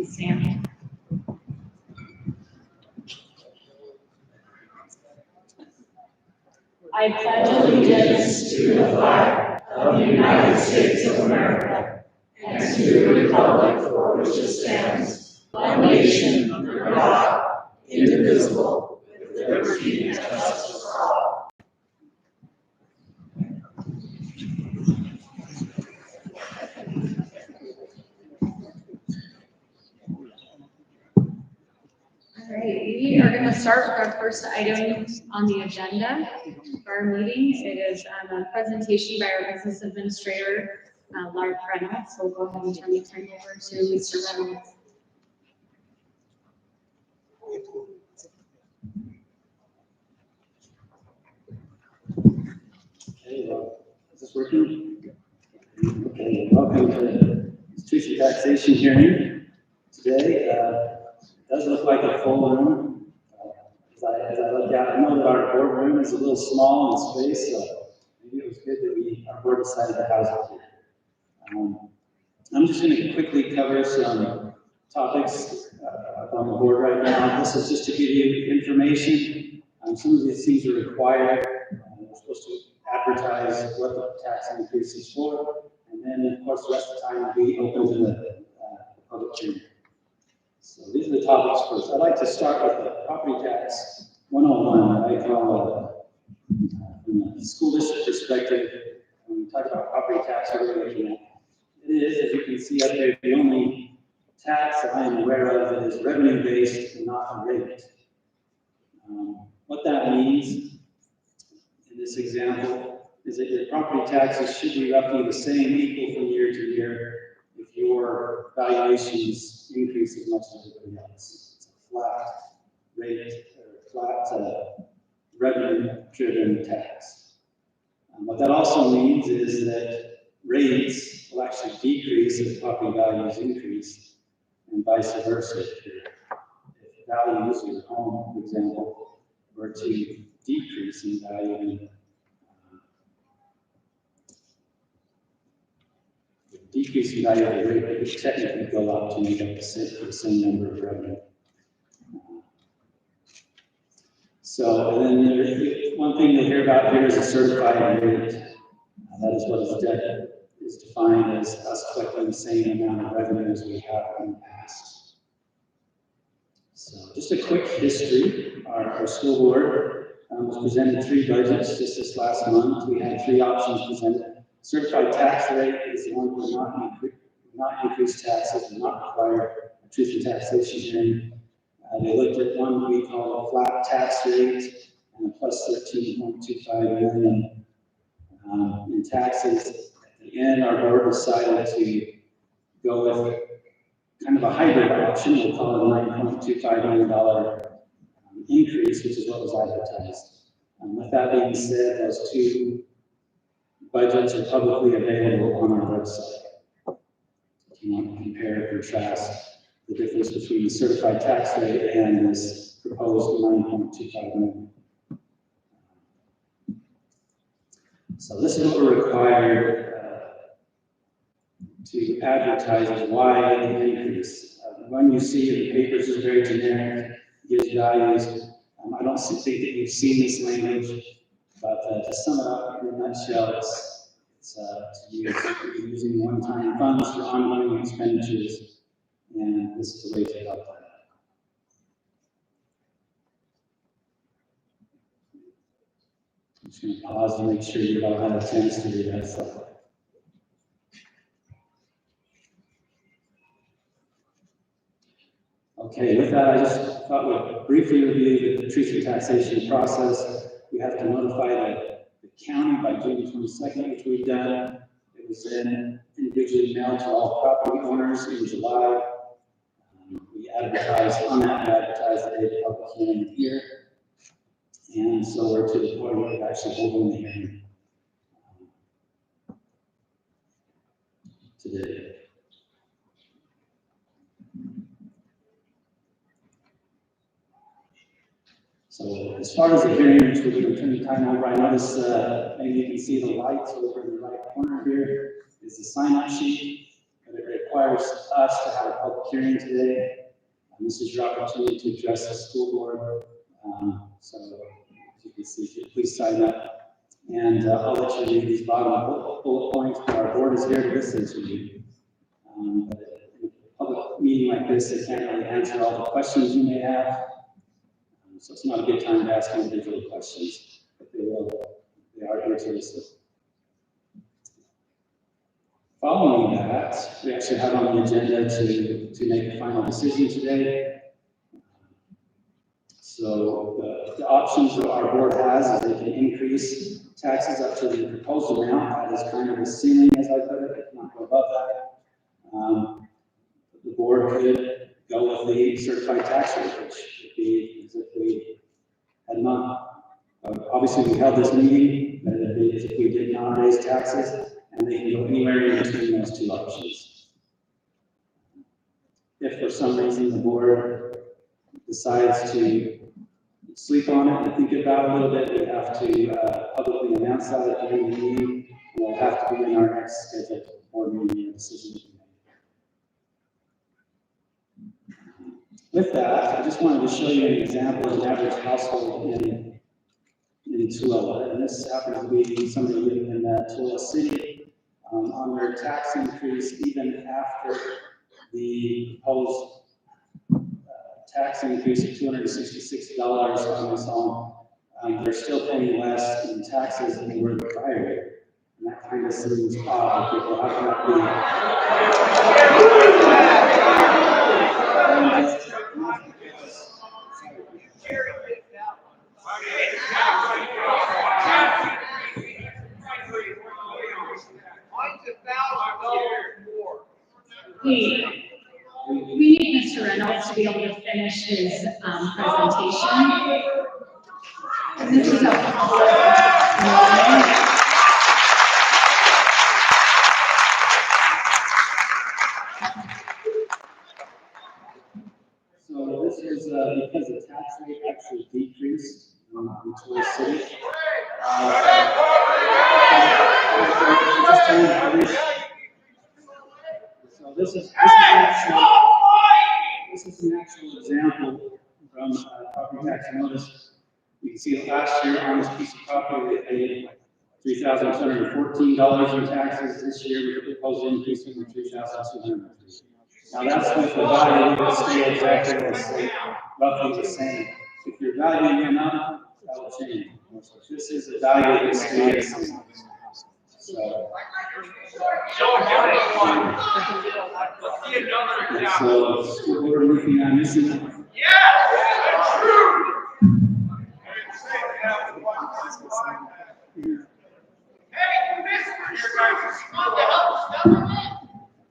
Please stand. I pledge allegiance to the flag of the United States of America and to the republic for which it stands, one nation under God, indivisible, with liberty and justice for all. All right, we are going to start with our first item on the agenda for our meeting. It is a presentation by our business administrator, Lark Reynolds. So we'll go ahead and turn the time over to Mr. Reynolds. Okay, is this working? Okay, welcome to the Constituent taxation hearing today. It does look like a full room. As I look out, I know that our boardroom is a little small in space, so maybe it was good that our board decided to house it here. I'm just going to quickly cover some topics up on the board right now. This is just to give you information. Some of these things are required. We're supposed to advertise what the tax increase is for, and then, of course, the rest of the time will be open to the public hearing. So these are the topics first. I'd like to start with the property tax 101. I call from the school district perspective, when we talk about property tax, what are we looking at? It is, as you can see up there, the only tax that I am aware of that is revenue-based and not a rate. What that means in this example is that your property taxes should be roughly the same, equal from year to year, if your valuations increase as much as everybody else. It's a flat rate or flat revenue-driven tax. What that also means is that rates will actually decrease as property values increase, and vice versa. If values of your home, for example, were to decrease in value, decrease in value of the rate, it would technically go up to make up the same number of revenue. So, and then one thing you'll hear about here is a certified rate. That is what is defined as us collecting the same amount of revenue as we have in the past. So, just a quick history. Our school board was presented 3 budgets just this last month. We had 3 options presented. Certified tax rate is the one that will not increase taxes and not require a truth in taxation hearing. They looked at one we call a flat tax rate and a plus 13.25 million in taxes. At the end, our board decided to go with kind of a hybrid option. We'll call it a $9.25 million increase, which is what was advertised. With that being said, those 2 budgets are publicly available on our website. If you want to compare and contrast the difference between the certified tax rate and this proposed 9.25 million. So this is what we're required to advertise as why the increase. When you see in the papers is very generic, gives values. I don't think that you've seen this language, but to sum it up in a nutshell, it's using one-time funds for ongoing expenditures. And this is the way to help that. I'm just going to pause to make sure you've all had a chance to read that stuff. Okay, with that, I just thought we'd briefly review the truth in taxation process. We have to notify the county by June 22nd, which we've done. It was then individually mailed to all property owners in July. We advertised on that, advertised the day of public hearing here. And so we're to the point where we're actually holding the hearing today. So as far as the hearing, which we're going to turn the time over, I notice maybe you can see the lights over in the right corner here is the sign-up sheet. But it requires us to have a public hearing today. This is your opportunity to address the school board. So as you can see, please sign up. And I'll let you read these bottom bullet points, but our board is here to listen to you. But in a public meeting like this, they can't really answer all the questions you may have. So it's not a good time to ask individual questions, but they are here to listen. Following that, we actually have on the agenda to make a final decision today. So the options that our board has is they can increase taxes up to the proposed amount. That is kind of the ceiling, as I put it. It cannot go above that. The board could go with the certified tax rate, which would be as if we had not. Obviously, we held this meeting, but it would be as if we did not raise taxes, and they can go anywhere in between those two options. If for some reason the board decides to sleep on it and think about it a little bit, we have to publicly announce that at the end of the meeting, and it'll have to be in our next scheduled board meeting decision. With that, I just wanted to show you an example of an average household in Tooele, and this happens to be somebody living in Tooele City. On their tax increase, even after the proposed tax increase of $266 on this home, they're still paying less in taxes than they were prior year. And that kind of seems odd. People, how can that be? We need Mr. Reynolds to be able to finish his presentation. And this is a So this is because the tax rate actually decreased in Tooele City. So this is an actual example from property tax notice. You can see that last year on this piece of property they paid $3,214 in taxes. This year we proposed increasing to $3,200. Now that's with the value that stay exactly the same, roughly the same. If you're valuing them up, that will change. This is the value that stays the same. So school board looking on this one.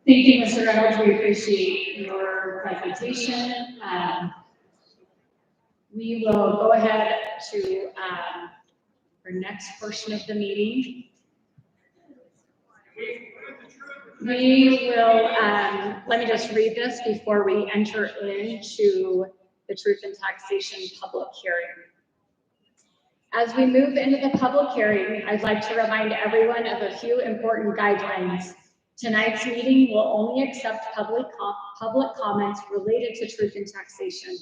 Thank you, Mr. Reynolds. We appreciate your presentation. We will go ahead to our next portion of the meeting. We will, let me just read this before we enter into the Truth in Taxation public hearing. As we move into the public hearing, I'd like to remind everyone of a few important guidelines. Tonight's meeting will only accept public comments related to Truth in Taxation.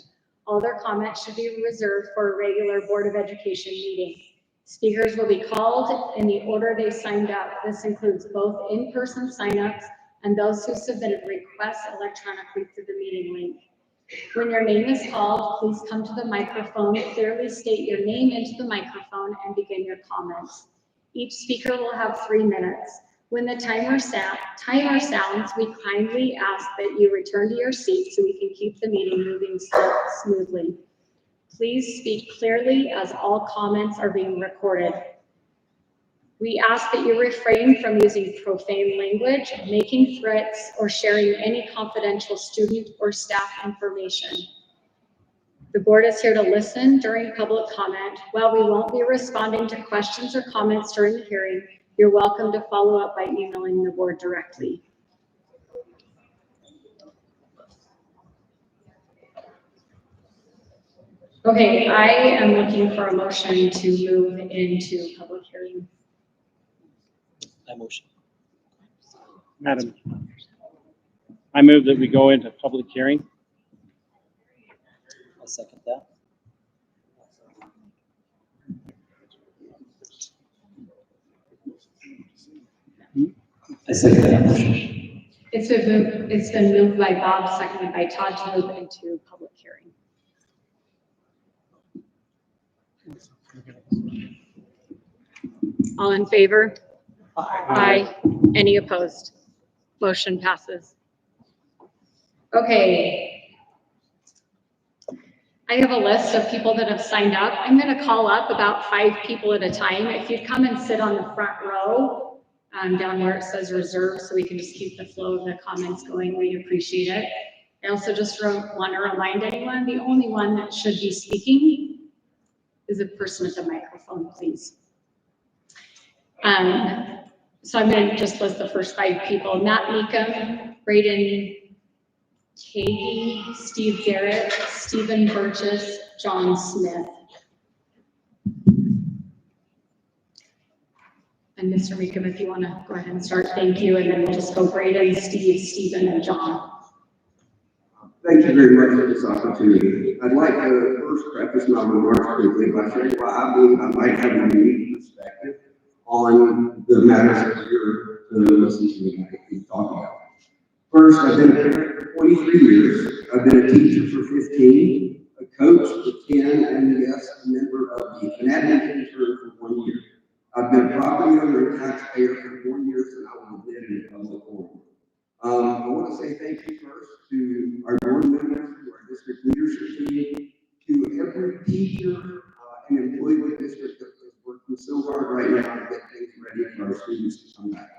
All their comments should be reserved for a regular Board of Education meeting. Speakers will be called in the order they signed up. This includes both in-person signups and those who submitted requests electronically through the meeting link. When your name is called, please come to the microphone, clearly state your name into the microphone, and begin your comments. Each speaker will have 3 minutes. When the timer sounds, we kindly ask that you return to your seat so we can keep the meeting moving smoothly. Please speak clearly as all comments are being recorded. We ask that you refrain from using profane language, making threats, or sharing any confidential student or staff information. The board is here to listen during public comment. While we won't be responding to questions or comments during the hearing, you're welcome to follow up by emailing the board directly. Okay, I am looking for a motion to move into public hearing. I motion. Madam I move that we go into public hearing. I'll second that. I second that motion. It's been moved by Bob, seconded by Todd to move into public hearing. All in favor? Aye. Any opposed? Motion passes. Okay. I have a list of people that have signed up. I'm going to call up about 5 people at a time. If you'd come and sit on the front row, down where it says reserve, so we can just keep the flow of the comments going, we'd appreciate it. I also just want to remind anyone, the only one that should be speaking is the person with the microphone, please. So I'm going to just list the first 5 people: Matt Meekum, Braden Cagey, Steve Garrett, Stephen Burgess, John Smith. And Mr. Meekum, if you want to go ahead and start, thank you. And then we'll just go Braden, Steve, Stephen, and John. Thank you very much for this opportunity. I'd like to first preface my remarks quickly by sharing why I believe I might have a unique perspective on the matters that you're going to listen to me talking about. First, I've been a parent for 23 years. I've been a teacher for 15, a coach for 10, and yes, a member of an admin intern for 1 year. I've been a property owner and taxpayer for 4 years, and I want to live in a public forum. I want to say thank you first to our board members, to our district leadership team, to every teacher and employee of the district that is working so hard right now to get things ready for our students to come back.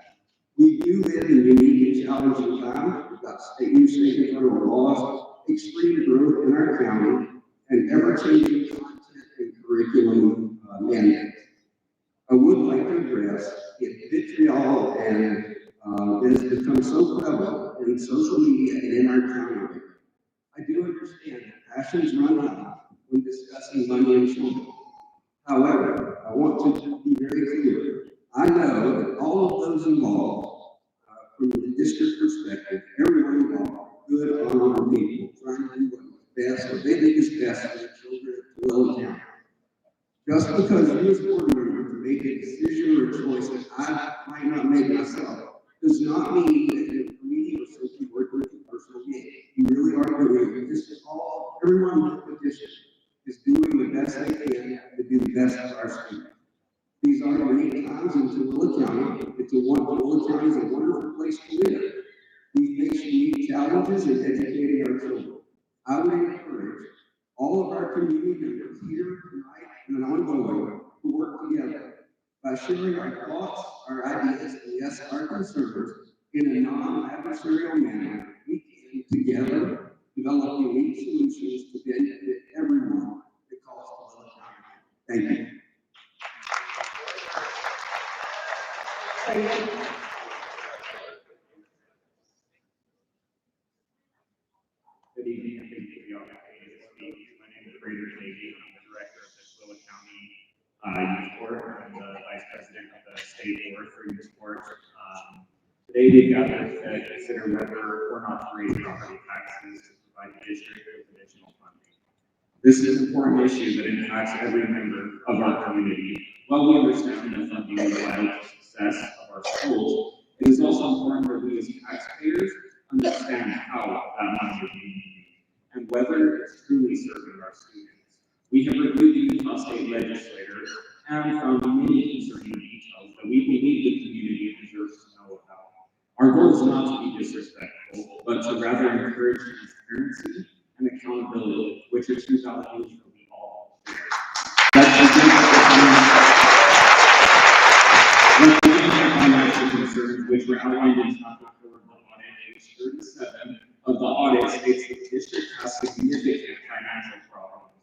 We do live in unique and challenging times. We've got new state and federal laws, extreme growth in our county, and ever-changing content and curriculum mandates. I would like to address if vitriol and it has become so prevalent in social media and in our county. I do understand that passions run high when discussing money and children. However, I want to be very clear. I know that all of those involved, from the district perspective, everyone involved, good, honorable people, trying to do what's best, what they think is best for their children to well county. Just because you as board members make a decision or a choice that I might not make myself, does not mean that you're me or simply working with your personal gain. You really are doing this is all everyone in the petition is doing the best they can to do the best for our students. These are unique times in Tooele County. Tooele County is a wonderful place to live. We face unique challenges in educating our children. I would encourage all of our community members here tonight and ongoing to work together by sharing our thoughts, our ideas, and yes, our concerns in a non-adversarial manner. We can together develop unique solutions to benefit everyone that calls Tooele County. Thank you. Good evening, and thank you for the opportunity to speak. My name is Bryan. I'm the director of the Tooele County Youth Court and the vice president of the state board for youth court. Today we gathered to consider whether or not to raise property taxes to provide the district with additional funding. This is an important issue that impacts every member of our community. While we understand that funding is vital to the success of our schools, it is also important that we as taxpayers understand how that money is being used and whether it's truly serving our students. We have reviewed the Utah State Legislature and found many concerning details that we believe the community deserves to know about. Our goal is not to be disrespectful, but to rather encourage transparency and accountability, which are two values that we all share. Financial concerns, which were outlined in chapter 4 of the audit, page 37 of the audit, states that the district has significant financial problems,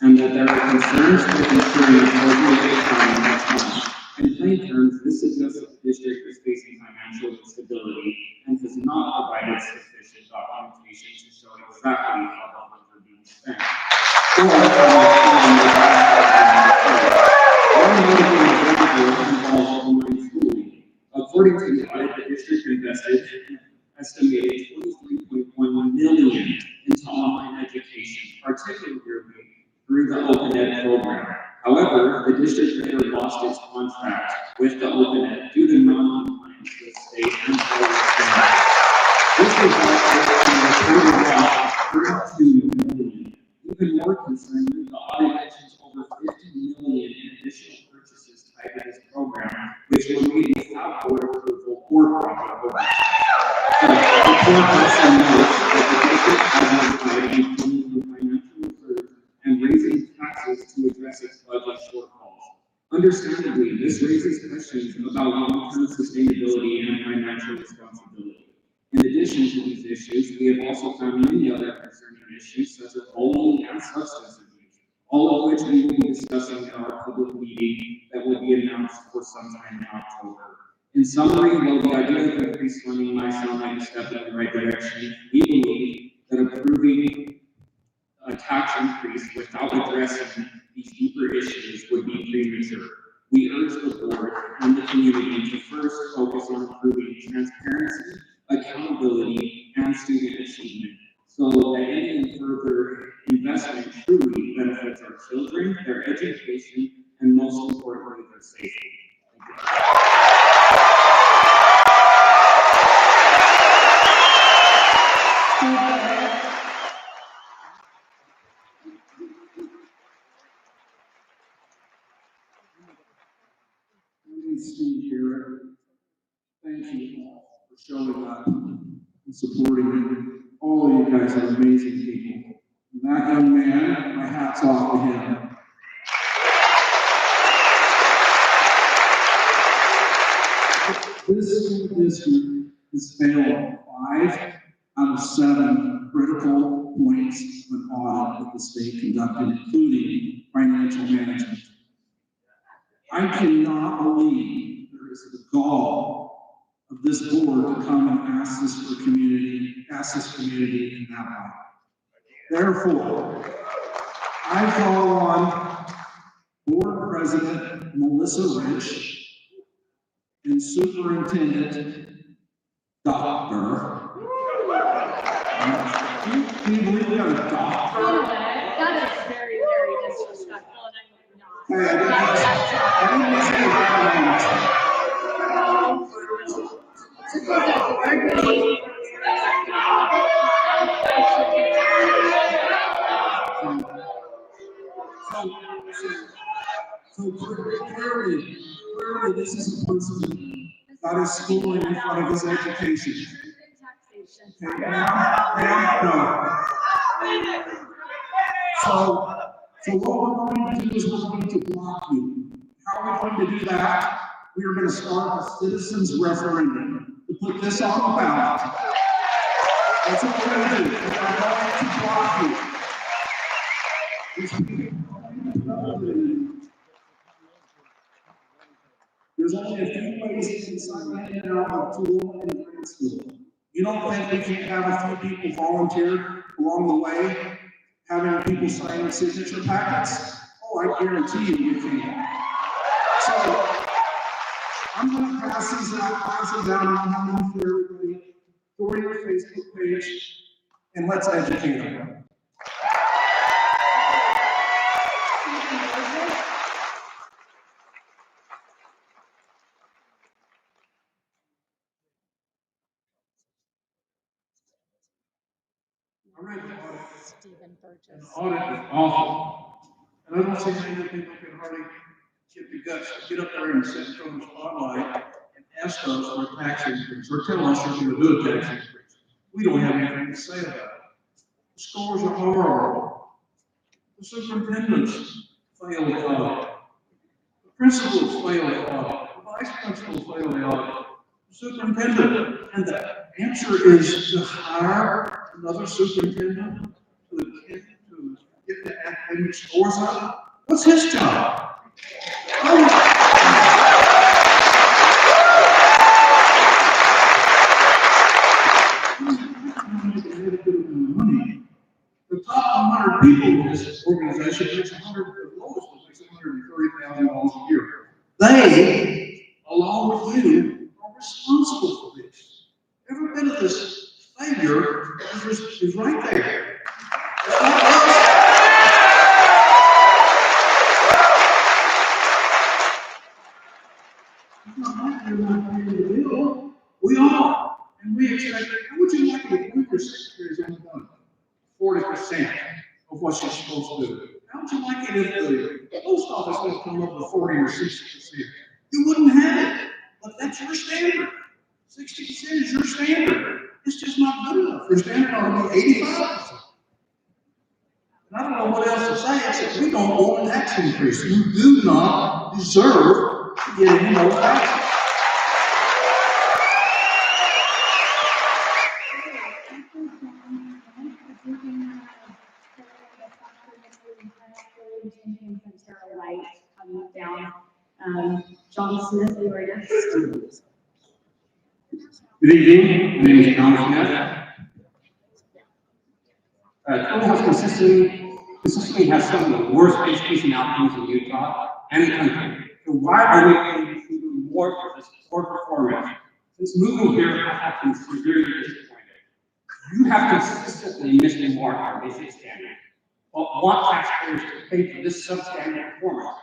and that there are concerns with ensuring appropriate accounting of funds. In plain terms, this suggests that the district is facing financial instability and has not provided sufficient documentation to show exactly how the funds are being spent. One notable example involves online schooling. According to the audit, the district invested an estimated $23.5 particularly through the OpenEd program. However, the district later lost its contract with the OpenEd due to non-compliance with state and federal standards. This resulted in a total loss of $32 million. Even more concerning, the audit mentions over $50 million in additional purchases tied to this program, which were made without board approval or proper oversight. The report also notes that the district has modified the financial reserve and raising taxes to address its budget shortfalls. Understandably, this raises questions about long-term sustainability and financial responsibility. In addition to these issues, we have also found many other concerning issues such as bullying and substance abuse, all of which we will be discussing in our public meeting that will be announced for sometime in October. In summary, while the idea of increased funding might sound like a step in the right direction, we believe that approving a tax increase without addressing these deeper issues would be premature. We urge the board and the community to first focus on improving transparency, accountability, and student achievement, so that any further investment truly benefits our children, their education, and most importantly, their safety. Steve here. Thank you all for showing up and supporting me. All of you guys are amazing people. And that young man, my hat's off to him. This school district has failed 5 out of 7 critical points of an audit that the state conducted, including financial management. I cannot believe there is the gall of this board to come and ask this community in that way. Therefore, I call on Board President Melissa Rich and Superintendent Dr. Can you believe we have a doctor? That is very, very disrespectful, and I'm not. Hey, I didn't miss any background. So clearly, this is a person that is schooling in front of his education. Okay, now, no. So what we're going to do is we're going to block you. How are we going to do that? We are going to start a citizens referendum to put this on the ballot. That's what we're going to do. We're going to block you. There's only a few ways you can sign in and out of Tool and grade school. You don't think we can't have a few people volunteer along the way, having people sign signature packets? Oh, I guarantee you can. So, I'm going to pass these out on for everybody. Go to your Facebook page and let's educate them. All right, the audit is awful. And I don't see many people can hardly get the guts to get up there and sit in front of the spotlight and ask us for a tax increase or tell us you're going to do a tax increase. We don't have anything to say about it. The scores are horrible. The superintendents fail the audit. The principals fail the audit. The vice principals fail the audit. The superintendent. And the answer is to hire another superintendent to get the academic scores up. What's his job? The top 100 people in this organization makes the lowest makes $130,000 a year. They, along with you, are responsible for this. Every bit of this failure is right there. It's not us. 40% of what she's supposed to do. How would you like it if the post office would come up with 40 or 60%? You wouldn't have it, but that's your standard. 60% is your standard. It's just not good enough. Your standard ought to be 85%. And I don't know what else to say except we don't want an tax increase. You do not deserve to get any more taxes. John Smith, you are next. Good evening, my name is John Smith. Courthouse consistently has some of the worst education outcomes in Utah and the country. So why are we paying even more for this poor performance? Since moving here, I have been severely disappointed. You have consistently missed the mark on basic standards, but want taxpayers to pay for this substandard performance.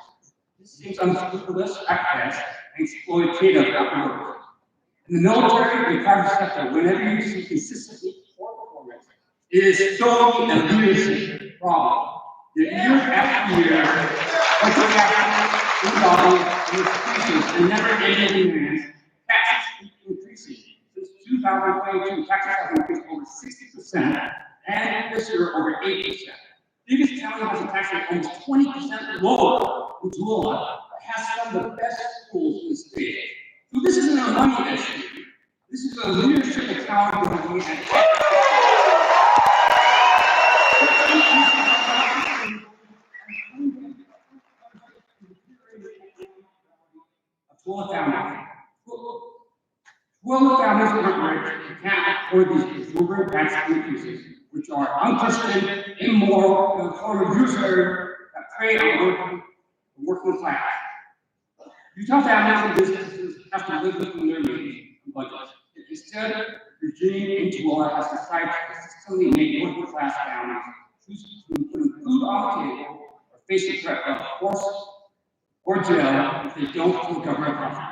This seems unscrupulous at best and exploitative at worst. In the military and private sector, whenever you see consistently poor performance, it is solely a leadership problem. Year after year, budget after increases and never ending demands, taxes keep increasing. Since 2022, taxes have increased over 60%, and this year over 8%. Biggest county has a tax rate almost 20% lower than Tooele, that has some of the best schools in the state. So this isn't a money issue. This is a leadership accountability and Tooele families aren't rich and can't afford these exorbitant tax increases, which are unchristian, immoral, and a form of usury that prey on the working class. Utah families and businesses have to live within their means and budgets. Instead, the regime in Tooele has decided to consistently make working class families choose to put food on the table or face the threat of force or jail if they don't feel government profit.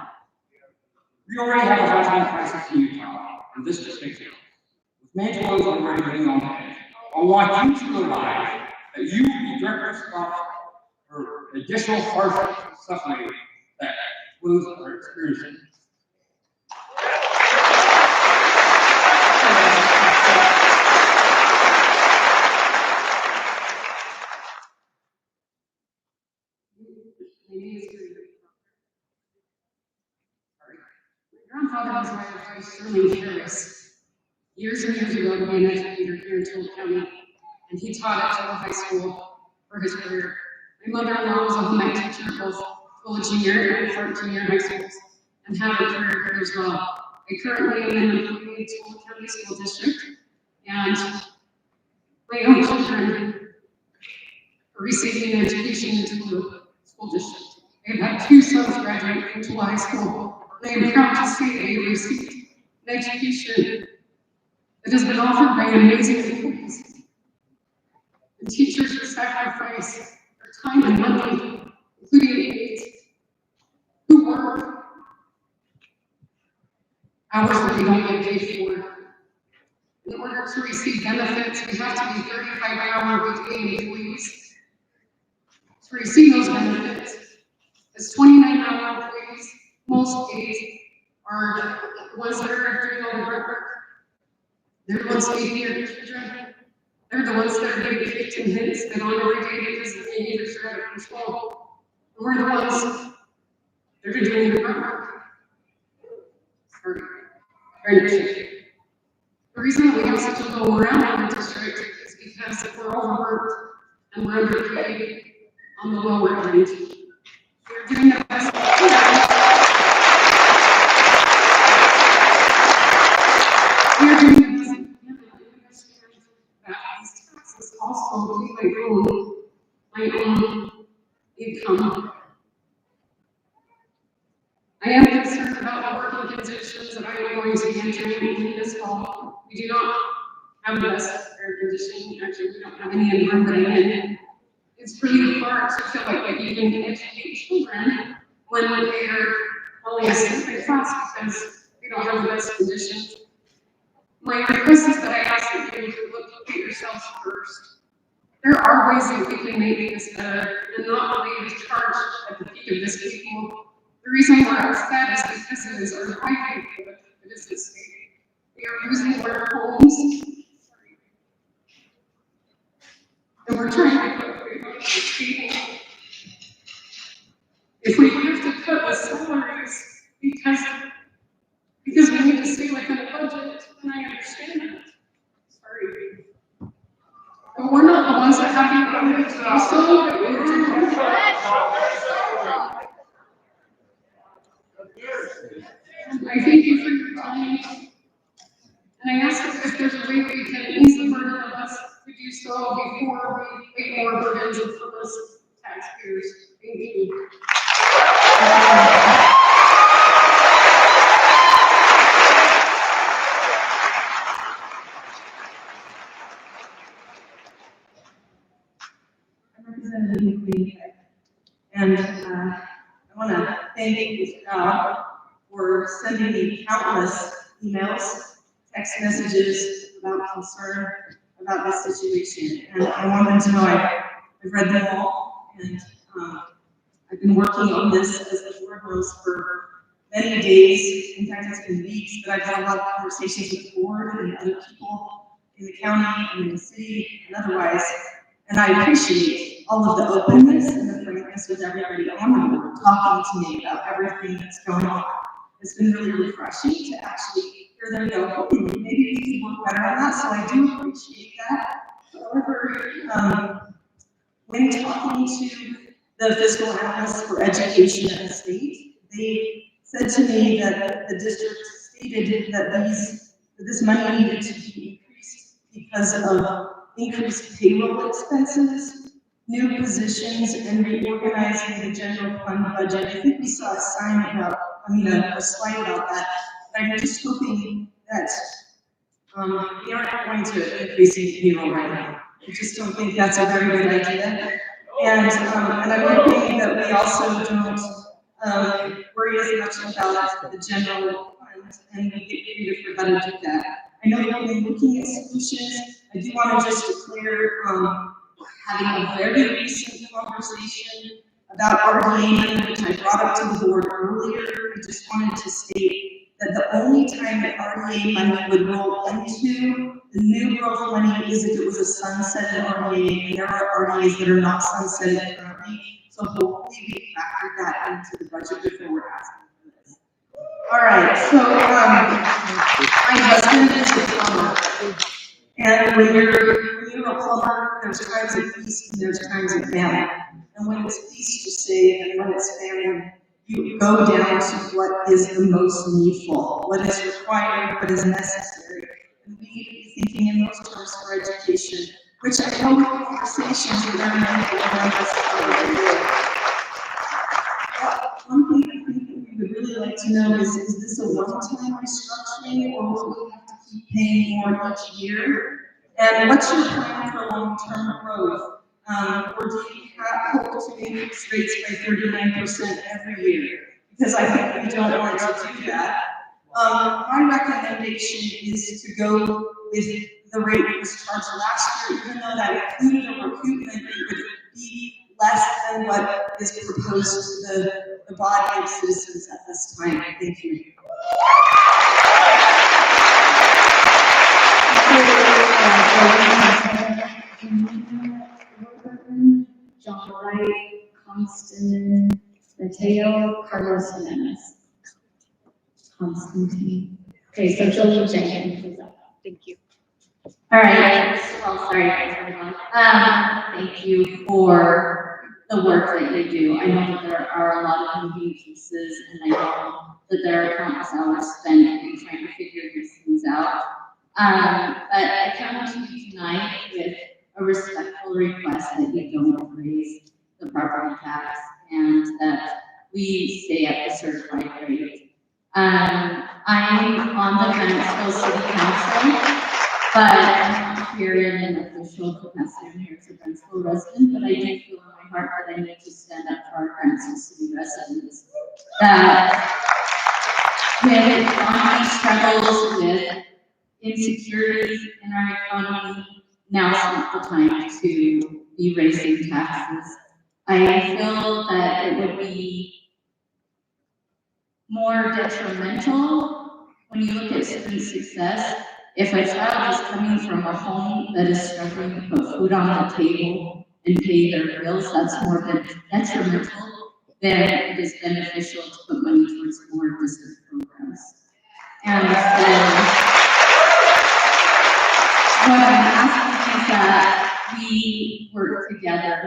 We already have a housing crisis in Utah, and this just fixes it. With major loans already living on the edge, I want you to realize that you will be directly responsible for additional harsh suffering that schools are experiencing. My grandfather was hired by Sterling Harris years and years ago to be an educator here in Toole County, and he taught at Toole High School for his career. My mother-in-law was a home ec teacher at both Toole Junior and Clark Junior high schools, and had a career here as well. I currently am an employee in Toole County School District, and my own children are receiving an education in Toole School District. I have had 2 sons graduate from Toole High School. I am proud to say they received an education that has been offered by amazing employees and teachers who sacrifice their time and money, including aides, who work hours that they don't get paid for. In order to receive benefits, we have to be 35-hour weekday employees. To receive those benefits, as 29-hour employees, most aides are the ones that are doing all the hard work. They're the ones taking care of your children. They're the ones that are getting kicked and hits that on every day because they need to stay under control. And we're the ones that are doing the hard work. The reason that we have such a low morale in the district is because we're overworked and we're underpaid on the lower end. We're doing the best we can. We're doing the best we can. That these taxes also be my own income. I am concerned about the working conditions that I am going to be entering in this fall. We do not have the best air conditioning. Actually, we don't have any in the room that I'm in. It's really hard to feel like you can educate children when they're only a 6th grade class because we don't have the best conditions. My request is that I ask that you look at yourselves first. There are ways that we can make this better and not leave this charge at the feet of this people. The reason we're upset is because it is our livelihood that is at stake. We are losing our homes. And we're trying to put food on these people. If we have to cut the salaries because we need to stay within a budget, and I understand that. Sorry. But we're not the ones that have the ability to do so. I thank you for your time. And I ask if there's a way we can ease the burden of us to do so before we make more burdens of us taxpayers. Thank you. Representative Lee, and I want to thank Todd for sending me countless emails, text messages about concern about this situation. And I want them to know I've read them all, and I've been working on this as the board knows for many days. In fact, it's been weeks, but I've had a lot of conversations with the board and other people in the county and in the city and otherwise. And I appreciate all of the openness and the frankness with everybody on the board talking to me about everything that's going on. It's been really refreshing to actually hear them go, maybe we can work better on that. So I do appreciate that. However, when talking to the fiscal analysts for education at the state, they said to me that the district stated that this money needed to be increased because of increased payroll expenses, new positions, and reorganizing the general fund budget. I think we saw a slide about that. But I'm just hoping that we aren't going to increase the payroll right now. I just don't think that's a very good idea. And I'm hoping that we also don't worry as much about the general fund and we get creative for how to do that. I know that we're looking at solutions. I do want to just declare having a very recent conversation about RDA money, which I brought up to the board earlier. I just wanted to state that the only time that RDA money would roll into the new growth money is if it was a sunsetted RDA, and there are RDAs that are not sunsetted currently. So hopefully we factored that into the budget before we're asking for this. All right, so my husband is a plumber. And when you're a plumber, there's times of feast and there's times of famine. And when it's feast, you save, and when it's famine, you go down to what is the most needful, what is required, what is necessary. And we need to be thinking in those terms for education, which I know the conversations with our people around us are. One thing I think that we would really like to know is this a one-time restructuring, or will we have to keep paying more each year? And what's your plan for long-term growth? Or do you hope to increase rates by 39% every year? Because I think we don't want to do that. My recommendation is to go with the rate that was charged last year, even though that included a recoupment, it would be less than what is proposed to the body of citizens at this time. Thank you. John Wright, Constantine, Mateo, Carlos Jimenez. Constantine. Okay, so Jolene Jenkins is up. Thank you. All right. Well, sorry, guys, everyone. Thank you for the work that you do. I know that there are a lot of moving pieces, and I know that there are countless hours spent in trying to figure these things out. But I come to you tonight with a respectful request that you don't raise the property tax and that we stay at the certified rate. I'm on the Knoxville City Council, but I'm not here in an official capacity. I'm here as a Knoxville resident, but I do feel in my heart that I need to stand up for our Knoxville City residents. That when Bonnie struggles with insecurities in our economy, now's not the time to be raising taxes. I feel that it would be more detrimental when you look at student success. If a child is coming from a home that is struggling to put food on the table and pay their bills, that's more detrimental than it is beneficial to put money towards more district programs. And what I'm asking is that we work together,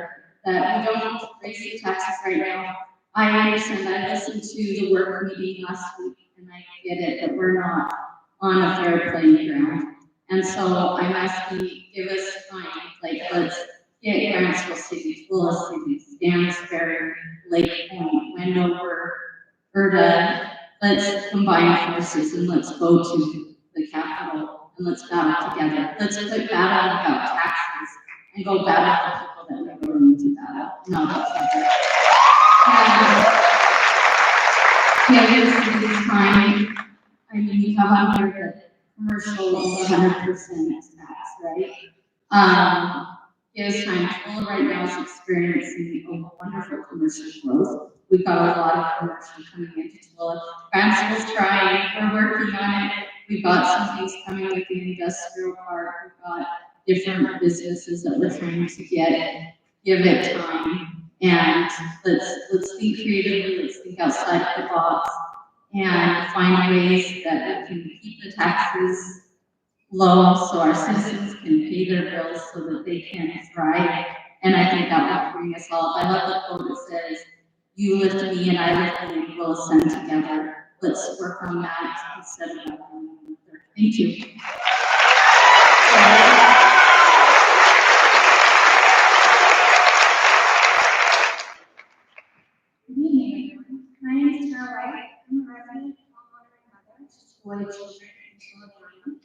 that we don't raise the taxes right now. I understand, I listened to the work meeting last week, and I get it, that we're not on a fair playing ground. And so I'm asking, give us time, like, let's get Grantsville City, Willis City, Stansbury, Lake Point, Wendover, Erda, let's combine forces and let's go to the capital and let's battle together. Let's quit battling about taxes and go battle the people that we're going to battle, not each other. And this time, I mean, you have on here that commercial is 100% tax, right? Yes, Toll right now is experiencing a wonderful commercial growth. We've got a lot of commercial coming into Toll. Gowans is trying, we're working on it. We've got some things coming with the industrial park. We've got different businesses that we're trying to get. Give it time, and let's think creatively. Let's think outside of the box and find ways that we can keep the taxes low so our citizens can pay their bills so that they can thrive. And I think that will bring us all. I love the quote that says, "You lift me and I lift you, and we'll ascend together." Let's work on that instead of that one another. Thank you. Good evening, everyone. My name is Tara White. I'm a resident, homeowner, and mother to 4 children in Philadelphia.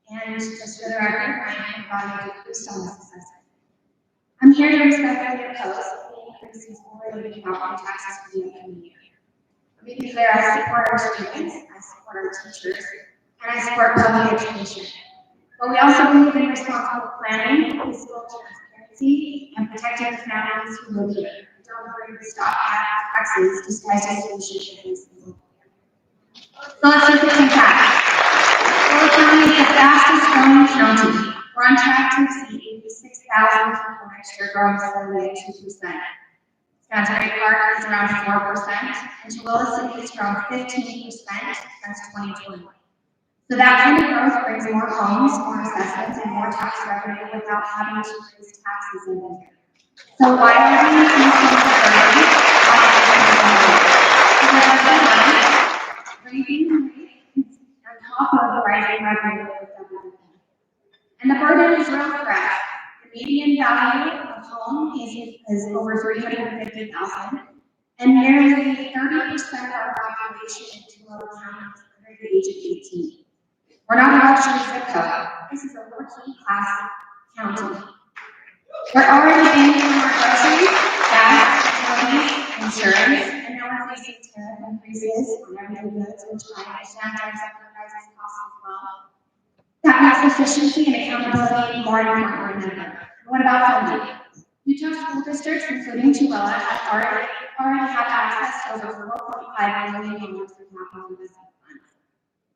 And just for the record, I am valued to boost on this assessment. I'm here to respectfully oppose the increases already in property taxes for the upcoming year. Let me be clear, I support our students, I support our teachers, and I support public education. But we also believe in responsible planning, fiscal transparency, and protecting the families who live here. Don't bring the stop at taxes disguised as solutions. So let's look at some facts. Fuller County is the fastest growing county. We're on track to exceed 86,000 people next year, growing steadily at 2%. Stansbury Park is around 4%, and Willis City has grown 15% since 2020. So that kind of growth brings more homes, more assessments, and more tax revenue without having to raise taxes in the year. So why are we increasing the burden on top of the rising revenue? And the burden is real for us. The median value of home is over $350,000, and nearly 30% of our population in Tulare County is under the age of 18. We're not a luxury zip code. This is a working class county. We're already paying for our groceries, gas, utilities, insurance, and now we're facing tariff increases on everyday goods, which I understand drives up the prices cost as well. That makes efficiency and accountability more important than ever. What about funding? Utah school districts, including Tooele, already have access to over $4.5 million for capital investment funds.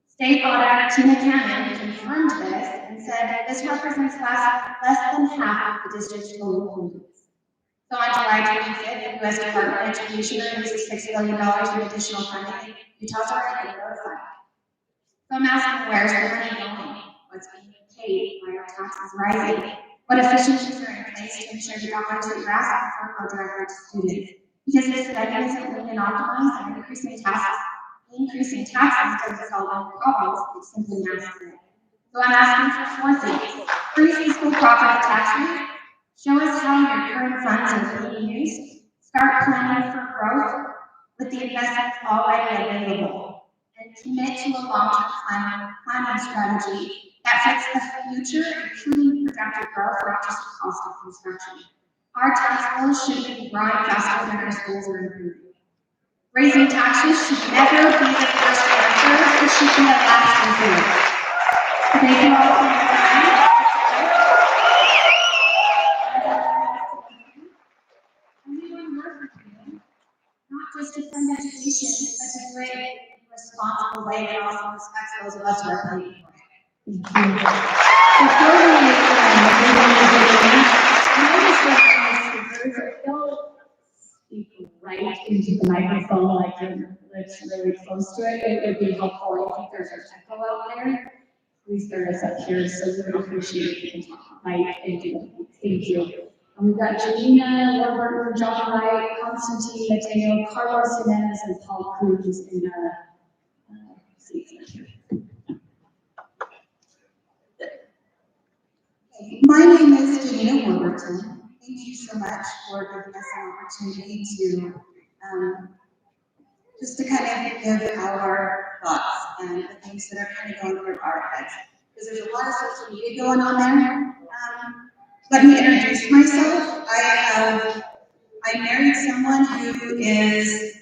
State Auditor Tina Cannon confirmed this and said this represents less than half of the district's total holdings. So on July 25th, the U.S. Department of Education released $6 billion in additional funding. Utah's already been notified. So I'm asking, where's the money going? What's being paid? Why are taxes rising? What efficiencies are in place to ensure the dollars that you're asking for go directly to students? Because if spending isn't lean and optimized and increasing taxes doesn't solve all the problems, it's simply masking it. So I'm asking for 4 things. Freeze fiscal property tax rate. Show us how your current funds are being used. Start planning for growth with the investments already available. And commit to a long-term planning strategy that fits the future, including projected growth, not just the cost of construction. Our tax bills should be growing faster than our schools are improving. Raising taxes should never be the first answer, it should be the last resort. Thank you all for your time. And we want to work with you, not just to fund education, but to do it in a responsible way that also respects those of us who are paying for it. Before we move on, I just want to speak right into the microphone, like your lips really close to it. It would be helpful. I think there's an echo out there. Please bear us up here, so we would appreciate if you can talk mic and do. Thank you. And we've got Janina, Warburton, John Wright, Constantine, Mateo, Carlos Jimenez, and Paul Cruz in seats here. My name is Janina Warburton. Thank you so much for giving us an opportunity to just to kind of give our thoughts and the things that are kind of going through our heads. Because there's a lot of social media going on there. Let me introduce myself. I married someone who is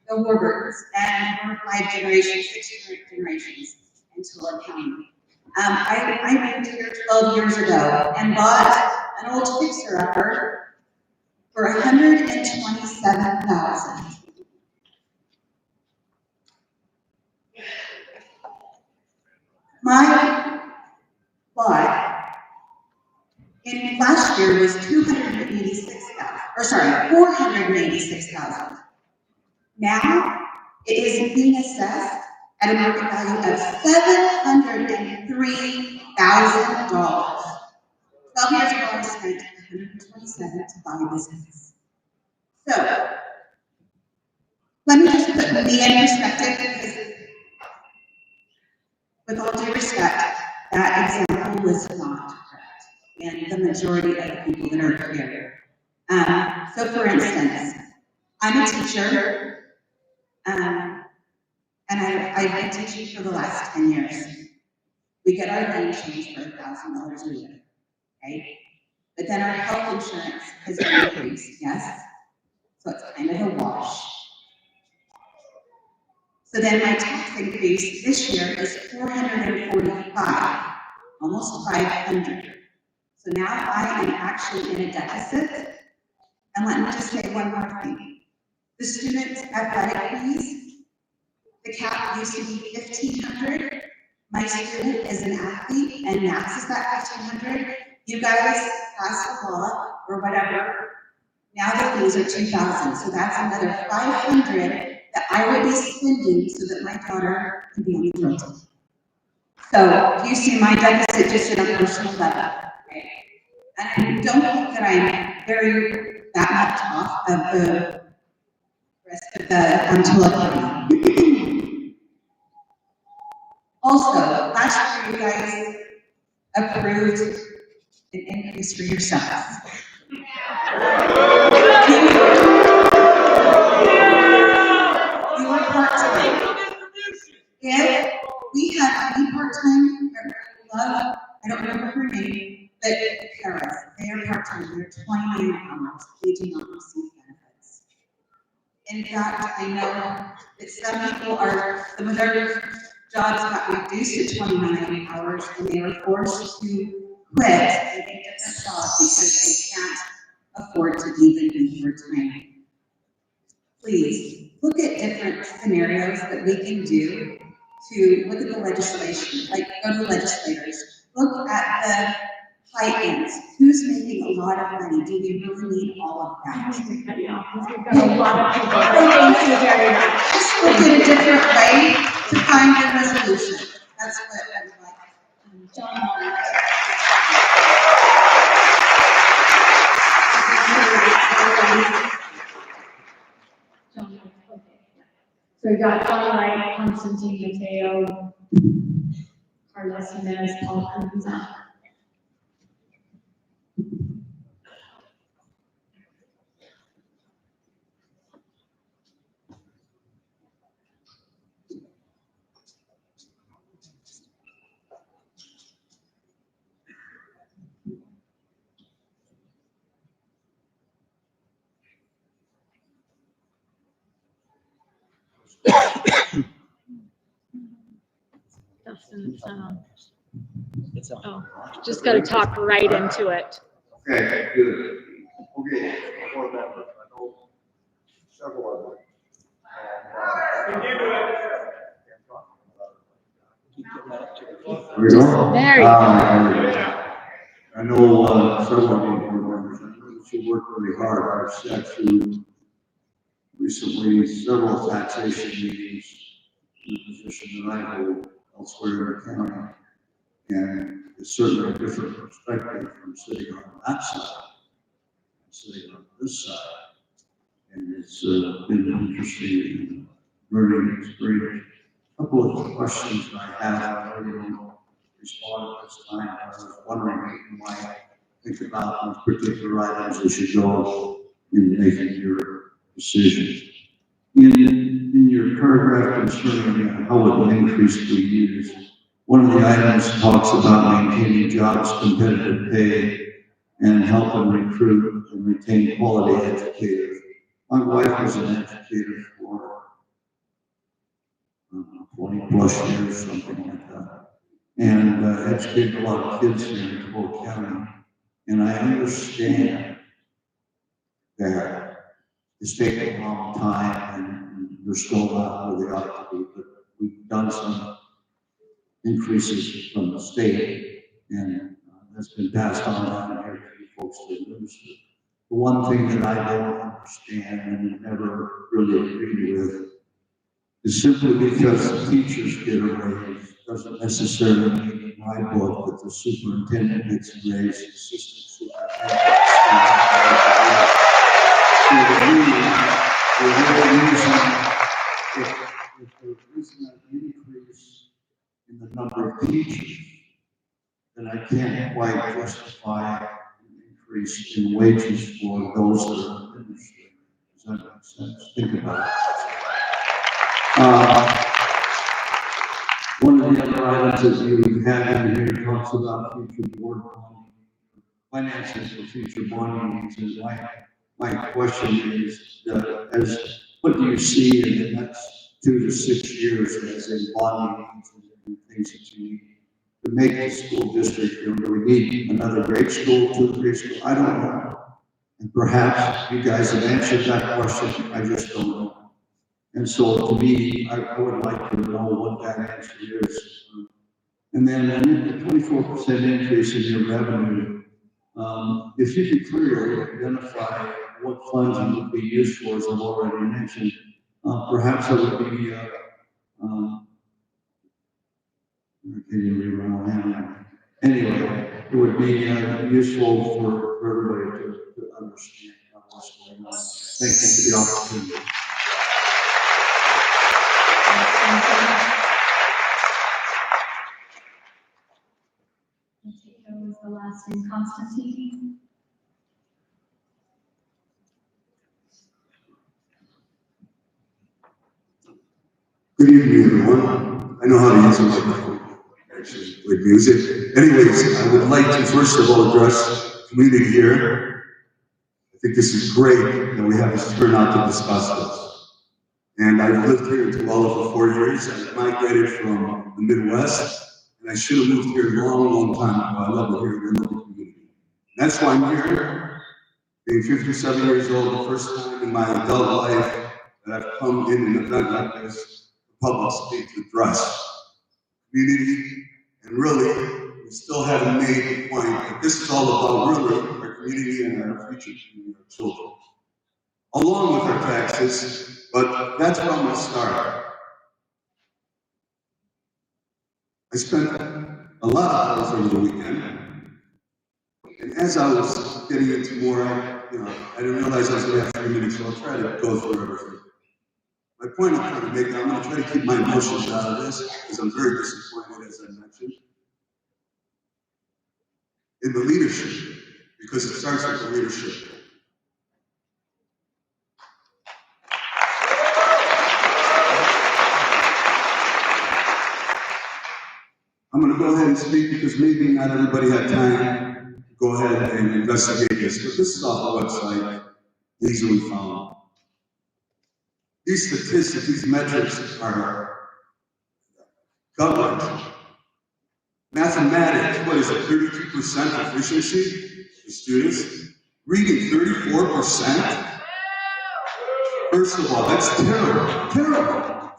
the Warburtons, and we're 5 generations, 6 generations in Tulare County. I moved here 12 years ago and bought an old fixer-upper for $127,000. My lot in last year was $486,000. Now it is being assessed at a market value of $703,000. 12 years ago, I spent $127,000 to buy this house. So let me just put me in perspective, because with all due respect, that example was not correct, and the majority of the people that are here. So for instance, I'm a teacher, and I've been teaching for the last 10 years. We get our name changed for $1,000 a year, right? But then our health insurance has increased, yes? So it's kind of a wash. So then my tax increase this year is $445, almost $500. So now I am actually in a deficit. And let me just say one more thing. The student athletic fees, the cap used to be $1,500. My student is an athlete and max is that $1,500. You guys passed a law or whatever. Now the fees are $2,000. So that's another $500 that I would be spending so that my daughter can be on the drill team. So you see my deficit just at a personal level, right? And I don't think that I'm very that much off of the rest of the Tulare County. Also, last year you guys approved an increase for yourselves. You were part-time. If we had any part-time, I don't remember her name, but Paris, they are part-time, they're 29 hours, they do not receive benefits. In fact, I know that some people their jobs got reduced to 29 hours and they were forced to quit and get a different job because they can't afford to even be part-time. Please, look at different scenarios that we can do to look at the legislation, like go to legislators, look at the high ends. Who's making a lot of money? Do we really need all of that? We've got a lot of people. Thank you very much. Just look at a different way to find a resolution. That's what I would like. John. So we got John Wright, Constantine Mateo, Carlos Jimenez, Paul Cruz. Oh, just gotta talk right into it. Okay, good. Okay, board members, I know several of them. There we go. There you go. I know several of you board members, I know that you work really hard. I've sat through recently several taxation meetings in the position that I hold elsewhere in the county. And it's certainly a different perspective from sitting on that side, and sitting on this side. And it's been an interesting learning experience. A couple of questions I have, I know you don't respond at this time. I was wondering if you might think about those particular items as you go in making your decision. In your paragraph concerning how it will increase the years, one of the items talks about maintaining jobs, competitive pay, and helping recruit and retain quality educators. My wife was an educator for 20 plus years, something like that, and educated a lot of kids here in Polk County. And I understand that it's taken a long time and we're still not where they ought to be, but we've done some increases from the state, and that's been passed on down here to you folks to administer. The one thing that I don't understand and never really agree with is simply because the teachers get a raise doesn't necessarily mean in my book that the superintendent gets a raise, the assistant superintendent gets a raise. So to me, the real reason, if there isn't an increase in the number of teachers, then I can't quite justify an increase in wages for those that are administrative. Does that make sense? Think about it. One of the other items that you have in here talks about future board finances for future bond meetings. And my question is, what do you see in the next 2 to 6 years as in bond meetings and things that you need to make the school district? Do we need another grade school, 2 grade school? I don't know. And perhaps you guys have answered that question. I just don't know. And so to me, I would like to know what that answer is. And then the 24% increase in your revenue, if you could clearly identify what funds it would be used for, as I've already mentioned, perhaps it would be, anyway, it would be useful for everybody to understand what's going on. Thank you for the opportunity. That was the last in Constantine. Good evening, everyone. I know how to use a microphone, actually, with music. Anyways, I would like to first of all address the community here. I think this is great that we have this turnout to discuss this. And I've lived here in Tooele for 4 years. I migrated from the Midwest, and I should have moved here a long, long time ago. I love it here. I love the community. And that's why I'm here. Being 57 years old, the first time in my adult life that I've come in an event like this, public speak to address community, and really, we still haven't made the point that this is all about really our community and our future community, our children, along with our taxes, but that's where I'm going to start. I spent a lot of hours over the weekend, and as I was getting into more, I didn't realize I was going to have 3 minutes, so I'll try to go through everything. My point I'm trying to make, I'm going to try to keep my emotions out of this, because I'm very disappointed, as I mentioned, in the leadership, because it starts with the leadership. I'm going to go ahead and speak, because maybe not everybody had time to go ahead and investigate this, but this is off the website, easily found. These statistics, these metrics are governed Mathematics, what is it, 32% efficiency for students? Reading, 34%? First of all, that's terrible, terrible.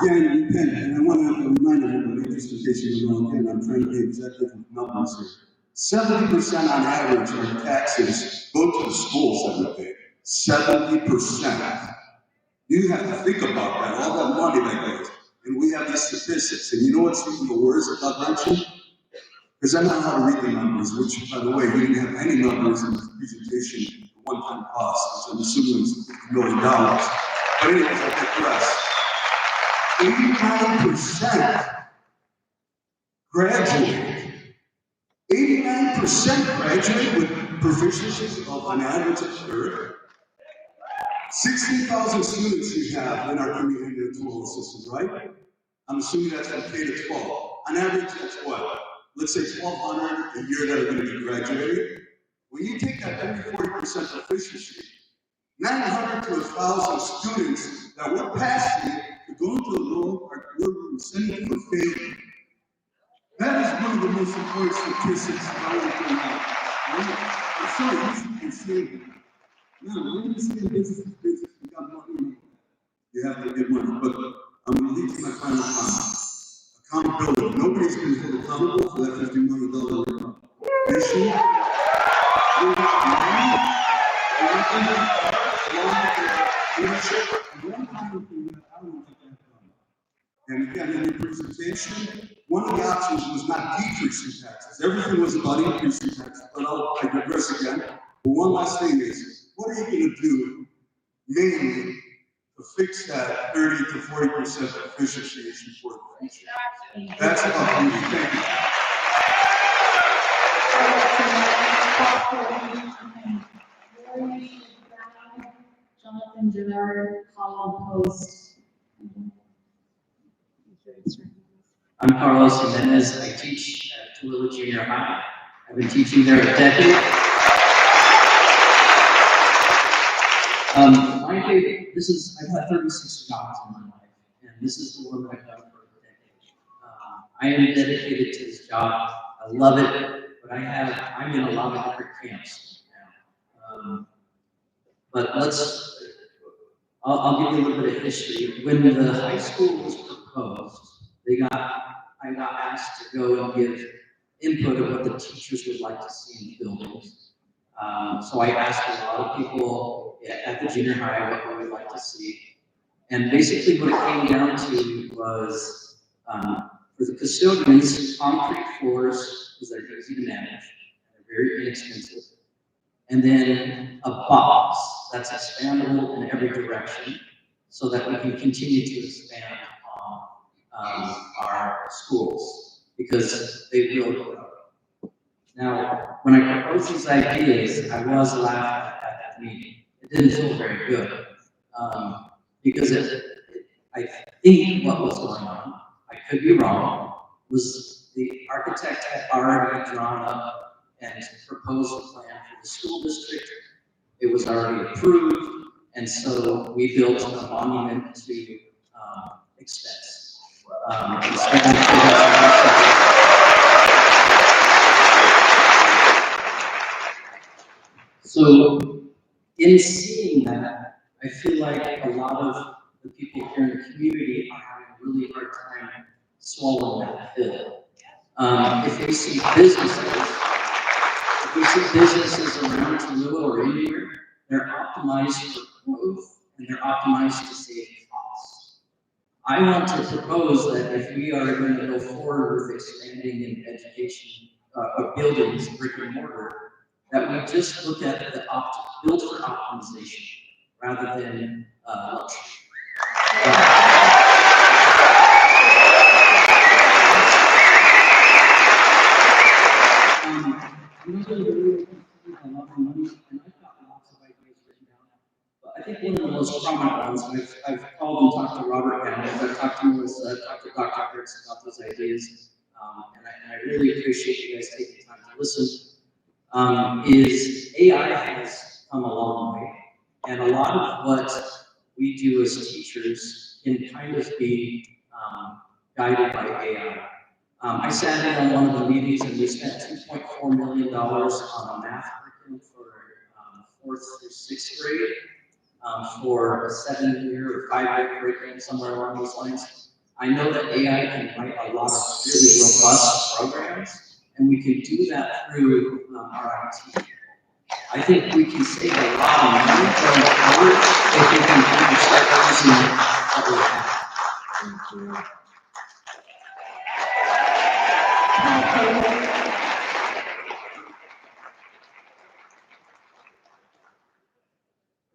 Again, you can, and I want to remind everybody, just in case you don't know, I'm trying to be executive with numbers here. 70% on average of our taxes go to the schools every day. 70%. You have to think about that, all that money that goes. And we have these statistics, and you know what's even the worst about mention? Because I know how to read the numbers, which, by the way, we didn't have any numbers in this presentation, the one-time cost, which I'm assuming is $50 million. But anyways, I digress. 89% graduate. 89% graduate with proficiencies of an average of third. 16,000 students we have in our community educational system, right? I'm assuming that's from K to 12. On average, that's what? Let's say 1,200 a year that are going to be graduating. When you take that 30-40% proficiency, 900 to 1,000 students that we're passing to go into a room or we're sending for failure. That is one of the most important statistics I want to bring out. I'm sorry, you can say that. No, when you say business, you got money. You have to get money. But I'm going to lead to my final comment. Accountability. Nobody's going to hold accountable for that $50 million issue. And again, in the presentation, one of the options was not decreasing taxes. Everything was about increasing taxes. But I digress again. But one last thing is, what are you going to do mainly to fix that 30 to 40% efficiency issue for the future? That's about me. Thank you. Jonathan Gerard, column post. I'm Carlos Jimenez. I teach at Tooele Junior High. I've been teaching there a decade. My favorite, I've had 36 jobs in my life, and this is the one that I've done for a decade. I am dedicated to this job. I love it, but I'm in a lot of different camps now. But I'll give you a little bit of history. When the high school was proposed, I got asked to go and give input of what the teachers would like to see in the buildings. So I asked a lot of people at the junior high what they would like to see. And basically what it came down to was, for the custodians, concrete floors, because they're easy to manage, they're very inexpensive. And then a box that's expandable in every direction so that we can continue to expand on our schools, because they will grow. Now, when I proposed these ideas, I was laughed at that meeting. It didn't feel very good, because I think what was going on, I could be wrong, was the architect had already drawn up and proposed a plan for the school district. It was already approved, and so we built a monument to expense. So in seeing that, I feel like a lot of the people here in the community are having a really hard time swallowing that pill. If we see businesses around Tooele or anywhere, they're optimized for growth and they're optimized to save costs. I want to propose that if we are going to go forward with expanding in education of buildings, brick and mortar, that we just look at the build for optimization rather than luxury. I think one of the most prominent ones, I've called and talked to Robert Gowans, I've talked to Dr. Ernst about those ideas, and I really appreciate you guys taking time to listen, is AI has come a long way, and a lot of what we do as teachers can kind of be guided by AI. I sat in on one of the meetings and we spent $2.4 million on a math curriculum for 4th through 6th grade for a 7-year or 5-year curriculum, somewhere along those lines. I know that AI can write a lot of really robust programs, and we can do that through our IT. I think we can save a lot of money going forward if we can kind of start using what we have.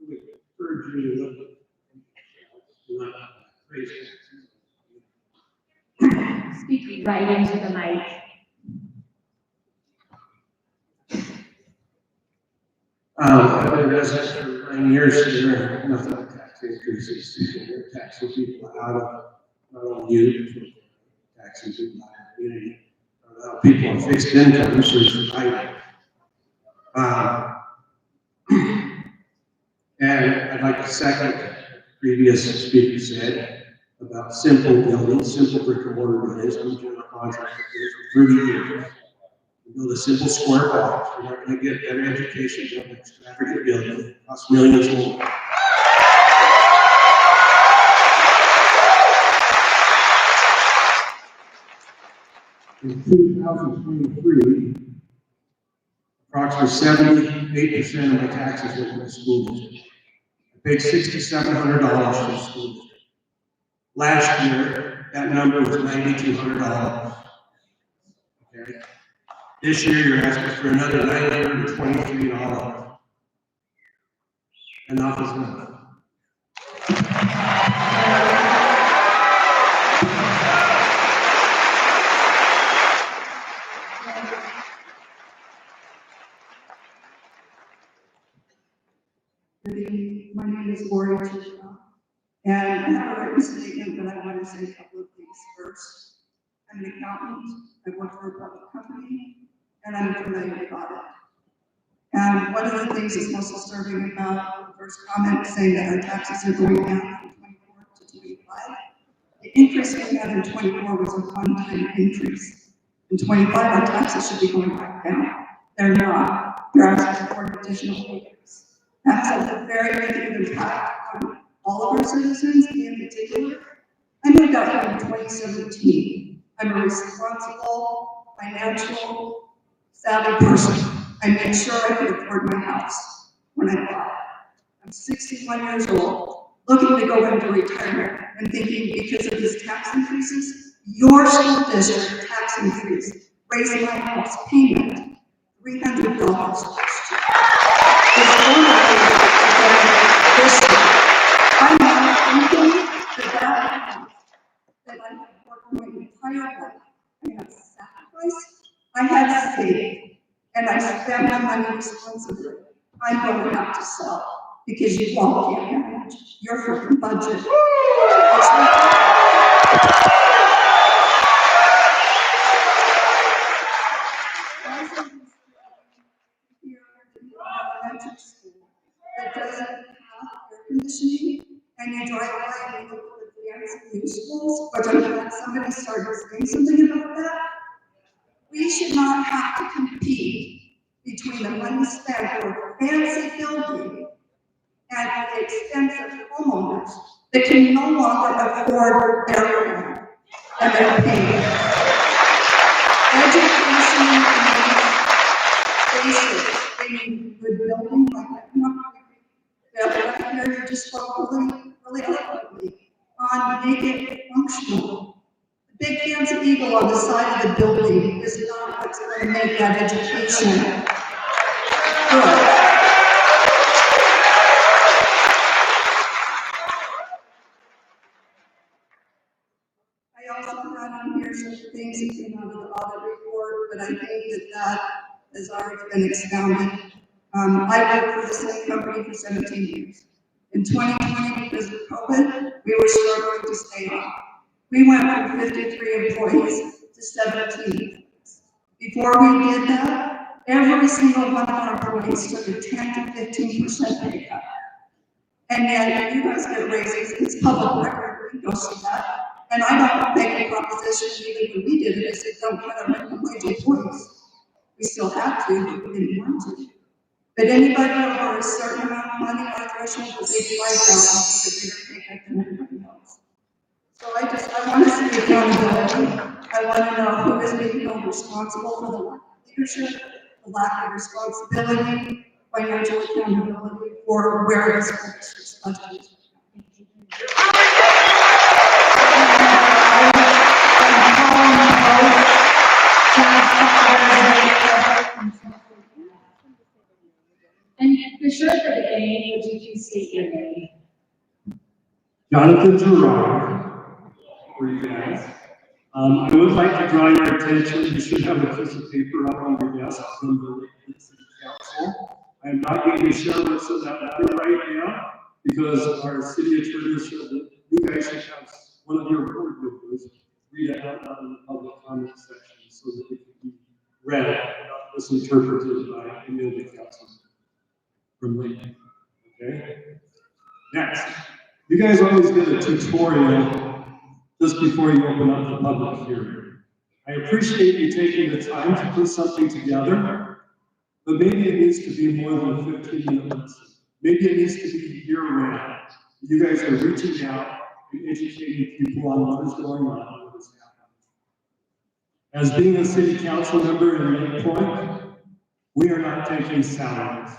We encourage you to look at crazy. Speak right into the mic. I've been a resident for 9 years here, nothing but tax increases, they're taxing people out of, not only you, taxing people out of the community, people on fixed incomes who survive. And I'd like to second what the previous speaker said about simple buildings, simple brick and mortar buildings. I'm a general contractor for 30 years. We build a simple square box. We're not going to get better education from an extravagant building. It costs millions more. In 2023, approximately 78% of my taxes went to my school district. I paid $6,700 for the school district. Last year, that number was $9,200. Okay. This year, you're asking for another $923. Enough is enough. My name is Lori Chisholm, and I have a written statement, but I want to say a couple of things first. I'm an accountant, I work for a public company, and I'm familiar with audit. And one of the things that's most disturbing about the first comment saying that our taxes are going down from 24 to 25, the increase we had in 24 was a one-time increase. In 25, our taxes should be going back down. They're not. They're asking for an additional increase. That has a very negative impact on all of our citizens, in particular. I moved out here in 2017. I'm a responsible, financial, savvy person. I made sure I could afford my house when I bought it. I'm 61 years old, looking to go into retirement and thinking because of these tax increases, your school district tax increase raised my house payment $300 last year. I'm not thinking that I have worked my entire life. I have sacrificed, I have saved, and I spend my money responsibly. I'm going to have to sell because you all can't manage your freaking budget. That doesn't have air conditioning, and you drive by and you look at the fancy schools, which I'm glad somebody started saying something about that. We should not have to compete between the money spent for a fancy building and the expensive homeowners that can no longer afford their rent and their payment. Education needs basics. They need good building like that. Right here, you just spoke really eloquently on making it functional. The big fancy eagle on the side of the building is not what's going to make that education good. I also had on here some things that came out of the audit report, but I think that has already been expounded. I worked for the same company for 17 years. In 2020, because of COVID, we were struggling to stay on. We went from 53 employees to 17. Before we did that, every single one of our employees took a 10 to 15% pay cut. And yet, you guys get raises, it's public record, you can go see that. And I don't make a proposition, even when we did it, I said, don't cut our minimum wage employees. We still have to, but we didn't want to. But anybody over a certain amount of money, our threshold was $85, because they didn't take up than everybody else. So I want to see accountability. I want to know who is being held responsible for the lack of leadership, the lack of responsibility, financial accountability for where the school district's budget is. And be sure for the game, would you please state your name? Jonathan Gerard, for you guys. I would like to draw your attention, you should have a piece of paper up on your desk from the city council. I'm not going to share what's in that letter right now, because our city attorney said that you guys should have one of your board members read it out loud in the public comment section so that it can be read, not misinterpreted by any of the council from Lincoln. Okay? Next, you guys always get a tutorial just before you open up the public hearing. I appreciate you taking the time to put something together, but maybe it needs to be more than 15 minutes. Maybe it needs to be year-round. You guys are reaching out and educating people on what is going on and what is happening. As being a city council member in Lake Point, we are not taking salaries.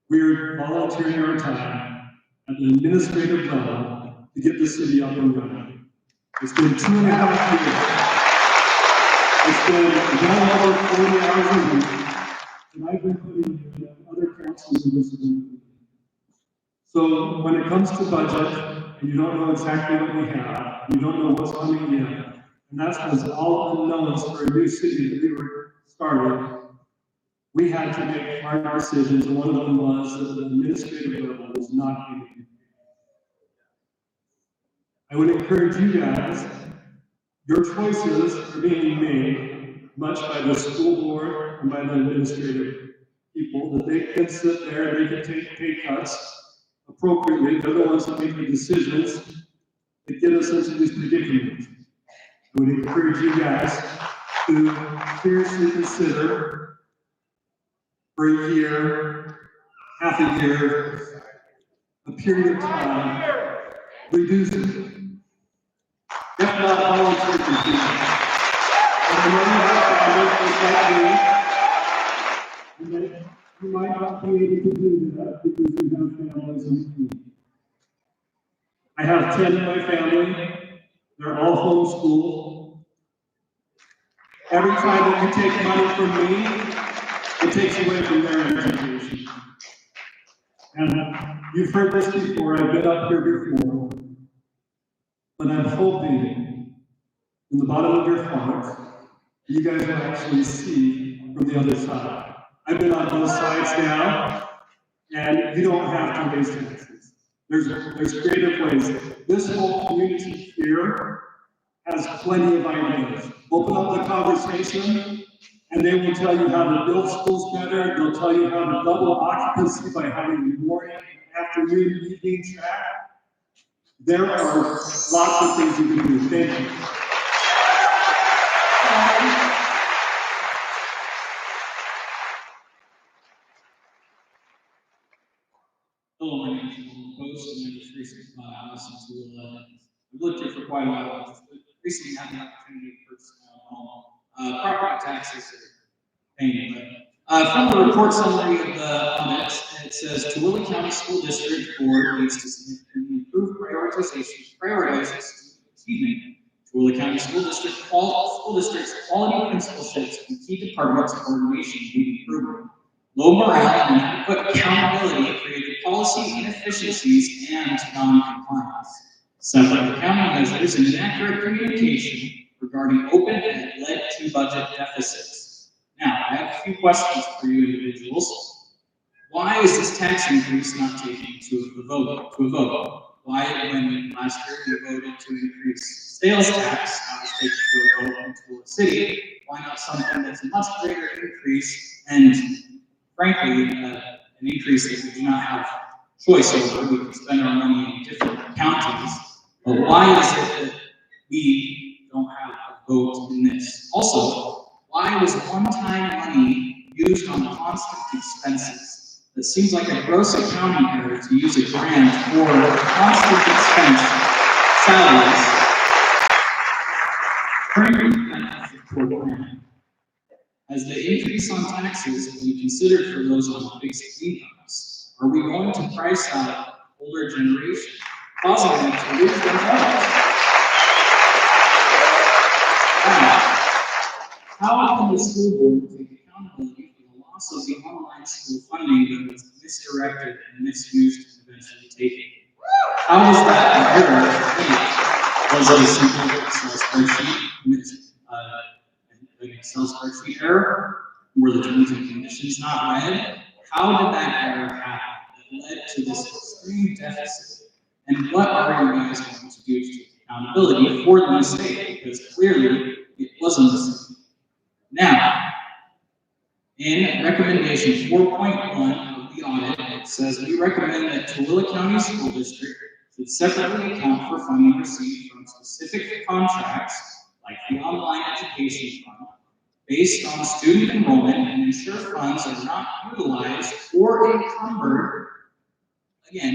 We are volunteering our time at the administrative level to get the city up and running. It's been 2.5 years. It's been well over 40 hours a week, and I've been putting in other council members in. So when it comes to budget, and you don't know exactly what we have, you don't know what's coming in, and that's was all unknowns for a new city that we were starting. We had to make hard decisions, and one of them was that the administrative level was not going to be. I would encourage you guys, your choices are being made much by the school board and by the administrative people, that they can sit there and they can take pay cuts appropriately. They're the ones that make the decisions that get us into this predicament. I would encourage you guys to seriously consider for a year, half a year, a period of time, reduce it. If not voluntary confusion. And I know you have families just like me, you might not be able to do that because you have families in the community. I have 10 in my family. They're all homeschooled. Every time that you take money from me, it takes away from their education. And you've heard this before, I've been up here before, but I'm hoping in the bottom of your heart, you guys will actually see from the other side. I've been on both sides now, and you don't have to raise taxes. There's creative ways. This whole community here has plenty of ideas. Open up the conversation, and they will tell you how to build schools better. They'll tell you how to double occupancy by having morning, afternoon, evening track. There are lots of things you can do. Thank you. Hello, my name is Host, and I just recently listened to I've lived here for quite a while. Just recently had the opportunity to purchase my own home. Property taxes are paying, but from the report summary of the audit, it says Tooele County School District Board needs to significantly improve Tooele County School District's quality principalships and key departments coordination need improvement. Low morale and inadequate accountability created policy inefficiencies and non-compliance. Several accounting measures and inaccurate communication regarding open ed led to budget deficits. Now, I have a few questions for you individuals. Why is this tax increase not taken to a vote? Why, when last year you voted to increase sales tax, not was taken to a vote into a city, why not something that's a much greater increase and frankly, an increase that we do not have choice over? We can spend our money in different counties, but why is it that we don't have a vote in this. Also, why was one-time money used on constant expenses? That seems like a gross accounting error to use a grant for constant expense salaries. As the increase on taxes will be considered for those on fixed incomes, are we going to price out older generation, causing them to lose their homes? How can the school board take accountability for the loss of the online school funding that was misdirected and misused and eventually taken? How is that an error? Was it a simple Excel spreadsheet? An Excel spreadsheet error? Were the terms and conditions not read? How did that error happen that led to this extreme deficit? And what are you guys going to do to take accountability for the mistake? Because clearly it wasn't a mistake. Now, in recommendation 4.1 of the audit, it says we recommend that Tooele County School District should separately account for funding received from specific contracts, like the online education fund, based on student enrollment and ensure funds are not utilized or encumbered. Again,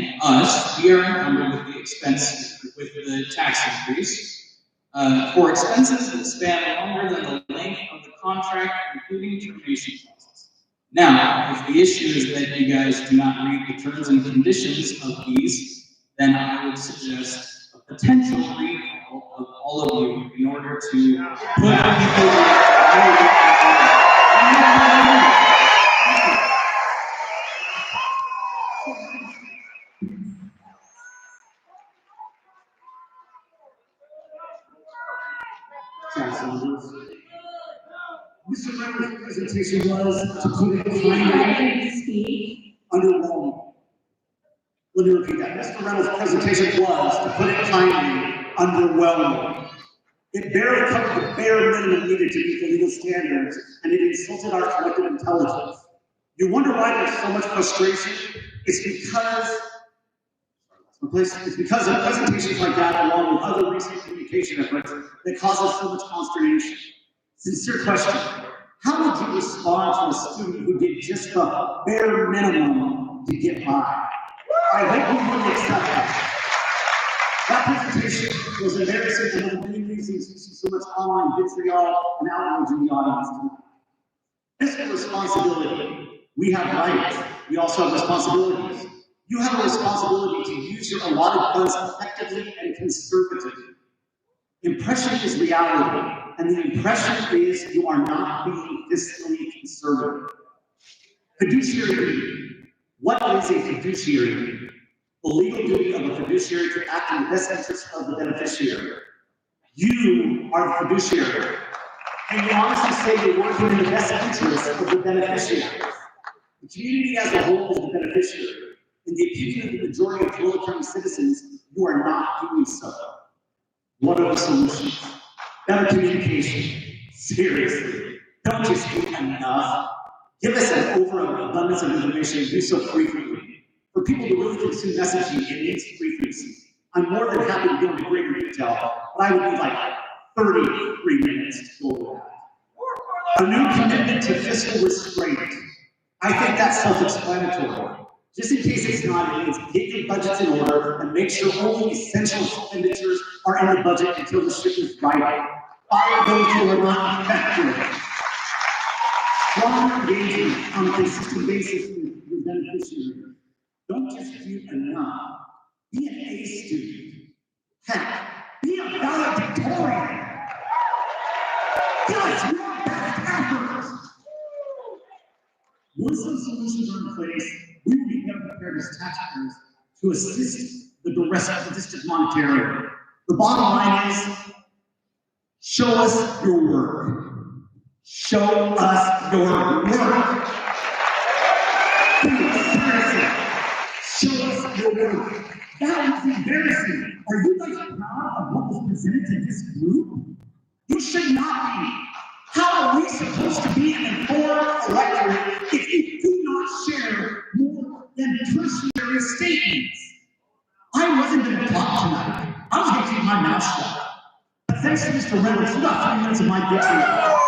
we are encumbered with the expense, with the tax increase, for expenses that span longer than the length of the contract, including termination clauses. Now, if the issue is that you guys do not read the terms and conditions of these, then I would suggest a potential recall of all of you in order to put people Mr. Reynolds' presentation was to put it kindly underwhelming. Let me repeat that. Mr. Reynolds' presentation was, to put it kindly, underwhelming. It barely covered the bare minimum needed to meet the legal standards, and it insulted our collective intelligence. You wonder why there's so much frustration? It's because of presentations like that, along with other recent communication efforts, that causes so much consternation. Sincere question: how would you respond to a student who did just the bare minimum to get by? I hope you wouldn't accept that. That presentation was embarrassing, and one of the many reasons you see so much online vitriol and outrage in the audience tonight. Fiscal responsibility. We have rights. We also have responsibilities. You have a responsibility to use your allotted funds effectively and conservatively. Impression is reality, and the impression is you are not being fiscally conservative. Fiduciary duty. What is a fiduciary duty? The legal duty of a fiduciary to act in the best interest of the beneficiary. You are the fiduciary. And you honestly say you're working in the best interest of the beneficiary. The community as a whole is the beneficiary. In the opinion of the majority of Tooele County citizens, you are not doing so. What are the solutions? Better communication. Seriously. Don't just do enough. Give us an overabundance of information and do so frequently. For people to really consume messaging, it needs frequency. I'm more than happy to go into greater detail, but I would need like 33 minutes to go over that. A new commitment to fiscal restraint. I think that's self-explanatory. Just in case it's not, it means get your budgets in order and make sure only essential expenditures are in the budget until the ship is right. Fire those who are not effective. Strong engagement on a consistent basis with your beneficiaries. Don't just do enough. Be an A student. Heck, be a valedictorian. Guys, we are best efforts. Once those solutions are in place, we will be better prepared as taxpayers to assist the rest of the district monetarily. The bottom line is, show us your work. Show us your work. Seriously, show us your work. That was embarrassing. Are you guys proud of what was presented to this group? You should not be. How are we supposed to be an informed electorate if you do not share more than tertiary statements? I wasn't going to talk tonight. I was going to keep my mouth shut. thanks to Mr. Reynolds, you got 3 minutes of my dictionary.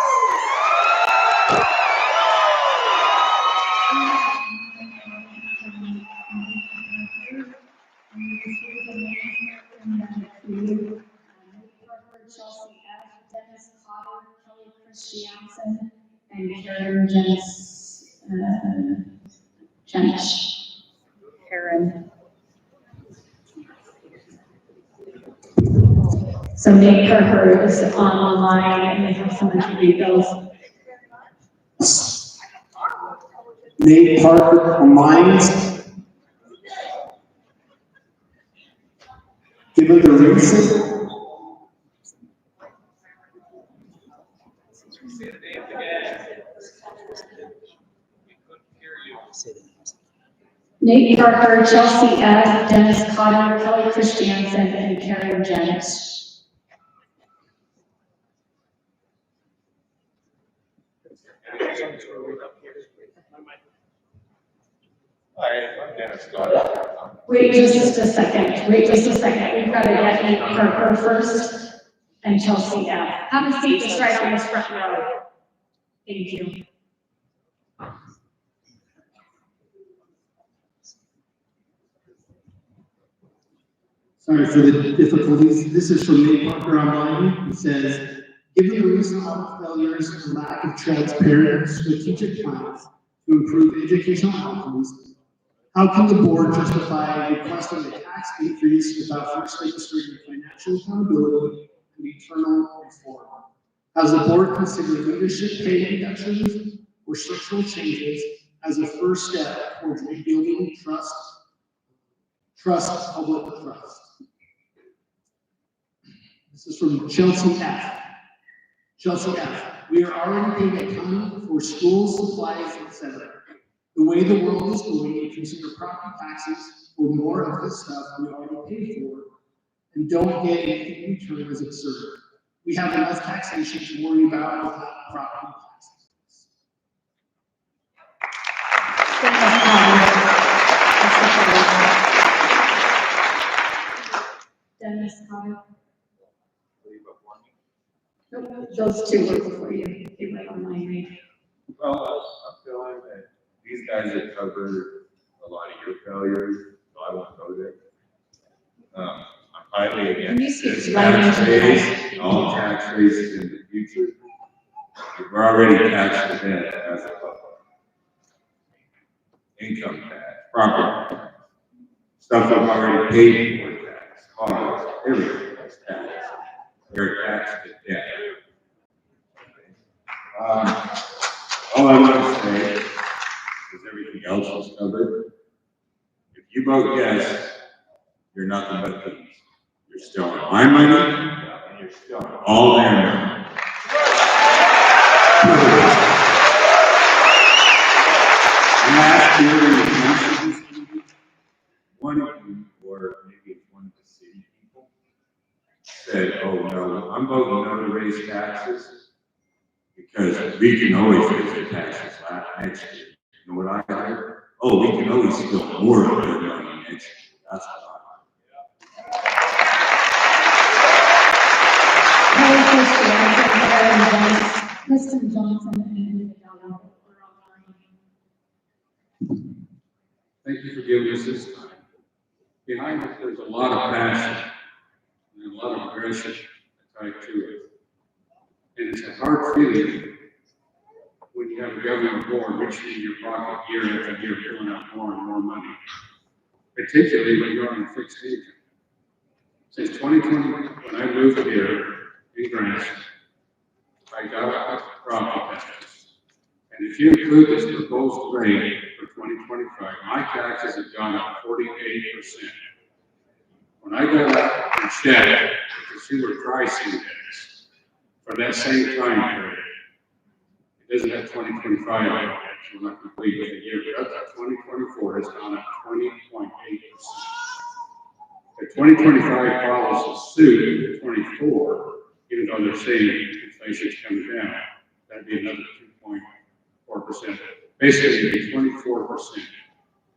Chelsea F., Dennis Cotter, Kelly Christiansen, and Karen Karen. So Nate Parker is online and they have someone to read those. Nate Parker online. Given the reason. Nate Parker, Chelsea F., Dennis Cotter, Kelly Christiansen, and Karen Jennings. Wait just a second. We've got to get Nate Parker first and Chelsea F. Have a seat just right on this front row. Thank you. Sorry for the difficulties. This is from Nate Parker online. It says, given the recent audit failures and lack of transparent strategic plans to improve educational outcomes, how can the board justify requesting a tax increase without first demonstrating financial accountability and internal reform? Has the board considered leadership pay reductions or structural changes as a first step towards rebuilding public trust? This is from Chelsea F. Chelsea F. We are already paying a ton for schools, supplies, etc. The way the world is going, you consider property taxes for more of this stuff we already paid for and don't get anything in return is absurd. We have enough taxation to worry about without property taxes. Dennis Cotter. Nope, those two were before you. They were online, right? Well, I'm feeling that these guys have covered a lot of your failures, so I won't go there. I'm highly against this tax raise, and all tax raises in the future. We're already taxed to death as a public. Income tax, property tax, stuff I've already paid for tax, cars, everything is taxed. We're taxed to death. All I want to say is everything else is covered. If you vote yes, you're nothing but thieves. You're stealing my money, and you're stealing all their money. Last year in the council, one of you, or maybe it's one of the city people, said, oh no, I'm voting no to raise taxes because we can always raise the taxes next year. You know what I heard? Oh, we can always steal more of their money next year. That's what I Mr. Johnson and Thank you for giving us this time. Behind it, there's a lot of passion and a lot of aggression tied to it. And it's a hard feeling when you have a government board reaching in your pocket year after year, filling out more and more money, particularly when you're on a fixed income. Since 2020, when I moved here in Grants, I got up property taxes. And if you include this proposed rate for 2025, my taxes have gone up 48%. When I got up and checked the consumer price index for that same time period, it doesn't have 2025 on it, so we're not complete with the year, but up to 2024 has gone up 20.8%. The 2025 follows suit in 24, even though they're saying inflation's coming down, that'd be another 2.4%. Basically, it'd be 24%,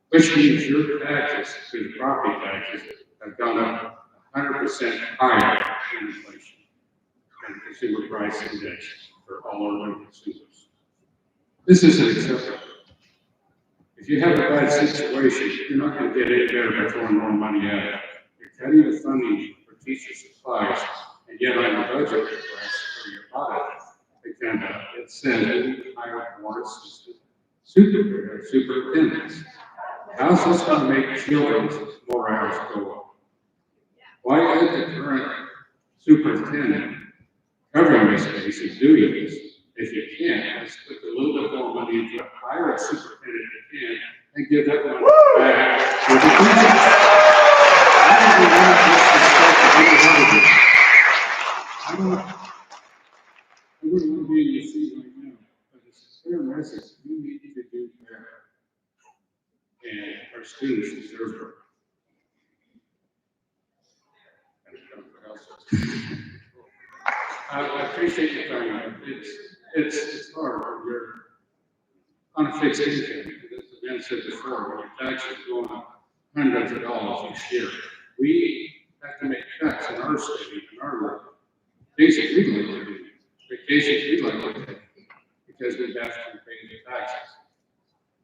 which means your taxes, through the property taxes, have gone up 100% higher than inflation. and consumer price index for all urban consumers. This isn't acceptable. If you have a bad situation, you're not going to get any better by throwing more money at it. You're cutting the funding for teacher supplies, and yet on the budget request for your audit agenda, it says we need to hire more assistant superintendents. How's this going to make children's more hours go up? Why isn't the current superintendent covering this case and doing this? If you can't, let's put a little bit more money into it, hire a superintendent if you can, and give that money back to the teachers. I wouldn't want to be in your seat right now, but it's a clear message. You need to do better. And our students deserve it. I appreciate your time. It's hard when you're on a fixed income. As the man said before, when your taxes go up hundreds of dollars each year, we have to make cuts in our state, in our things that we'd like to do, vacations we'd like to take, because we have to pay the taxes.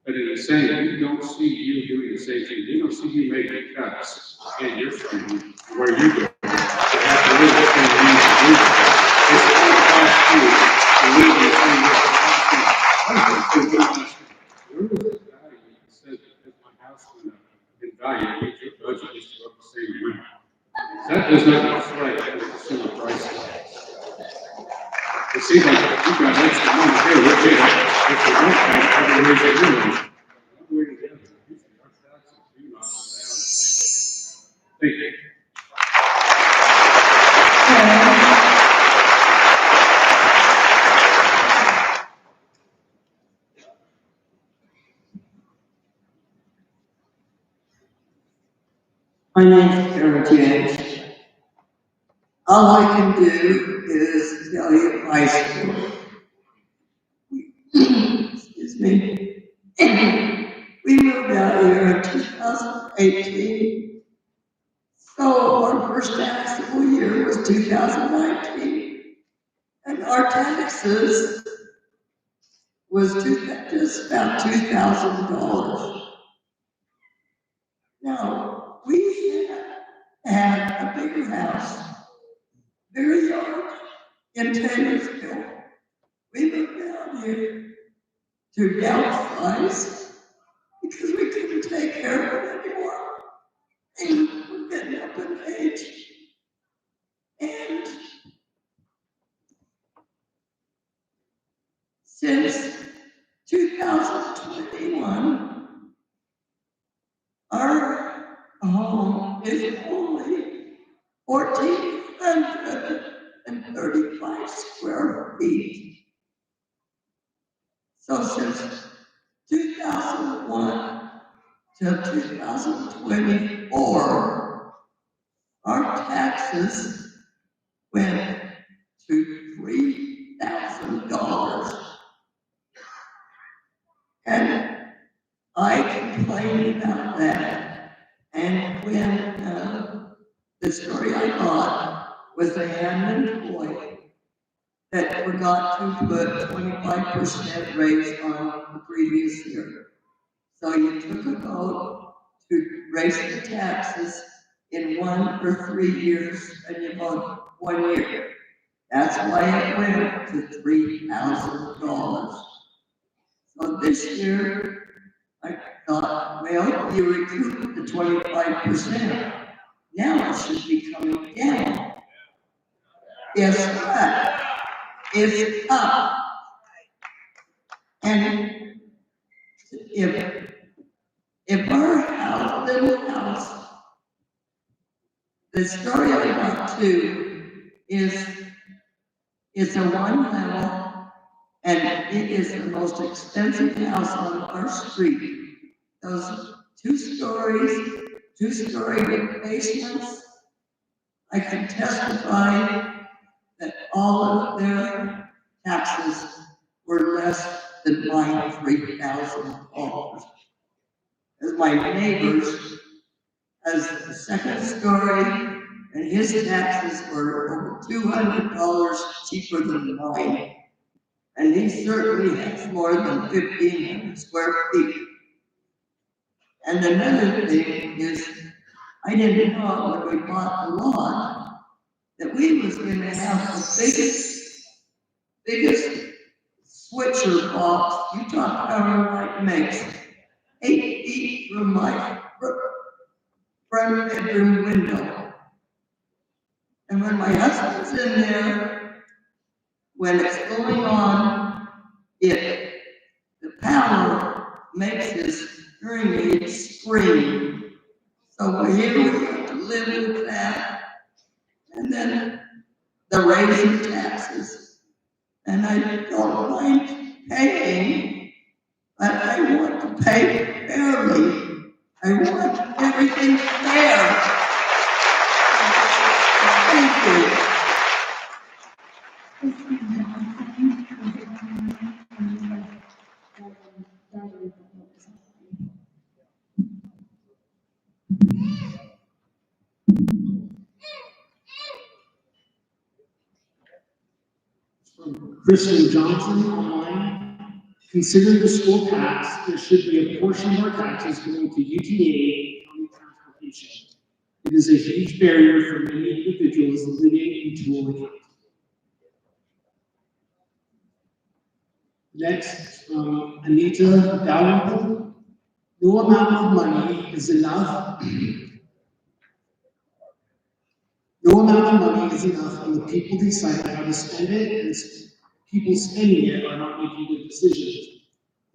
But in the same, we don't see you doing the same thing. We don't see you making cuts in your family where you go. You have to live the same way you do. It's going to cost you to live the same way. Where was the value that says because my house went up in value, it means your budget is to go up the same amount? That does not reflect the consumer price index. It seems like you've got extra money here, we're getting it. If you don't have it, every raise it anyway. One way or the other, usually our taxes do not go down. Thank you. My name's Ernst. All I can do is tell you my story. Excuse me. We moved out here in 2018. So our first taxable year was 2019. And our taxes was just about $2,000. Now, we had a bigger house, bigger yard in Taylorsville. We moved down here to downsize because we couldn't take care of it anymore. And we're getting up in age. And since 2021, our home is only 1,435 square feet. So since 2001 to 2024, our taxes went to $3,000. And I complained about that. And when the story I got was they had an employee that forgot to put 25% raise on the previous year. So you took a vote to raise the taxes in 1 or 3 years, and you voted 1 year. That's why it went to $3,000. So this year, I thought, well, you recouped the 25%. Now it should be coming down. Guess what? It's up. And if our house, little house, the story I got to is it's a one level, and it is the most expensive house on our street. Those 2 stories, 2-story with basements. I can testify that all of their taxes were less than my $3,000. As my neighbors, as the 2nd story and his taxes were over $200 cheaper than mine. And he certainly has more than 1,500 square feet. And another thing is, I didn't know when we bought the lot that we was going to have the biggest switcher box Utah Power Light makes, 8 feet from my front bedroom window. And when my husband's in there, when it's going on, the power makes his hearing aid scream. So here we have to live with that. And then the raising taxes. And I don't mind paying, but I want to pay fairly. I want everything fair. Thank you. Kristen Johnson online. Considering the school tax, there should be a portion of our taxes going to UTA county transportation. It is a huge barrier for many individuals living in Toole County. Next, Anita Dalrymple. No amount of money is enough. No amount of money is enough when the people decide how to spend it, and people spending it are not making good decisions.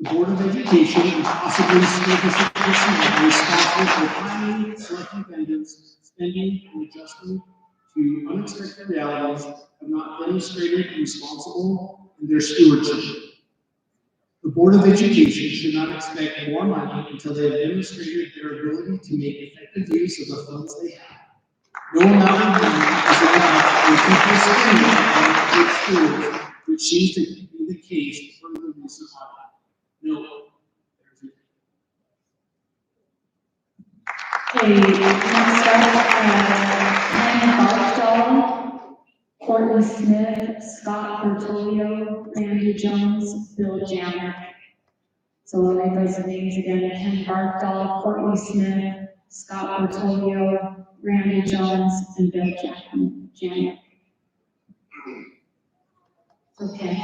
The Board of Education and possibly school district personnel are responsible for planning, selecting vendors, spending, and adjusting to unexpected realities, have not demonstrated responsible in their stewardship. The Board of Education should not expect more money until they have demonstrated their ability to make effective use of the funds they have. No amount of money is enough when people spend it on good schools, which seems to be the case for the recent audit. No. Okay, next up, Ken Barkdahl, Courtney Smith, Scott Bertolio, Randy Jones, Bill Janek. So I'll read those names again: Ken Barkdahl, Courtney Smith, Scott Bertolio, Randy Jones, and Bill Janek. Okay.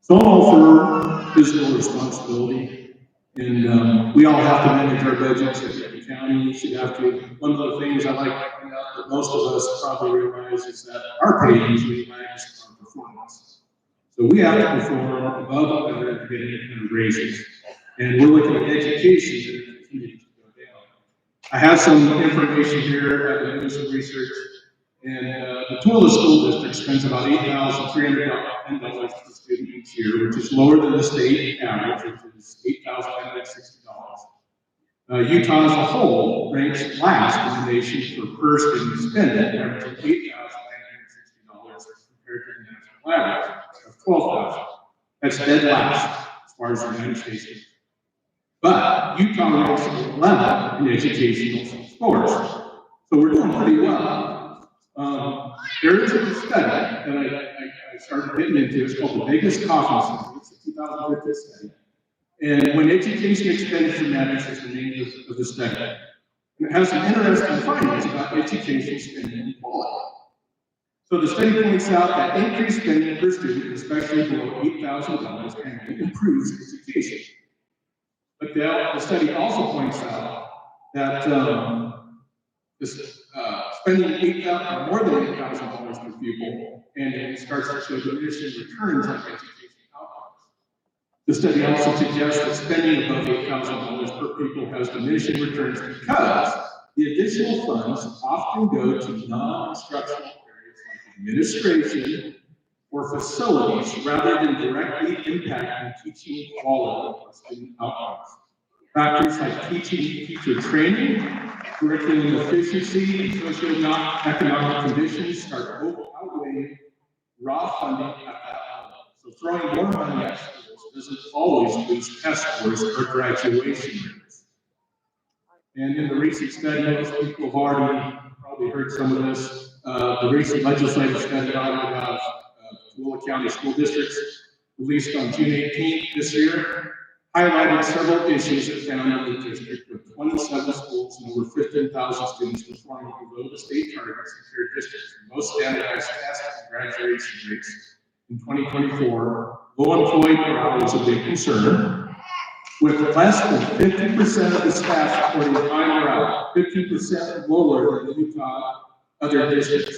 So I'm all for fiscal responsibility, and we all have to manage our budgets. The county should have to. One of the things I like to point out that most of us probably realize is that our pay usually lags our performance. So we have to perform above and better to get any kind of raises. And we're looking at education that continues to go down. I have some information here. I've been doing some research. And the Toole School District spends about $8,310 per student each year, which is lower than the state average, which is $8,960. Utah as a whole ranks last in the nation for per student spending, averaging $8,960 compared to the national average of $12,000. That's dead last as far as the United States is. But Utah ranks 11th in educational scores, so we're doing pretty well. There is a study that I started getting into. It's called the Biggest Coffee Study. It's a 2015 study. And when education expenditure matters is the name of the study. And it has some interesting findings about education spending and quality. So the study points out that increased spending per student, especially below $8,000 annually, improves education. But the study also points out that spending more than $8,000 per pupil, and it starts to show diminishing returns on education outcomes. The study also suggests that spending above $8,000 per pupil has diminishing returns because the additional funds often go to non-instructional areas like administration or facilities rather than directly impacting teaching quality or student outcomes. Factors like teacher training, curriculum efficiency, and socioeconomic conditions start outweighing raw funding at that level. So throwing more money at schools doesn't always boost test scores or graduation rates. And in the recent study, most people have already probably heard some of this. The recent legislative study about Tooele County school districts, released on June 18th this year, highlighted several issues that found in the district with 27 schools and over 15,000 students performing below the state targets in peer districts. Most standardized tests and graduation rates in 2024, low employee morale is a big concern, with less than 50% of the staff reporting high morale, 50% lower than Utah other districts.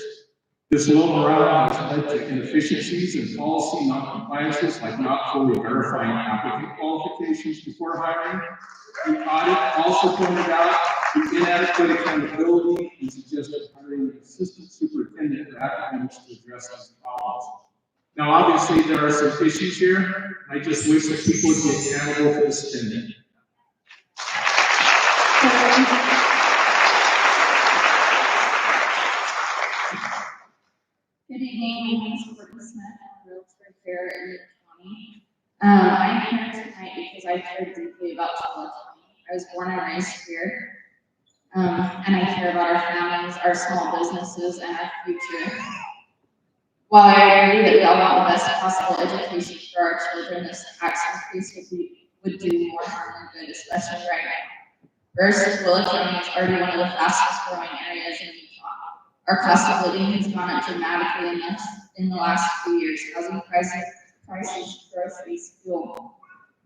This low morale has led to inefficiencies in policy non-compliances, like not fully verifying applicant qualifications before hiring. The audit also pointed out the inadequate accountability and suggested hiring an assistant superintendent for academics to address these problems. Now, obviously, there are some issues here. I just wish that people would be accountable for the spending. Good evening, my name is Courtney Smith. I'm a realtor here in the county. I'm here tonight because I care deeply about Tooele County. I was born and raised here, and I care about our families, our small businesses, and our future. While I agree that we all want the best possible education for our children, this tax increase would do more harm than good, especially right now. First, Tooele County is already one of the fastest growing areas in Utah. Our cost of living has gone up dramatically in the last few years. Housing prices, groceries, fuel.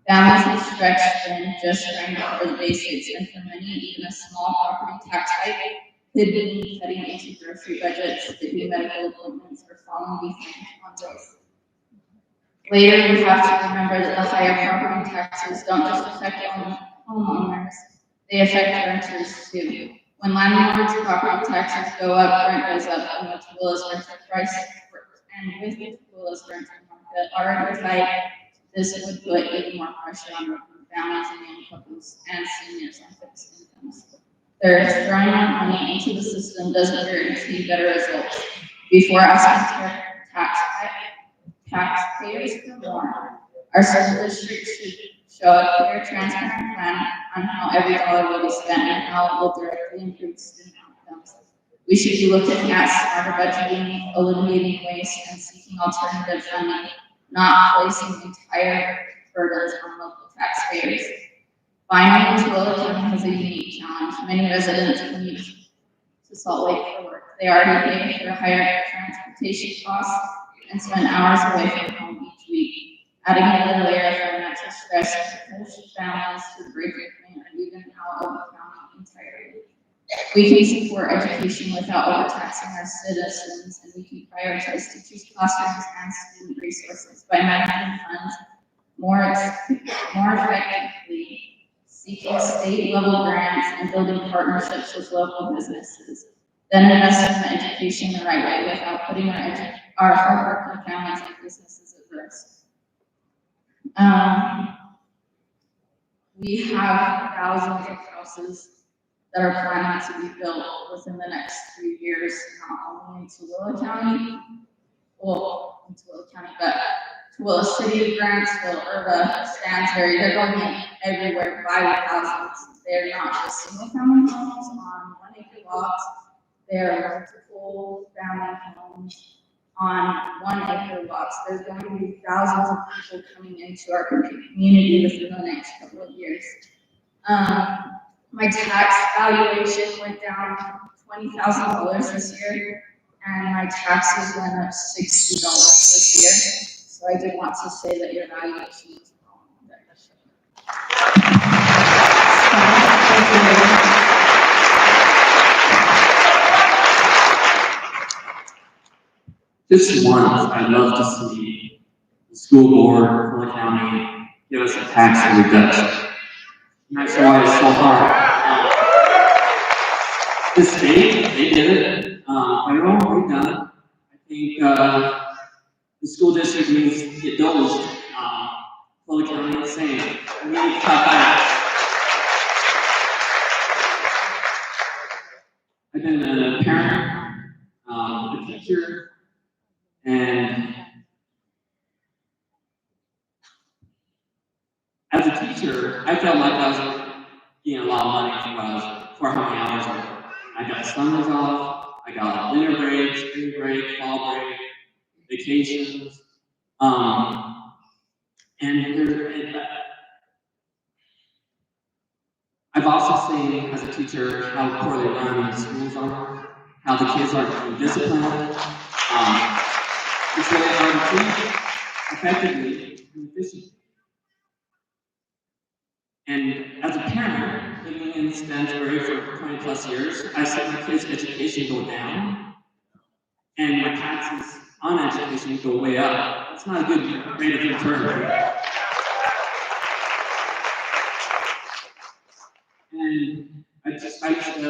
Families have stretched thin just trying to cover the basics, and for many, even a small property tax hike could mean cutting into grocery budgets, skipping medical appointments, or falling behind on bills. Later, we have to remember that the higher property taxes don't just affect homeowners, they affect renters too. When landlords' property taxes go up, rent goes up, and with Tooele's rental price and with Tooele's rental market already tight, this would put even more pressure on working families and young couples and seniors on fixed incomes. Third, throwing more money into the system doesn't guarantee better results. Before asking taxpayers for more, our school district should show a clear, transparent plan on how every dollar will be spent and how it will directly improve student outcomes. We should be looking at smarter budgeting, eliminating waste, and seeking alternative funding, not placing entire burdens on local taxpayers. Finally, Tooele County has a unique challenge. Many residents commute to Salt Lake for work. They already pay for higher transportation costs and spend hours away from home each week. Adding another layer of financial stress can push families to the breaking point or even out of the county entirely. We can support education without overtaxing our citizens, and we can prioritize teachers, classrooms, and student resources by managing funds more effectively, seeking state-level grants, and building partnerships with local businesses. Then invest in the education the right way without putting our hardworking families and businesses at risk. We have thousands of houses that are planning to be built within the next few years, not only in Tooele County, but Tooele City, Grantsville, Irva, Stansbury, they're going in everywhere by thousands. They're not just single family homes on 1 acre lots, they're multiple family homes on 1 acre lots. There's going to be thousands of people coming into our community within the next couple of years. My tax valuation went down $20,000 this year, and my taxes went up $60 this year. So I did want to say that your valuation is wrong. Just once, I'd love to see the school board, Tooele County, give us a tax reduction. And that's why it's so hard. The state, they did it. Federal, we've done it. I think the school district needs to get those. Tooele County is saying, we need to cut back. I've been a parent, a teacher, and as a teacher, I felt like I was getting a lot of money for how many hours I work. I got summers off, I got winter break, spring break, fall break, vacations. I've also seen as a teacher how poorly run the schools are, how the kids aren't being disciplined. It's really hard to teach effectively and efficiently. And as a parent, living in Stansbury for 20 plus years, I've seen my kids' education go down, and my taxes on education go way up. That's not a good rate of return. And I just thinking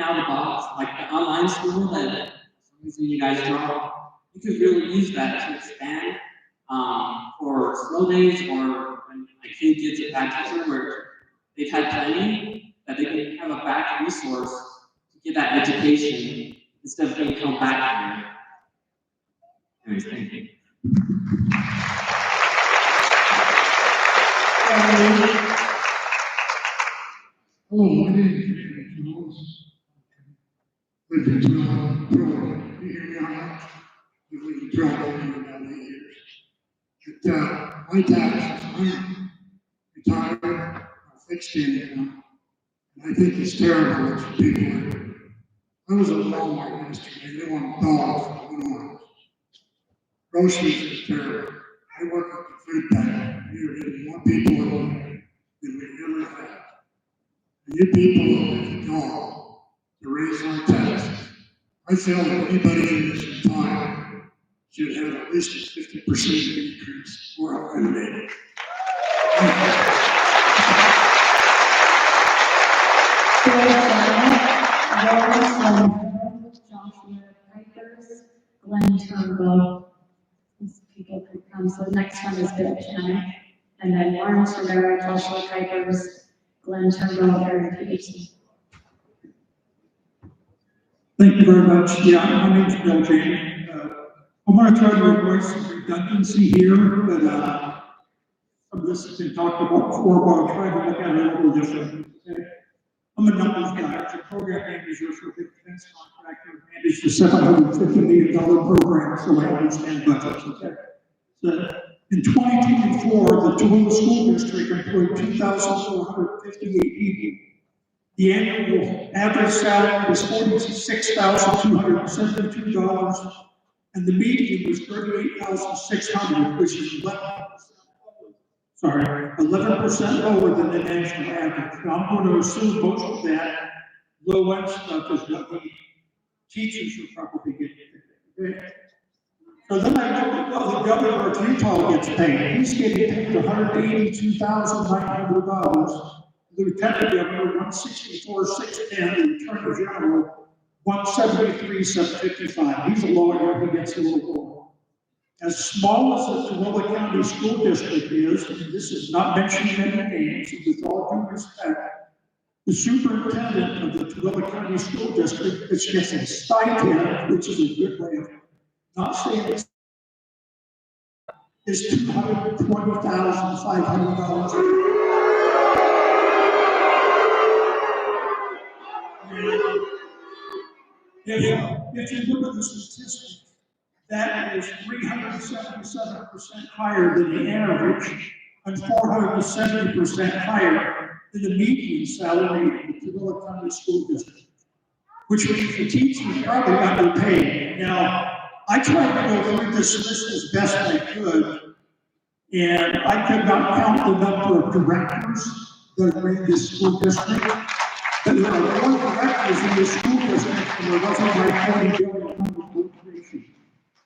out of the box, like the online school that for some reason you guys draw, you could really use that to expand for slow days or when my kid gets a back teacher where they've had plenty, that they can have a back resource to get that education instead of being held back here. Anyways, thank you. Hello, my name is Gowans. Lived in Todd, Florida. You hear me out? I've lived in Todd for about 8 years. But my taxes, I'm retired, I'm fixed income, and I think it's terrible what some people are doing. I was at Walmart yesterday, they want dollars for $1. Groceries is terrible. I work at the food bank, we are getting more people in there than we ever have. And you people have the goal to raise our taxes. I feel that anybody in this time should have at least a 50% increase or eliminate it. Glenn Turnbull. People could come. So the next one is Bill Chanick. And then Lawrence Rivera, Joshua Kuipers, Glenn Turnbull, Aaron Peterson. Thank you very much. Yeah, my name's Bill Chanick. I'm going to try to avoid some redundancy here, but some of this has been talked about before, but I'll try to look at it a little different. Okay? I'm a numbers guy. As a program manager for a big defense contractor, managed a $750 million program, so I understand budgets. Okay? So in 2024, the Tooele School District employed 2,458 people. The annual average salary was $46,272, and the median was $38,600, which is 11% lower than the national average. Now, I'm going to assume most of that low-end stuff is what the teachers are probably getting paid. Okay? So then I look at what the governor of Utah gets paid. He's getting paid $182,900. The lieutenant governor, $164,610. The attorney general, $173,755. He's a lawyer, he gets a little more. As small as the Tooele County School District is, and this is not mentioning any names, and with all due respect, the superintendent of the Tooele County School District is getting a stipend, which is a good way of not saying it's, is $220,500. If you look at the statistics, that is 377% higher than the average and 470% higher than the median salary in the Tooele County School District, which means the teachers probably underpaid. Now, I tried to go through this list as best I could, and I could not count the number of directors that are in this school district. But there are more directors in this school district than there wasn't my 40 billion corporation,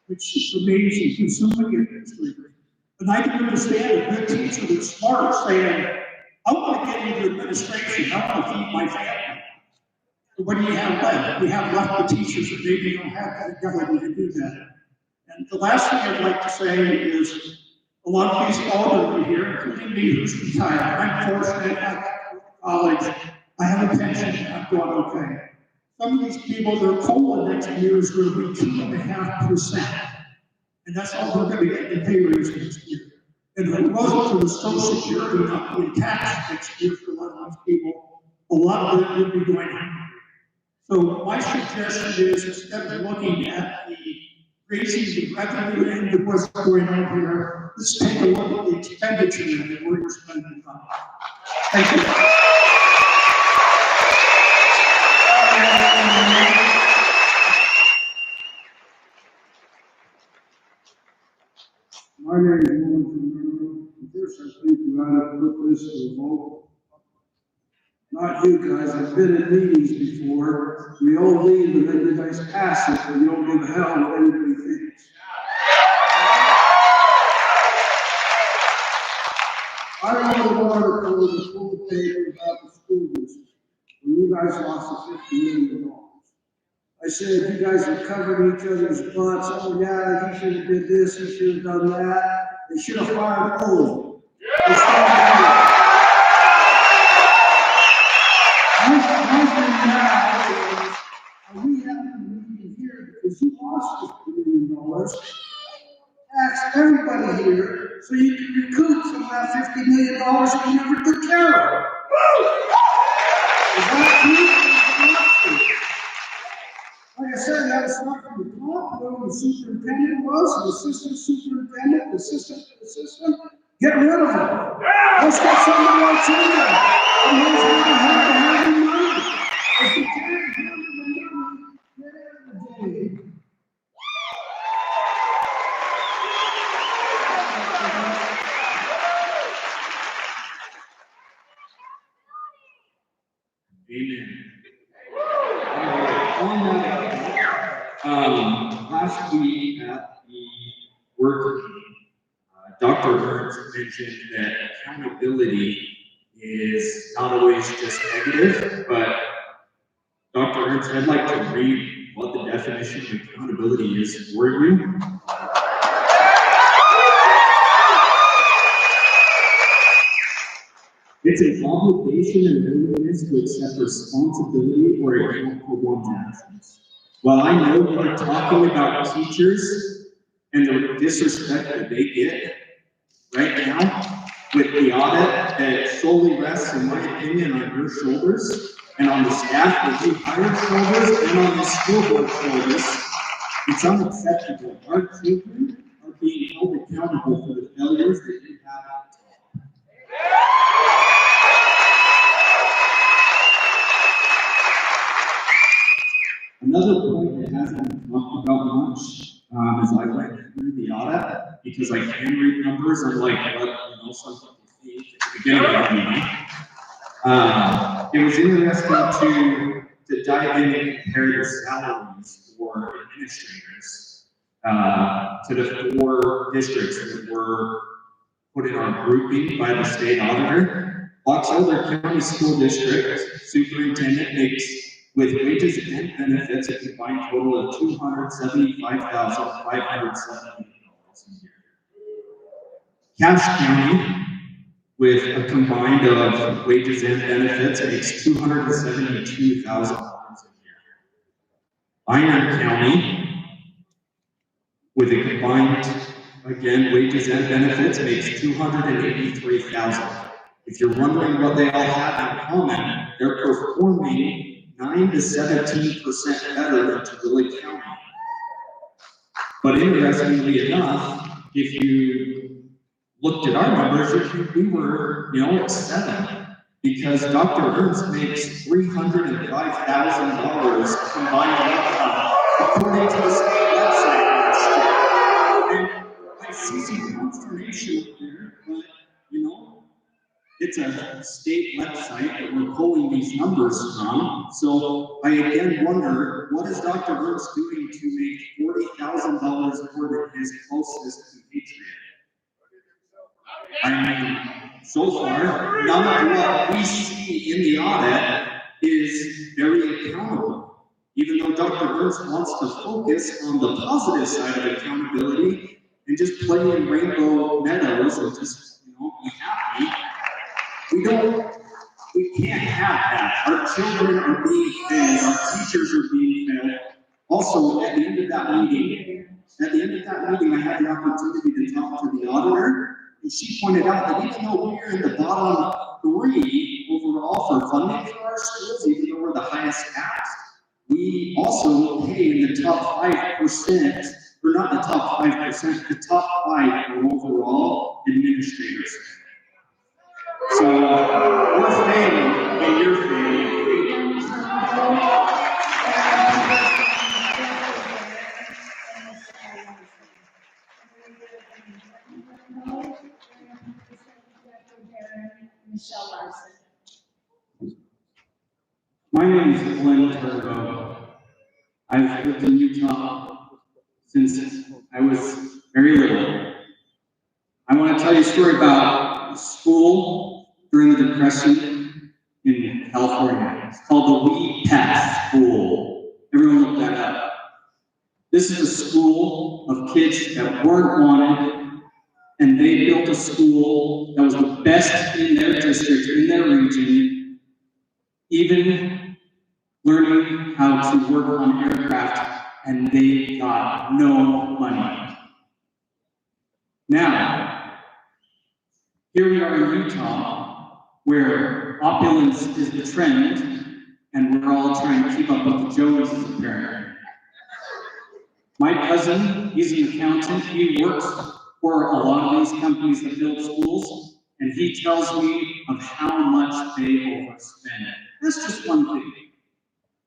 which is amazing to so many administrators. And I can understand a good teacher that's smart saying, I want to get into administration, I want to feed my family. So what do you have left? We have left the teachers that maybe don't have the ability to do that. And the last thing I'd like to say is, a lot of these elderly here, including me who's retired, I'm fortunate, I got to college, I have a pension, I'm doing okay. Some of these people, their COLA next year is going to be 2.5%. And that's all they're going to get in pay raise next year. And if it wasn't for the Social Security not being taxed next year for a lot of these people, a lot of it would be going on. So my suggestion is, instead of looking at the raising the revenue end of what's going on here, let's take a look at the expenditure end and where you're spending on. Thank you. My name is Warren from Maryland. First, I think you ought to put this to a vote. Not you guys, I've been in meetings before. We all leave and then you guys pass it and you don't give a hell what anybody thinks. I wrote an article in the full paper about the school district when you guys lost the $50 million. I said, you guys are covering each other's butts. Oh yeah, he should have did this, he should have done that. They should have fired all of them. My thing now is, are we having a meeting here because you lost $50 million? Ask everybody here so you can recoup some of that $50 million that you never took care of. Is that true? Is that true? Like I said, that was not from the top, whoever the superintendent was, the assistant superintendent, the assistant, get rid of them. Let's get somebody else in there. And let's have the money. If you can't handle the money, get out of the game. Last week at the work meeting, Dr. Ernst mentioned that accountability is not always just negative, but Dr. Ernst, I'd like to read what the definition of accountability is for you. It's an obligation and willingness to accept responsibility or account for one's actions. While I know we're talking about teachers and the disrespect that they get right now with the audit that solely rests, in my opinion, on your shoulders and on the staff that you hired shoulders and on the school board shoulders, it's unacceptable. Our children are being held accountable for the failures that you have. Another point that hasn't been talked about much as I went through the audit, because I can read numbers, unlike what some people think at the beginning of the meeting. It was interesting to dive in and compare the salaries for administrators to the 4 districts that were put in our grouping by the state auditor. Box Elder County School District superintendent makes, with wages and benefits, a combined total of $275,570 a year. Cache County, with a combined of wages and benefits, makes $272,000 a year. Iron County, with a combined, again, wages and benefits, makes $283,000. If you're wondering what they all have in common, they're performing 9 to 17% better than Tooele County. But interestingly enough, if you looked at our numbers, we were, at 7, because Dr. Ernst makes $305,000 combined income, according to the state website last year. And I see some consternation here, but it's a state website that we're pulling these numbers from. So I again wonder, what is Dr. Ernst doing to make $40,000 more than his closest compatriot? I mean, so far, none of what we see in the audit is very accountable. Even though Dr. Ernst wants to focus on the positive side of accountability and just play in rainbow meadows and just, be happy. We can't have that. Our children are being failed, our teachers are being failed. Also, at the end of that meeting, I had the opportunity to talk to the auditor, and she pointed out that even though we're in the bottom 3 overall call for funding for our schools, even though we're the highest taxed, we also pay in the top 5%, or not the top 5%, the top 5 for overall administrators. So we're failing and you're failing. My name is Glenn Turbo. I've lived in Utah since I was very little. I want to tell you a story about school during the Depression in California. It's called the Weed Path School. Everyone look that up. This is a school of kids that weren't wanted, and they built a school that was the best in their district, in their region, even learning how to work on aircraft, and they got no money. Now, here we are in Utah, where opulence is the trend, and we're all trying to keep up with the Joneses, apparently. My cousin, he's an accountant, he works for a lot of these companies that build schools, and he tells me of how much they overspend. That's just one thing.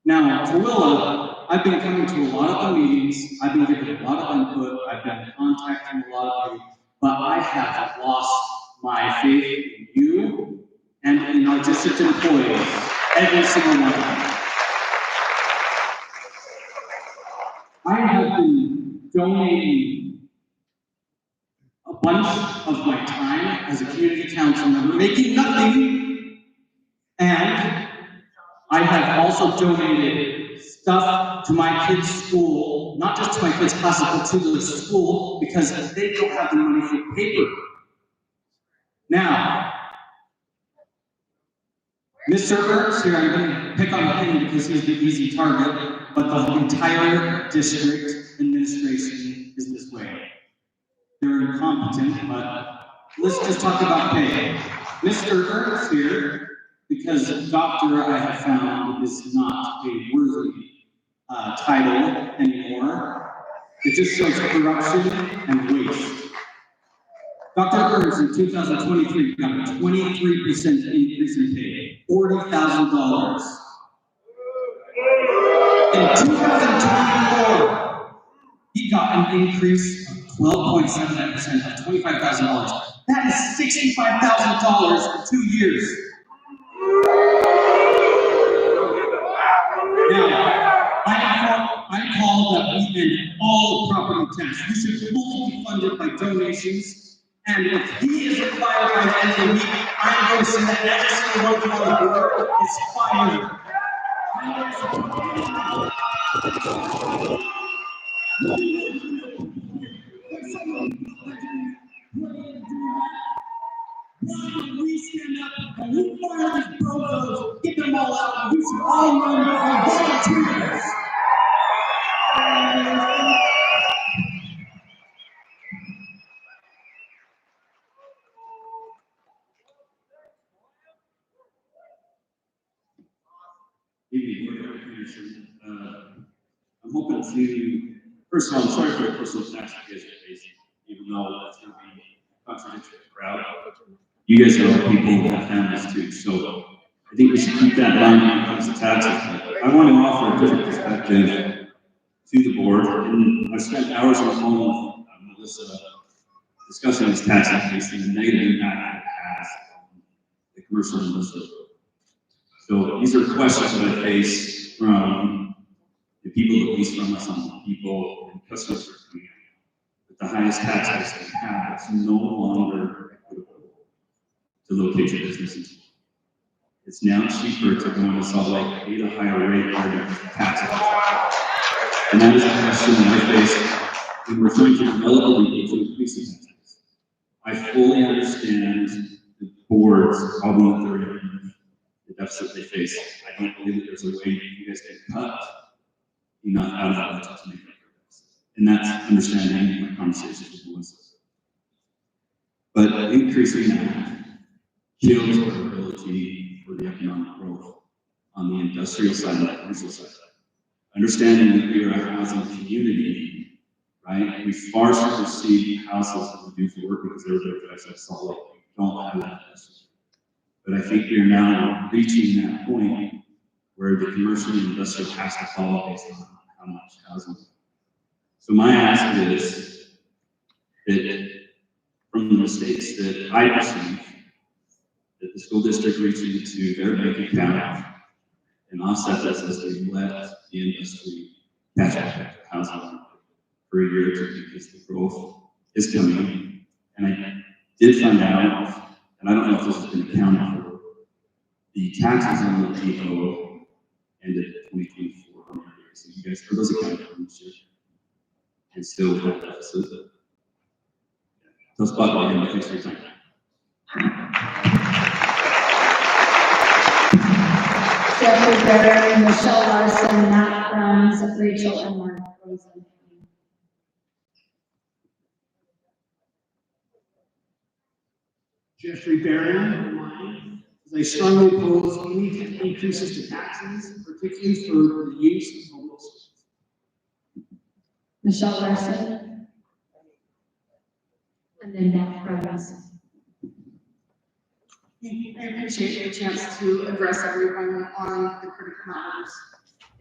Now, Tooele, I've been coming to a lot of the meetings, I've been giving a lot of input, I've been contacting a lot of you, but I have lost my faith in you and in our district employees, every single one of them. I have been donating a bunch of my time as a community council member, making nothing, and I have also donated stuff to my kids' school, not just to my kids' classes, but to the school, because they don't have the money for paper. Now, Mr. Ernst here, I'm going to pick on him because he's the easy target, but the entire district administration is this way. They're incompetent, but let's just talk about pay. Mr. Ernst here, because doctor I have found is not a worthy title anymore. It just shows corruption and waste. Dr. Ernst in 2023 got a 23% increase in pay, $40,000. In 2024, he got an increase of 12.79% of $25,000. That is $65,000 in 2 years. Now, I call that we end all property tax. We should fully be funded by donations. And if he is fired by the end of the week, I'm going to say that every single one of you on the board is fired. We stand up and we fire these brozos, get them all out, and we should all run on volunteers. I'm hoping to, first of all, I'm sorry for the personal attacks you guys are facing, even though that's going to be contradictory to the crowd. You guys are all people that have families too, so I think we should keep that in mind when it comes to taxes. But I want to offer a different perspective to the board, and I've spent hours on the phone with Melissa discussing this tax increase and the negative impact it has on the commercial industry. So these are questions that I face from the people that lease from us, on the people and customers that are coming in. With the highest tax base that we have, it's no longer equitable to locate your businesses. It's now cheaper to go into Salt Lake, pay the higher rate than taxes. And that is a question that I face when we're trying to develop a legal to increase the taxes. I fully understand the boards, although they're in the deficit they face. I don't believe that there's a way you guys can cut enough out of that budget to make up for this. And that's understanding my conversations with Melissa. But increasing that kills our ability for the economic growth on the industrial side and the commercial side. Understanding that we are a housing community, right? We far supersede houses that we do for work because everybody tries to Salt Lake. We don't have that. But I think we are now reaching that point where the commercial and industrial has to follow based on how much housing. So my ask is that from the mistakes that I perceive, that the school district reach into their bank account and offset this as they let the industry catch up to housing market for a year or two because the growth is coming. And I did find out, and I don't know if this has been accounted for, the taxes on the PO ended in 2024 on the year. So you guys, are those accounted for this year? And still with that deficit. So spot on, thanks for your time. Jeffrey Barron, Michelle Larson, Matt Bruns, Rachel, and Mark Rosen. Jeffrey Barron, as I strongly oppose any increases to taxes, particularly for the use of mobile schools. Michelle Larson. And then Matt Bruns. I appreciate the chance to address everyone on the critical matters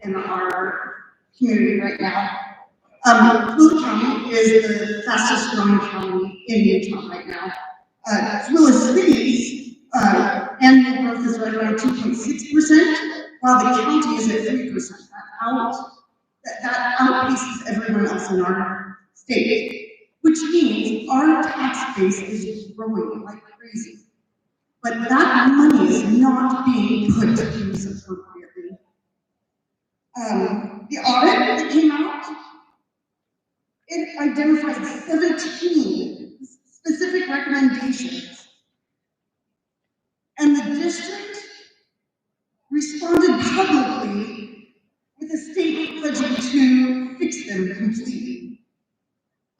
in our community right now. Will County is the fastest growing county in Utah right now. Willis City's annual growth is right around 2.6%, while the county is at 3%. That outpaces everyone else in our state, which means our tax base is growing like crazy. But that money is not being put to use appropriately. The audit that came out, it identified 17 specific recommendations. And the district responded publicly with a statement pledging to fix them completely.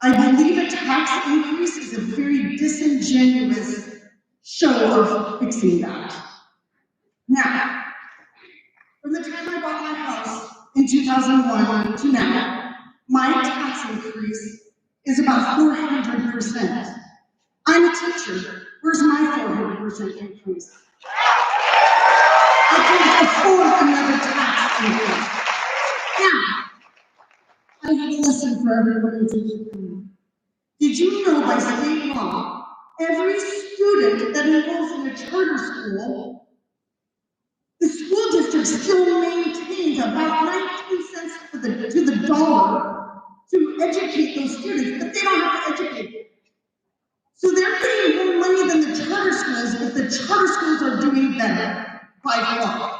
I believe a tax increase is a very disingenuous show of fixing that. Now, from the time I bought my house in 2001 to now, my tax increase is about 400%. I'm a teacher. Where's my 400% increase? I can't afford another tax increase. Now, I have a lesson for everybody to do. Did you know by state law, every student that enrolls in a charter school, the school district still maintains about 19 cents to the dollar to educate those students, but they don't have to educate them. So they're getting more money than the charter schools, but the charter schools are doing better by far.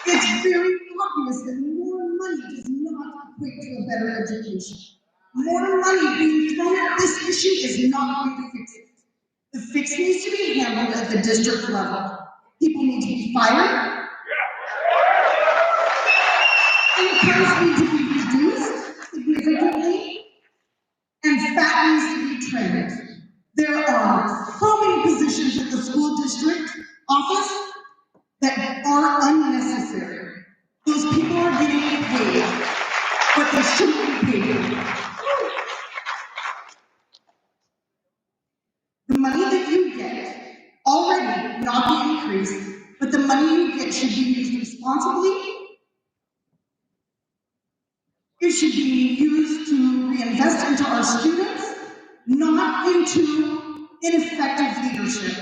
It's very obvious that more money does not equate to a better education. More money being thrown at this issue is not going to fix it. The fix needs to be handled at the district level. People need to be fired. Incomes need to be reduced significantly. And fat needs to be trimmed. There are so many positions at the school district office that are unnecessary. Those people are getting paid, but they shouldn't be paid. The money that you get, already not the increase, but the money you get should be used responsibly. It should be used to reinvest into our students, not into ineffective leadership.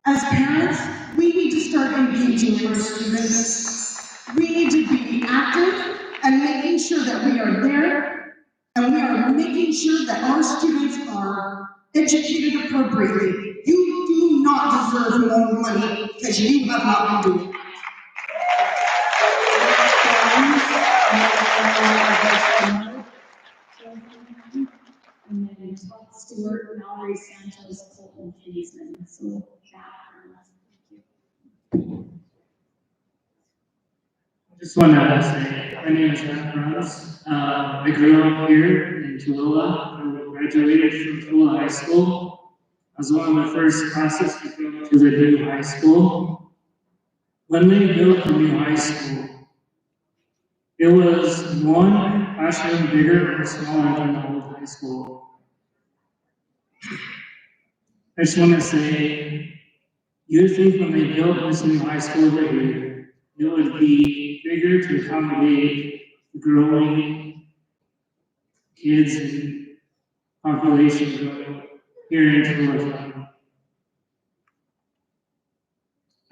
As parents, we need to start engaging our students. We need to be active and making sure that we are there, and we are making sure that our students are educated appropriately. You do not deserve more money because you have not been doing it. And then Todd Stewart, Mallory Santos, Colton Kingsman. So that, thank you. Just want to say, my name is Ernst. I grew up here in Tooele. I graduated from Tooele High School. I was one of the first classes to go to the new high school. When they built the new high school, it was one classroom bigger or smaller than the old high school. I just want to say, you think when they built this new high school over here, it would be bigger to accommodate the growing kids and population growing here in Tooele County.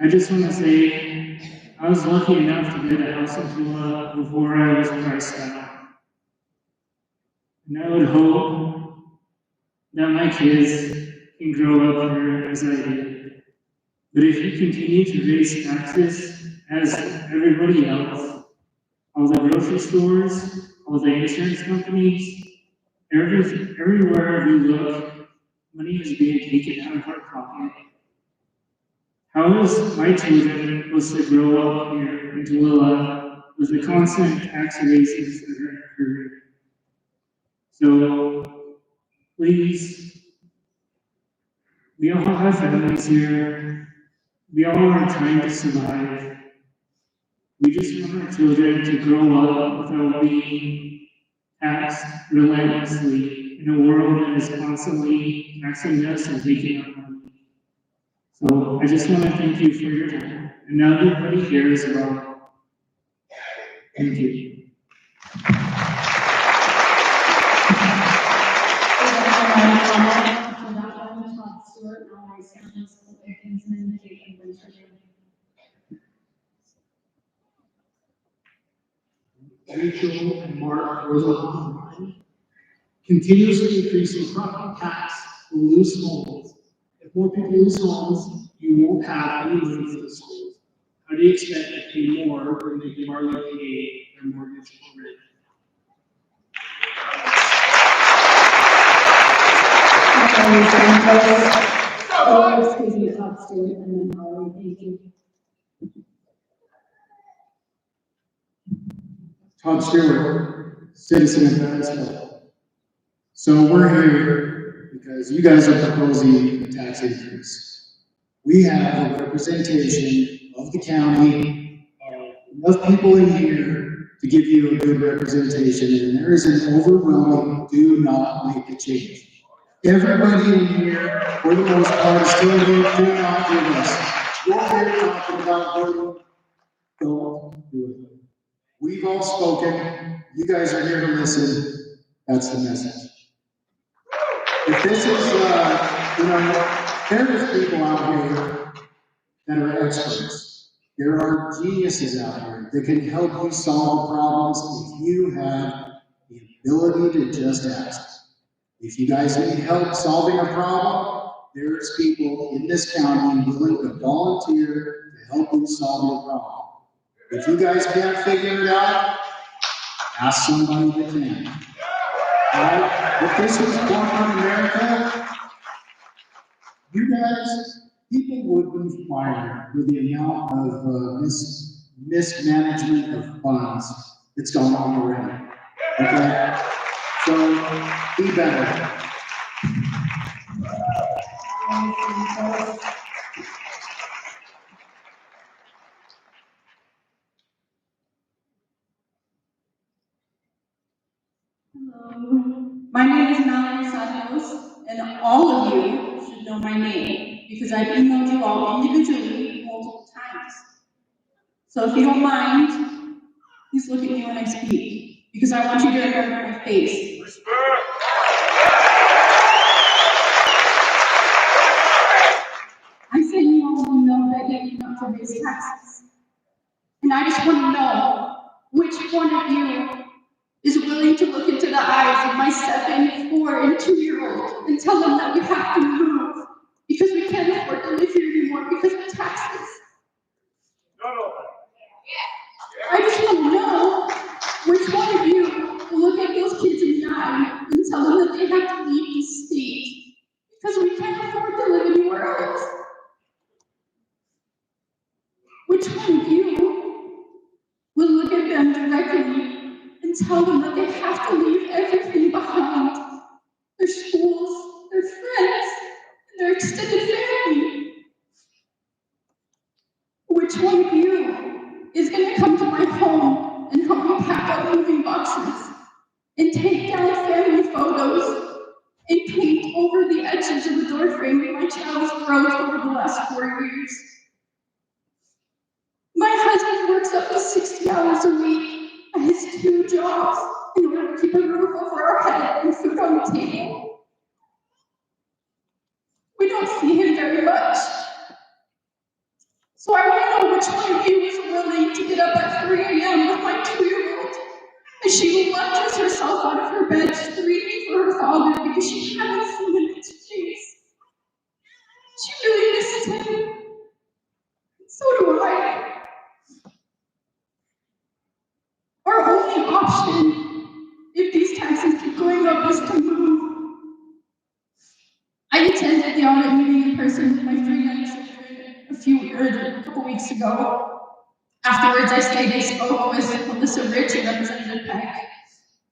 I just want to say, I was lucky enough to get a house in Tooele before I was priced out. And I would hope that my kids can grow up here as I did. But if you continue to raise taxes as everybody else, all the grocery stores, all the insurance companies, everywhere we look, money is being taken out of our pocket. How is my children supposed to grow up here in Tooele with the constant tax raises that are occurring? So, please, we all have families here. We all are trying to survive. We just want our children to grow up without being taxed relentlessly in a world that is constantly taxing us and taking our money. So I just want to thank you for your time. And now everybody here as well. Thank you. Rachel and Mark Rosenbaum, continuously increasing property tax will lose homes. If more people lose homes, you won't have any money for the schools. How do you expect to pay more when they can hardly pay their mortgage or rent? Excuse me, Todd Stewart, and then ValaRee, thank you. Todd Stewart, citizen of Bryan. So we're here because you guys are proposing a tax increase. We have a representation of the county, enough people in here to give you a good representation, and there is an overwhelming do not make a change. Everybody in here, for the most part, is still here, do not do this. You're here talking about voting, don't do it. We've all spoken, you guys are here to listen, that's the message. If this is, there is people out here that are experts. There are geniuses out here that can help you solve problems if you have the ability to just ask. If you guys need help solving a problem, there's people in this county willing to volunteer to help you solve your problem. If you guys can't figure it out, ask somebody that can. Right? If this was corporate America, you guys, people would be fired for the amount of mismanagement of funds that's going on already. Okay? So, be better. My name is ValaRee, and all of you should know my name because I've emailed you all individually multiple times. So if you don't mind, please look at me when I speak because I want you to remember my face. I'm saying you all know that you not to raise taxes. And I just want to know which one of you is willing to look into the eyes of my 7, 4, and 2-year-old and tell them that we have to move because we can't afford to live here anymore because of taxes. I just want to know which one of you will look at those kids in the eye and tell them that they have to leave this state because we can't afford to live anywhere else. Which one of you will look directly and tell them that they have to leave everything behind. Their schools, their friends, and their extended family. Which one of you is going to come to my home and help me pack up moving boxes and take down family photos and paint over the edges of the door frame that my child's growth over the last 4 years? My husband works up to 60 hours a week at his 2 jobs in order to keep a roof over our head and food on the table. We don't see him very much. So I want to know which one of you is willing to get up at 3 a.m. with my 2-year-old as she lunges herself out of her bed screaming for her father because she hasn't seen him in 2 days. She really misses him. And so do I. Our only option, if these taxes keep going up, is to move. I attended the audit meeting in person with my 3 young children a couple weeks ago. Afterwards, I stayed and spoke with Melissa Rich and Representative Peck,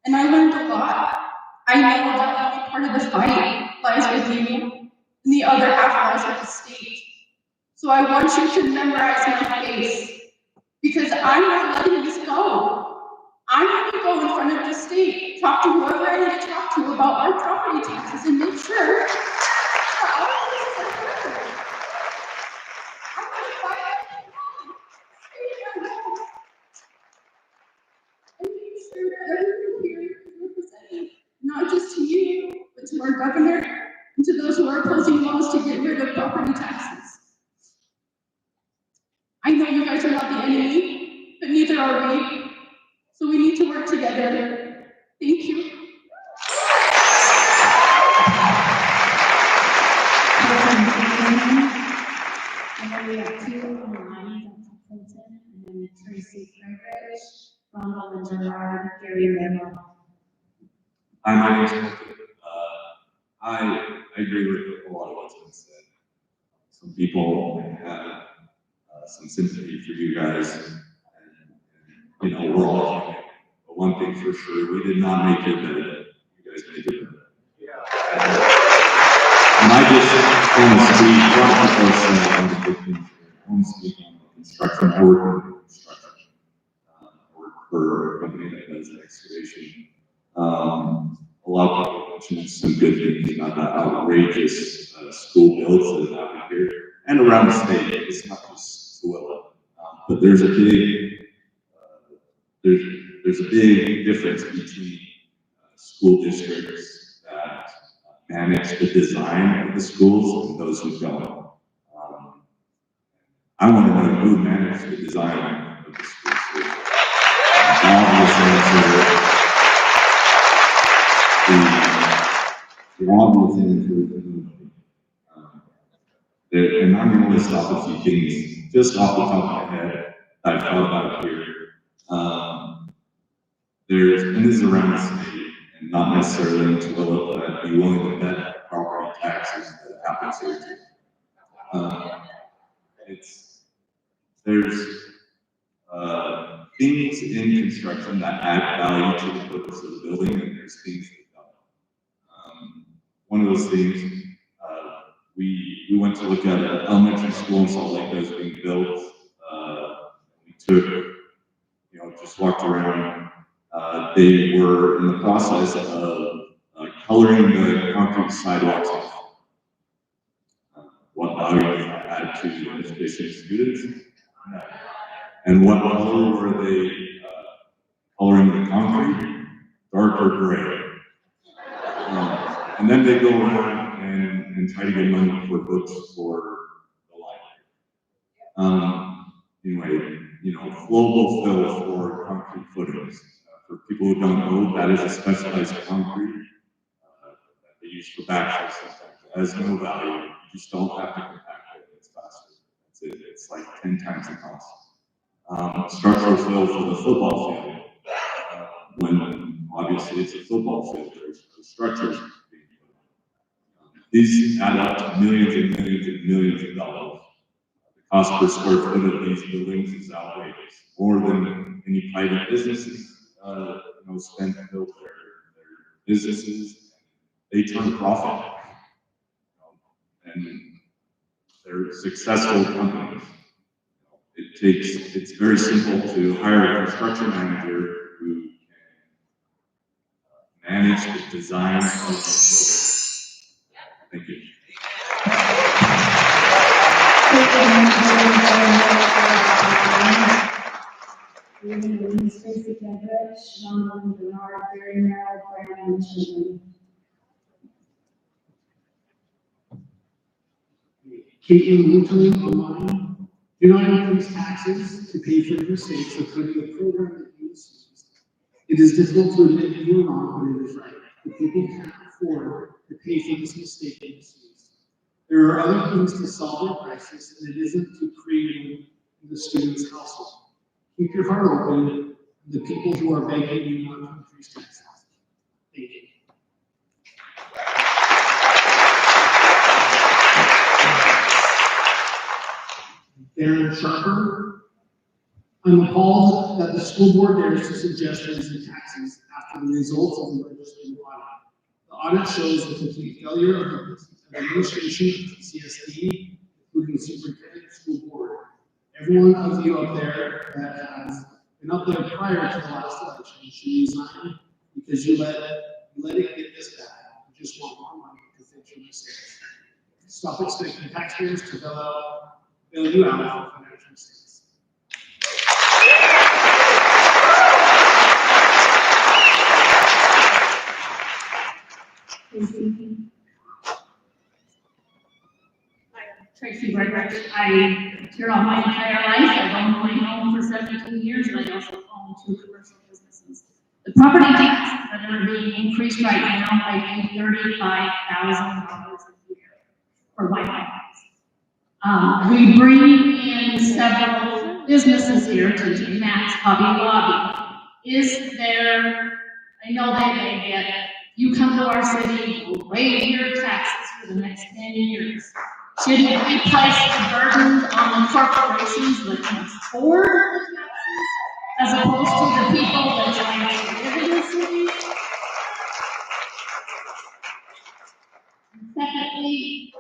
and I learned a lot. I know that only part of the fight lies with you, and the other half lies with the state. So I want you to memorize my face, because I'm not letting this go. I'm going to go in front of the state, talk to whoever I need to talk to about our property taxes, and make sure that all of this is covered. I'm going to fight and make sure that everyone here is represented, not just to you, but to our governor and to those who are opposing laws to get rid of property taxes. I know you guys are not the enemy, but neither are we. So we need to work together. Thank you. And then we have 2 on the line, Thompson, and then Tracy Frederick, Ronald and Gerard, Gary Memo. Hi, my name is Todd. I agree with a lot of what's been said. Some people have some sympathy for you guys, and you know, we're all human. But one thing for sure, we did not make your bed. You guys made your bed. And I just want to speak, I'm speaking on construction. I work in construction. I work for a company that does excavation. A lot of people mentioned some good things about the outrageous school builds that happen here and around the state. It's not just Tooele, but there's a big difference between school districts that manage the design of the schools and those who don't. I want to know who managed the design of the schools. The obvious answer is and I'm going to list off a few things just off the top of my head that I've thought about here. And this is around the state, and not necessarily in Tooele, but I'd be willing to bet property taxes that happens here too. There's things in construction that add value to the purpose of the building, and there's things that don't. One of those things, we went to look at an elementary school in Salt Lake that was being built. We took, just walked around. They were in the process of coloring the concrete sidewalks off. What value does that add to the education of students? And what color were they coloring the concrete? Darker gray. And then they go around and try to get money for books for the library. Anyway, flowable fill for concrete footings. For people who don't know, that is a specialized concrete that they use for backfills. It has no value. You just don't have to compact it. It's faster. That's it. It's like 10 times the cost. Structural fill for the football field. When obviously it's a football field, there's structures being put on. These add up to millions and millions and millions of dollars. The cost per square foot of these buildings is outrageous, more than many private businesses, spend to build their businesses. They turn a profit. And they're successful companies. It's very simple to hire a construction manager who can manage the design of the building. Thank you. We're going to release Tracy Kendrick, Sean Bernard, Barry Merrill, Bryan, and Children. Caitlin Luton online. Do not increase taxes to pay for your mistakes or put in a program that you misuse. It is difficult to admit that you are wrong, but it is right. The people can't afford to pay for this mistake and misuse. There are other things to solve the crisis, and it isn't to create the student's household. Keep your heart open to the people who are begging you not to increase taxes. Thank you. Darren Sharper. I'm appalled that the school board dares to suggest raising taxes after the results of the legislative audit. The audit shows the complete failure of the administration of CSD, including the superintendent of school board. Every one of you up there that has been up there prior to the last election should resign because you let it get this bad. You just want more money to fix your mistakes. Stop expecting taxpayers to bail you out for financial mistakes. Tracy Redrich. I lived here all my entire life. I've owned my home for 17 years, and I also own 2 commercial businesses. The property taxes that are being increased right now by $35,000 a year for my house. We bring in several businesses here to do Matt's Hobby Lobby. Is there, I know that they get, you come to our city, we'll waive your taxes for the next 10 years. Should we place the burden on the corporations that can afford the taxes as opposed to the people that try to live in the city? Secondly,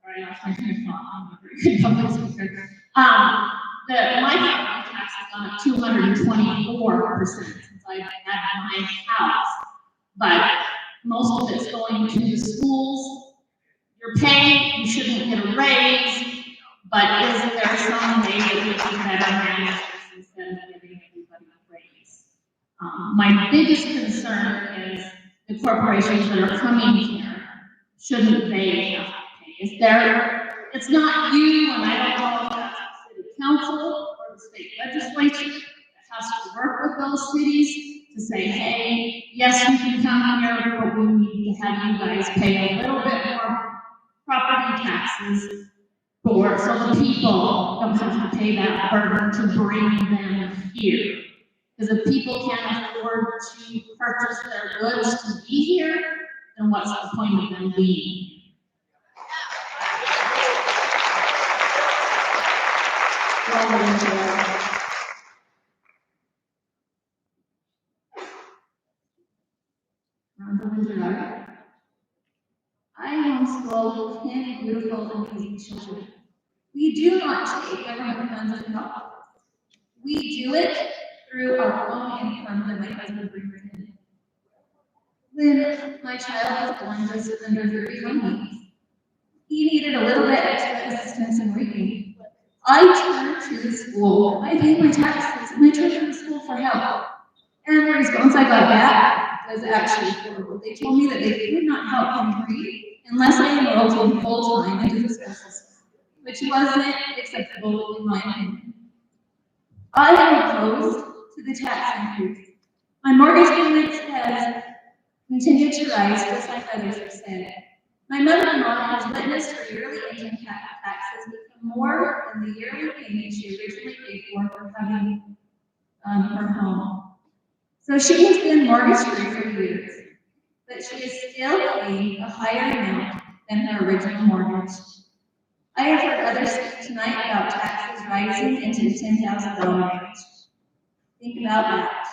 sorry, I lost my train of thought. I'm a very good public speaker. My property tax has gone up 224% since I've had my house, but most of it's going to the schools. You're paying, you shouldn't get a raise, but is there some way that we can better manage this instead of giving everybody a raise? My biggest concern is the corporations that are coming here, shouldn't they have to pay? Is there, it's not you, and I don't know if that's the city council or the state legislature that has to work with those cities to say, hey, yes, we can come here, but we need to have you guys pay a little bit more property taxes for, so the people don't have to pay that burden to bring them here. Because if people can't afford to purchase their goods to be here, then what's the point of them being? I homeschool 10 beautiful and amazing children. We do not take government funds to help. We do it through our own income that my husband brings in. When my child was born just under 31 weeks, he needed a little bit extra assistance in reading. I turned to the school, I paid my taxes, and I turned to the school for help. And the response I got back was actually horrible. They told me that they could not help him read unless I enrolled him full-time into the school system, which wasn't acceptable in my opinion. I am opposed to the tax increase. My mortgage payments has continued to rise, just like others have said. My mother-in-law has witnessed her yearly income taxes become more than the yearly payment she originally paid for having her home. So she has been mortgage-free for years, but she is still paying a higher amount than her original mortgage. I have heard others speak tonight about taxes rising into the $10,000 range. Think about that.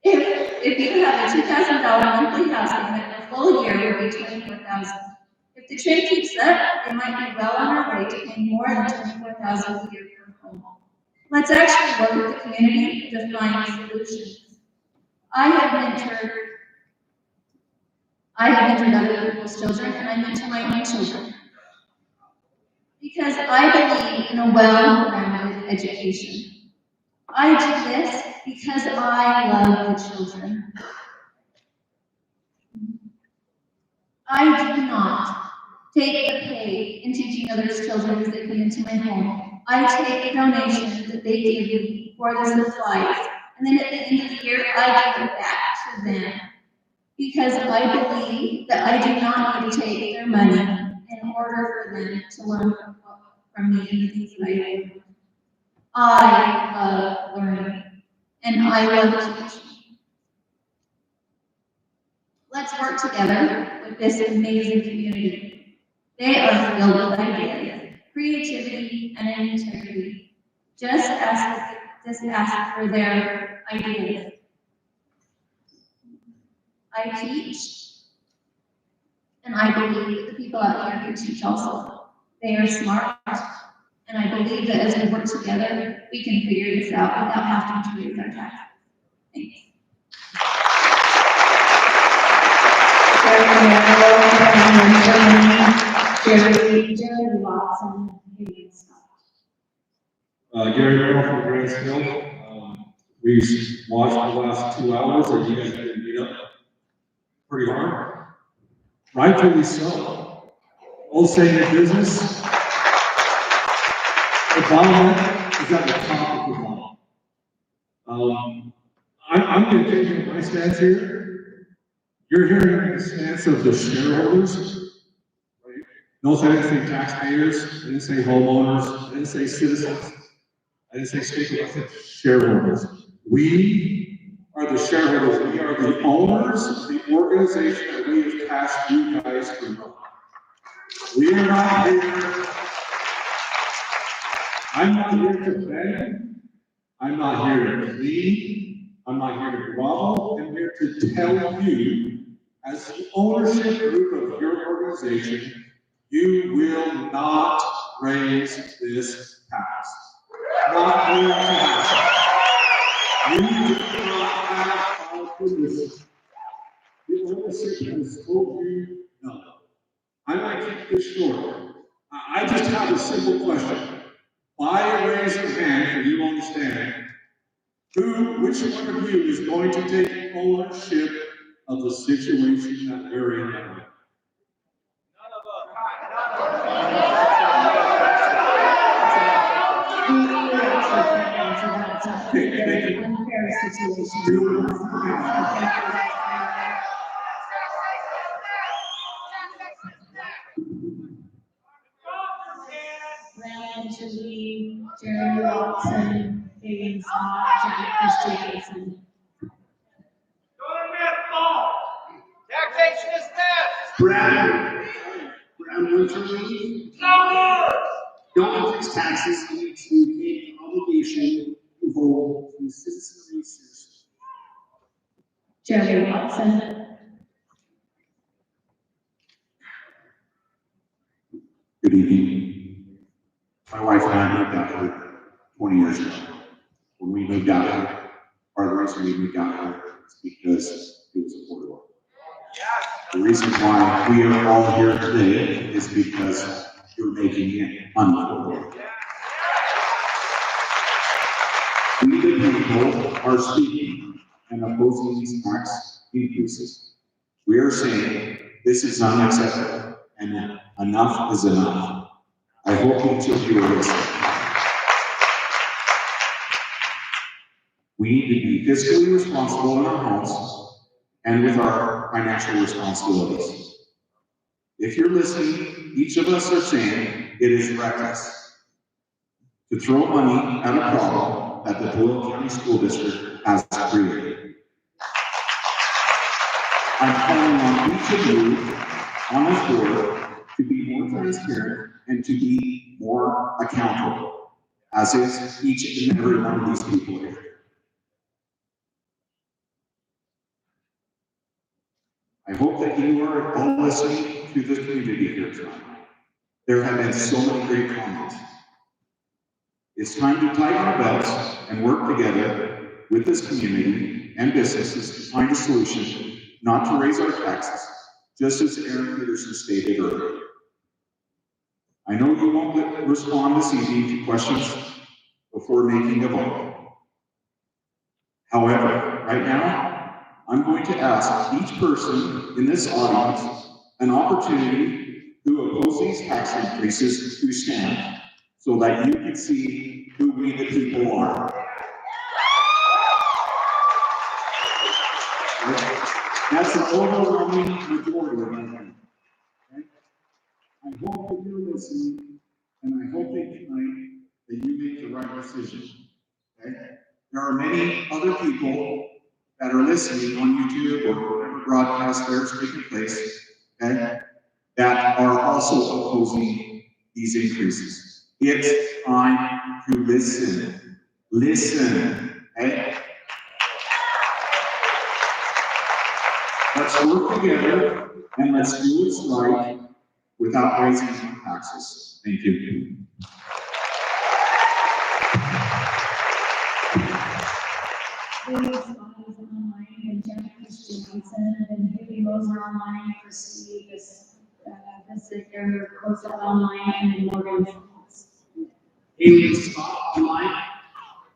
If you have a $2,000 monthly house payment, a full year would be $24,000. If the trend keeps up, it might be well on our way to paying more than $24,000 a year per home. Let's actually work with the community to find solutions. I have mentored other people's children, and I mentor my own children. Because I believe in a well-rounded education. I do this because I love the children. I do not take the pay in teaching others' children as they come into my home. I take the donations that they give me for the supplies, and then at the end of the year, I give it back to them. Because I believe that I do not need to take their money in order for them to learn from me and the things that I do. I love learning, and I love teaching. Let's work together with this amazing community. They are filled with ideas, creativity, and integrity. Just ask for their ideas. I teach, and I believe the people out here can teach also. They are smart, and I believe that as we work together, we can figure this out without having to raise our taxes. Thanks. Jerry Watson, Gary Merrill from Grantsville. We watched the last 2 hours, and you guys did beat up pretty hard. Rightfully so. Old saying in business, the bottleneck is at the top of the bottom. I'm going to change my stance here. You're hearing the stance of the shareholders. Right? Notice I didn't say taxpayers, I didn't say homeowners, I didn't say citizens, I didn't say stakeholders, I said shareholders. We are the shareholders. We are the owners of the organization that we have tasked you guys to run. We are not here. I'm not here to beg. I'm not here to plead. I'm not here to grovel. I'm here to tell you, as the ownership group of your organization, you will not raise this tax. Not going to happen. You do not have our permission. The ownership has told you no. I might keep this short. I just have a simple question. Why raise your hand if you understand? Which one of you is going to take ownership of the situation that we're in now? Bryan, Jerry Watson, Higgins, Jack Christiansen. Taxation is next. Bryan, one for me. Don't increase taxes, you need to make an obligation to hold to citizen research. Jerry Watson. Good evening. My wife and I moved out here 20 years ago. When we moved out here, part of the reason we moved out here is because it was affordable. The reason why we are all here today is because you're making it unaffordable. We the people are speaking and opposing these tax increases. We are saying this is unacceptable and enough is enough. I hope each of you are listening. We need to be fiscally responsible in our homes and with our financial responsibilities. If you're listening, each of us are saying it is reckless to throw money at a problem that the Doyle County School District has created. I'm calling on each of you on this board to be more transparent and to be more accountable. as is each and every one of these people here. I hope that you are all listening to this community here tonight. There have been so many great comments. It's time to tighten our belts and work together with this community and businesses to find a solution, not to raise our taxes, just as Aaron Peterson stated earlier. I know you won't respond this evening to questions before making a vote. However, right now, I'm going to ask each person in this audience an opportunity to oppose these tax increases to stand so that you can see who we the people are. That's an overwhelming majority of them. Okay? I hope that you're listening, and I hope that tonight that you make the right decision. Okay? There are many other people that are listening on YouTube or whatever broadcast there's taking place, okay, that are also opposing these increases. It's time to listen. Listen, okay? Let's work together and let's do what's right without raising taxes. Thank you. And Johnson and Haley Rose are online for Steve, this year, close out online, and Morgan. Haley Scott online.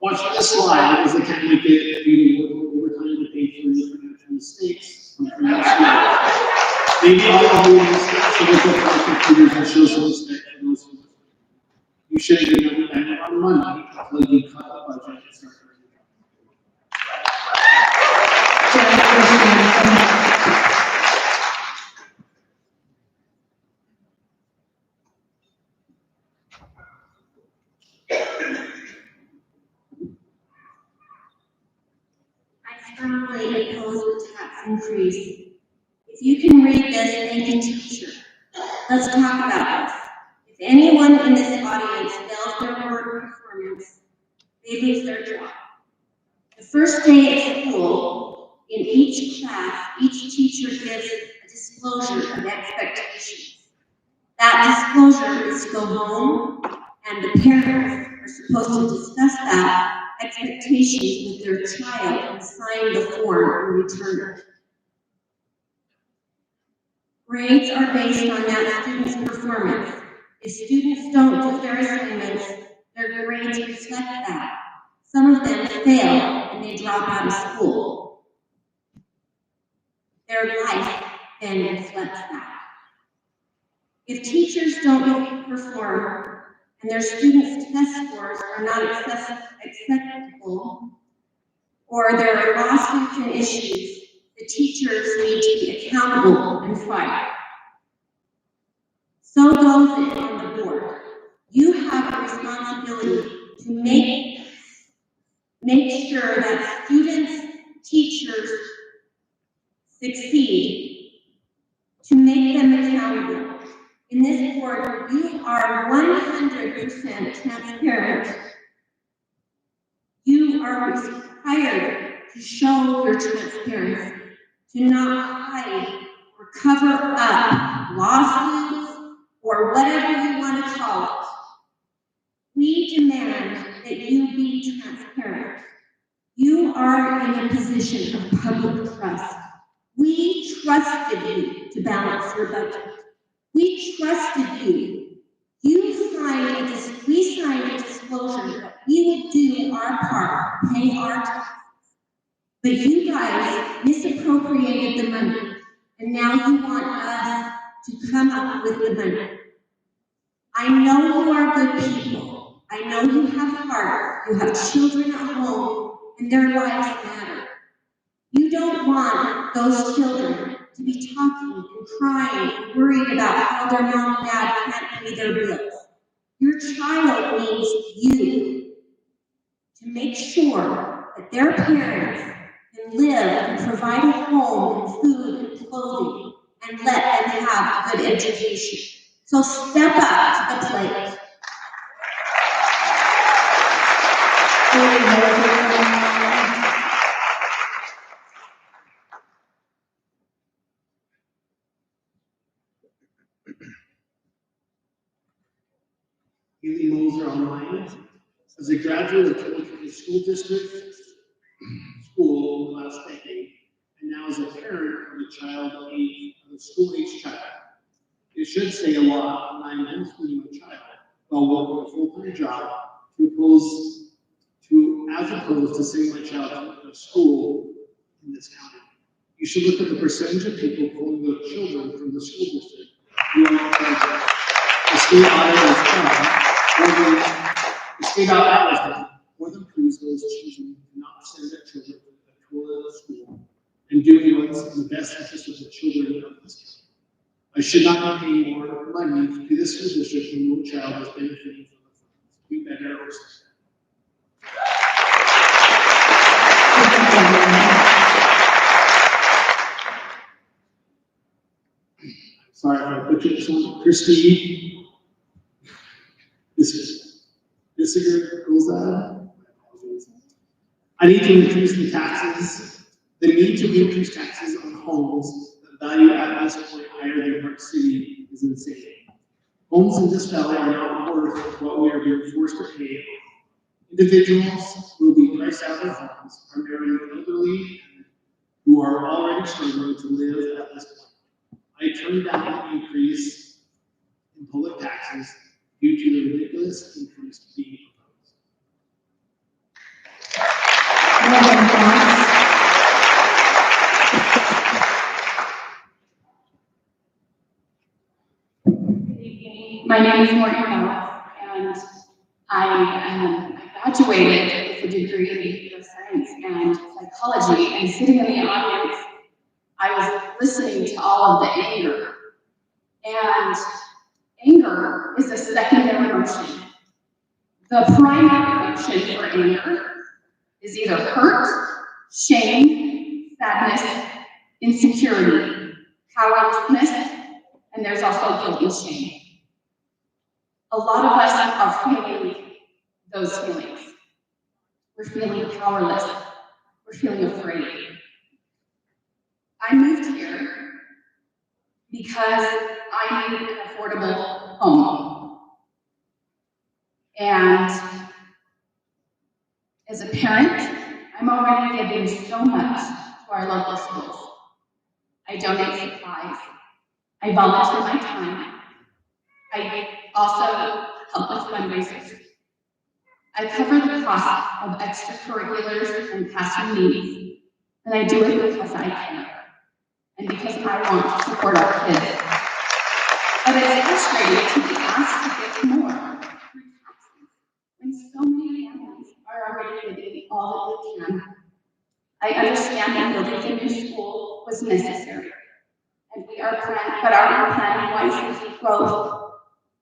Watch this slide as the candidate due to overtime to pay for international mistakes from previous years. Maybe all of you in this so look up our computers and show some respect for those who you should have been done on Monday until you cut the budget and start. I strongly oppose the tax increase. If you can read this, thank you, teacher. Let's talk about this. If anyone in this audience fails their work performance, they lose their job. The first day of school, in each class, each teacher gives a disclosure of expectations. That disclosure is to go home, and the parents are supposed to discuss that expectations with their child and sign the form and return it. Grades are based on that student's performance. If students don't do their assignments, their grades reflect that. Some of them fail and they drop out of school. Their life then reflects that. If teachers don't perform and their students' test scores are not acceptable, or there are lawsuits and issues, the teachers need to be accountable and fired. So goes it on the board. You have a responsibility to make sure that students, teachers succeed, to make them accountable. In this board, you are 100% transparent. You are required to show your transparency, to not hide or cover up lawsuits or whatever you want to call it. We demand that you be transparent. You are in a position of public trust. We trusted you to balance your budget. We trusted you. We signed a disclosure that we would do our part, pay our taxes. But you guys misappropriated the money, and now you want us to come up with the money. I know you are good people. I know you have heart. You have children at home, and their lives matter. You don't want those children to be talking and crying and worried about how their mom and dad can't pay their bills. Your child needs you to make sure that their parents can live and provide a home and food and clothing and let them have a good education. So step up to the plate. Haley Moser online. As a graduate of the school district school in the last decade, and now as a parent of a school-age child, it should say a lot when I'm homeschooling my child while working a full-time job as opposed to sending my child to a school in this county. You should look at the percentage of people pulling their children from the school district who are in charge. The state audit was done, more than proves those choosing to not send their children to a school and doing what's in the best interest of the children of this county. I should not be paying more money to this school district when no child is benefiting from the funds. Do better or sorry if I butchered this one. Christy, this year goes on. I need to increase the taxes. The need to increase taxes on homes that value at this point higher than Park City is insane. Homes in this valley are not worth what we are being forced to pay. Individuals will be priced out of their homes, primarily elderly who are already struggling to live at this point. I turned down the increase in public taxes due to the ridiculous increase being proposed. My name is Morgan Gowans, and I graduated with a degree in behavioral science and psychology, and sitting in the audience, I was listening to all of the anger. And anger is a secondary emotion. The primary emotion for anger is either hurt, shame, sadness, insecurity, powerlessness, and there's also guilt and shame. A lot of us are feeling those feelings. We're feeling powerless. We're feeling afraid. I moved here because I need an affordable home. And as a parent, I'm already giving so much to our local schools. I donate supplies. I volunteer my time. I also help with fundraisers. I cover the cost of extracurriculars and classroom needs, and I do it because I can, and because I want to support our kids. But it's frustrating to be asked to give more through taxes when so many families are already giving all that they can. I understand that building a new school was necessary, and we are planning wisely for growth.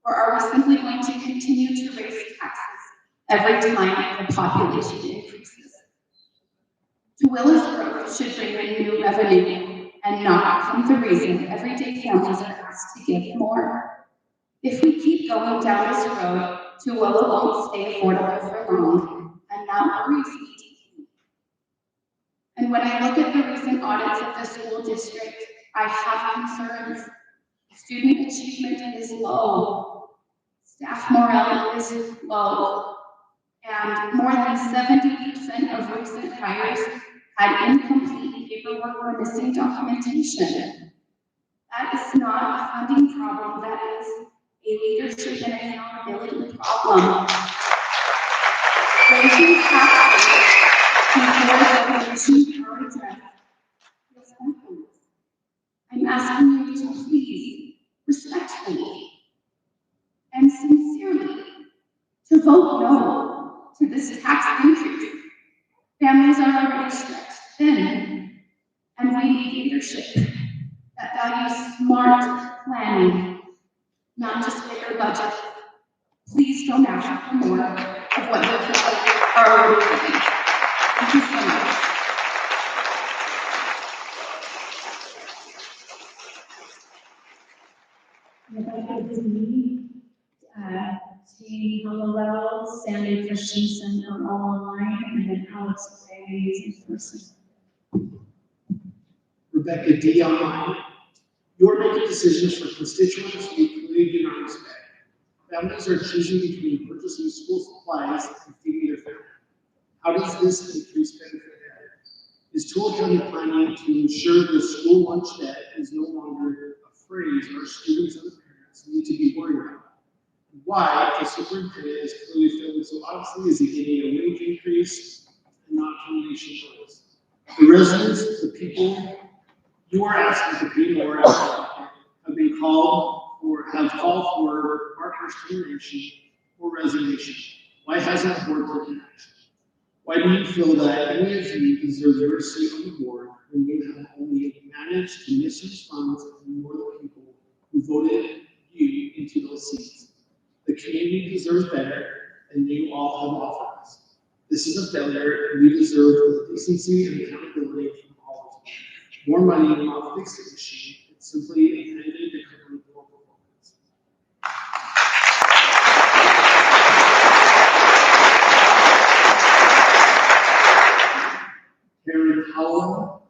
Or are we simply going to continue to raise taxes every time the population increases? Tuwilla's growth should bring in new revenue and not become the reason everyday families are asked to give more. If we keep going down this road, Tuwilla won't stay affordable for long, and that worries me. And when I look at the recent audits of the school district, I have concerns. Student achievement is low. Staff morale is low. And more than 70% of recent hires had incomplete paperwork or missing documentation. That is not a funding problem, that is a leadership and accountability problem. Raising taxes before the issues are addressed is hopeless. I'm asking you to please, respectfully, and sincerely, to vote no to this tax increase. Families are already stretched thin, and we need leadership that values smart planning, not just bigger budgets. Please don't ask for more of what your people are already giving. Thank you so much. Saying hello, Sandy Christian. Christensen are all online, and then Alex Bailey is in person. Rebecca D. online. You are making decisions for constituents we clearly do not respect. Families are choosing between purchasing school supplies and feeding their family. How does this increase benefit them? Is Toole County planning to ensure the school lunch debt is no longer a phrase our students and parents need to be worried about? Why, if the superintendent is clearly failing so obviously, is he getting a wage increase and not termination notice? The residents, the people you are asking to pay more have been called have called for partners termination or resignation. Why hasn't the board taken action? Why do you feel that any of you deserve your seat on the board when you have only managed to misuse funds and ignore the people who voted you into those seats? The community deserves better than you all have offered us. This is a failure, and we deserve the decency and accountability from all of you. More money will not fix the issue. It's simply a mandate to cover the poor performance. Karen Howell,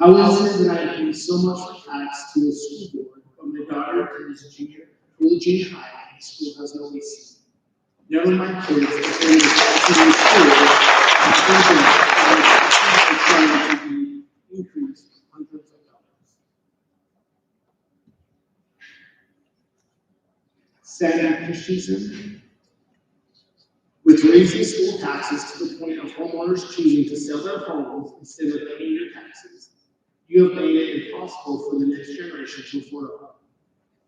how is it that I pay so much for tax to a school board, but my daughter attends junior high and the school has no AC? None of my kids attend the school and to be increased hundreds of dollars. Sandy Christensen, with raising school taxes to the point of homeowners choosing to sell their homes instead of paying their taxes, you have made it impossible for the next generation to afford a home.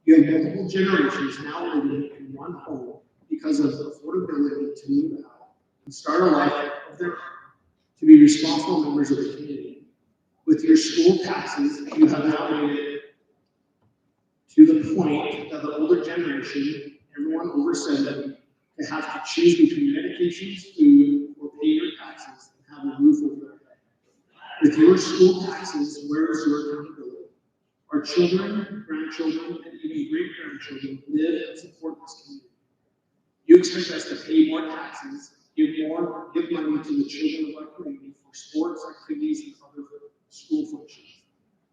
You have multiple generations now living in one home because of affordability to move out and start a life of their own, to be responsible members of the community. With your school taxes, you have now made it to the point that the older generation, everyone over 70, can have to choose between medications, food, or pay your taxes and have a roof over their head. With your school taxes, where is your accountability? Our children, grandchildren, and even great-grandchildren live and support this community. You expect us to pay more taxes, give money to the children of our community for sports, activities, and other school functions.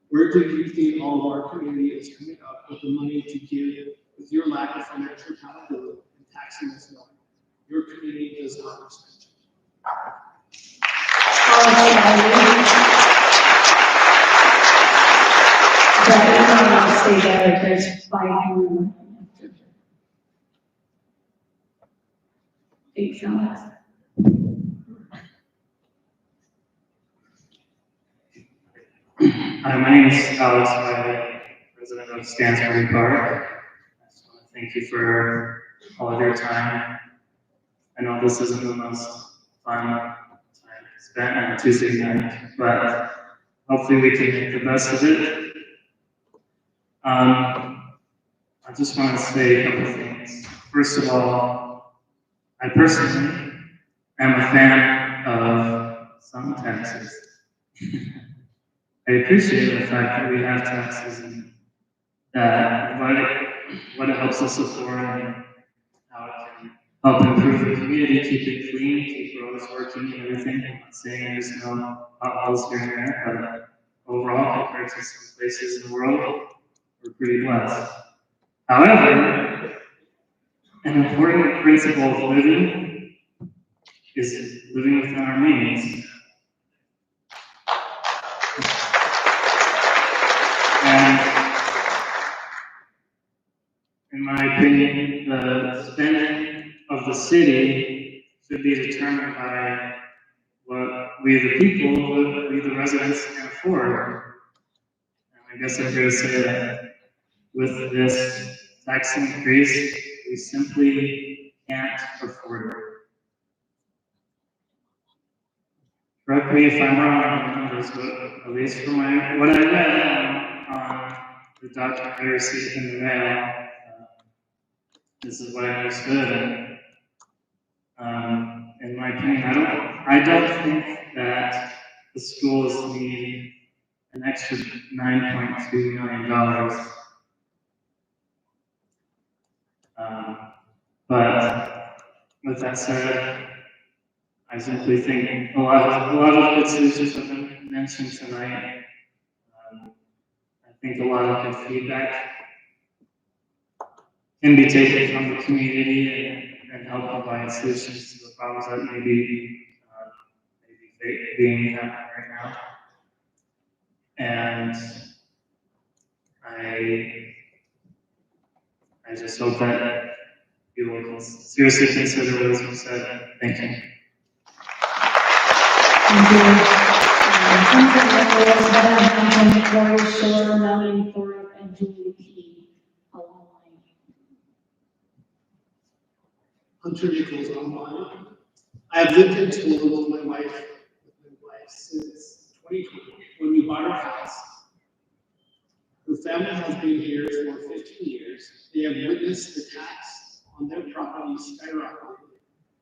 Where do you think all of our community is coming up with the money to give with your lack of financial accountability and taxing us well? Your community does not respect you. Say that there's 5 more. Thanks, Alex. Hi, my name is Alex, I'm resident of Stansbury Park. I just want to thank you for all of your time. I know this isn't the most fun time spent on a Tuesday night, but hopefully we can make the best of it. I just want to say a couple things. First of all, I personally am a fan of some taxes. I appreciate the fact that we have taxes and that what it helps us afford and how it can help improve the community, keep it clean, keep roads working and everything. I'm not saying there's no potholes here and there, but overall, compared to some places in the world, we're pretty blessed. However, an important principle of living is living within our means. And in my opinion, the spending of the city should be determined by what we the people, we the residents can afford. And I guess I'm here to say that with this tax increase, we simply can't afford it. Correct me if I'm wrong on the numbers, but at least from what I read on the document I received in the mail, this is what I understood. And in my opinion, I don't think that the schools need an extra $9.2 million. But with that said, I simply think a lot of good solutions have been mentioned tonight. I think a lot of good feedback can be taken from the community and help provide solutions to the problems that may be being happened right now. And I just hope that you will seriously consider what has been said. Thank you. Thank you. Corey Shore, Melanie Thorpe, and Julie P. Hunter Nichols online. I have lived in Toledo with my wife since 2020 when we bought our house. Her family has been here for 15 years. They have witnessed the tax on their property skyrocket,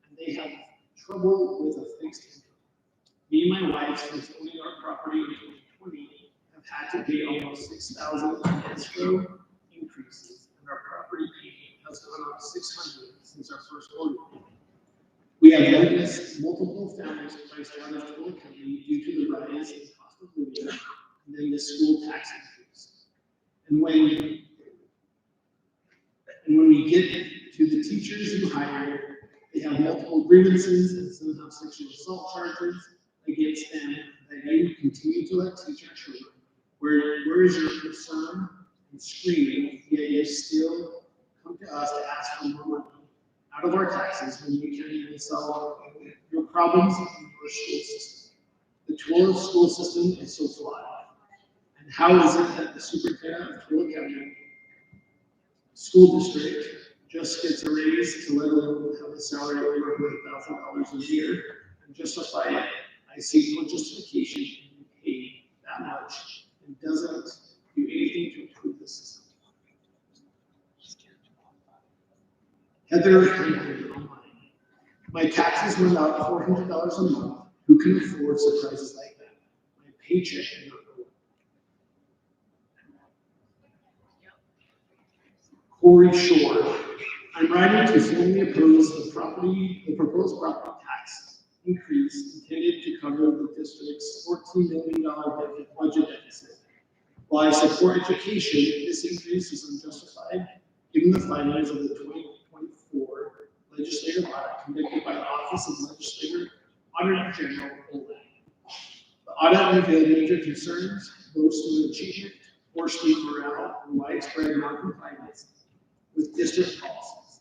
and they have trouble with a fixed income. Me and my wife, since owning our property in 2020, have had to pay almost $6,000 in escrow increases, and our property payment has gone up $600 since our first order. We have witnessed multiple families priced out of Toledo County due to the rise in cost of living and then the school tax increase. And when we get to the teachers you hire, they have multiple grievances and some have sexual assault charges against them that you continue to let teach our children. Where is your concern and screaming, yet you still come to us to ask for more money out of our taxes when we can't even solve your problems in your school system? The Toledo school system is so flawed. And how is it that the superintendent of Toledo County School District just gets a raise to let alone have a salary of over $100,000 a year and justify it? I see no justification in paying that much and doesn't do anything to improve the system. Heather, my taxes went up $400 a month. Who can afford surprises like that? My paycheck cannot go up. Corey Shore, I'm writing to formally oppose the proposed property tax increase intended to cover the district's $14 million budget deficit. While I support education, this increase is unjustified given the findings of the 2024 legislative audit conducted by the Office of Legislative Auditor General. The audit revealed major concerns, low student achievement, poor student morale, and widespread non-compliance with district policies.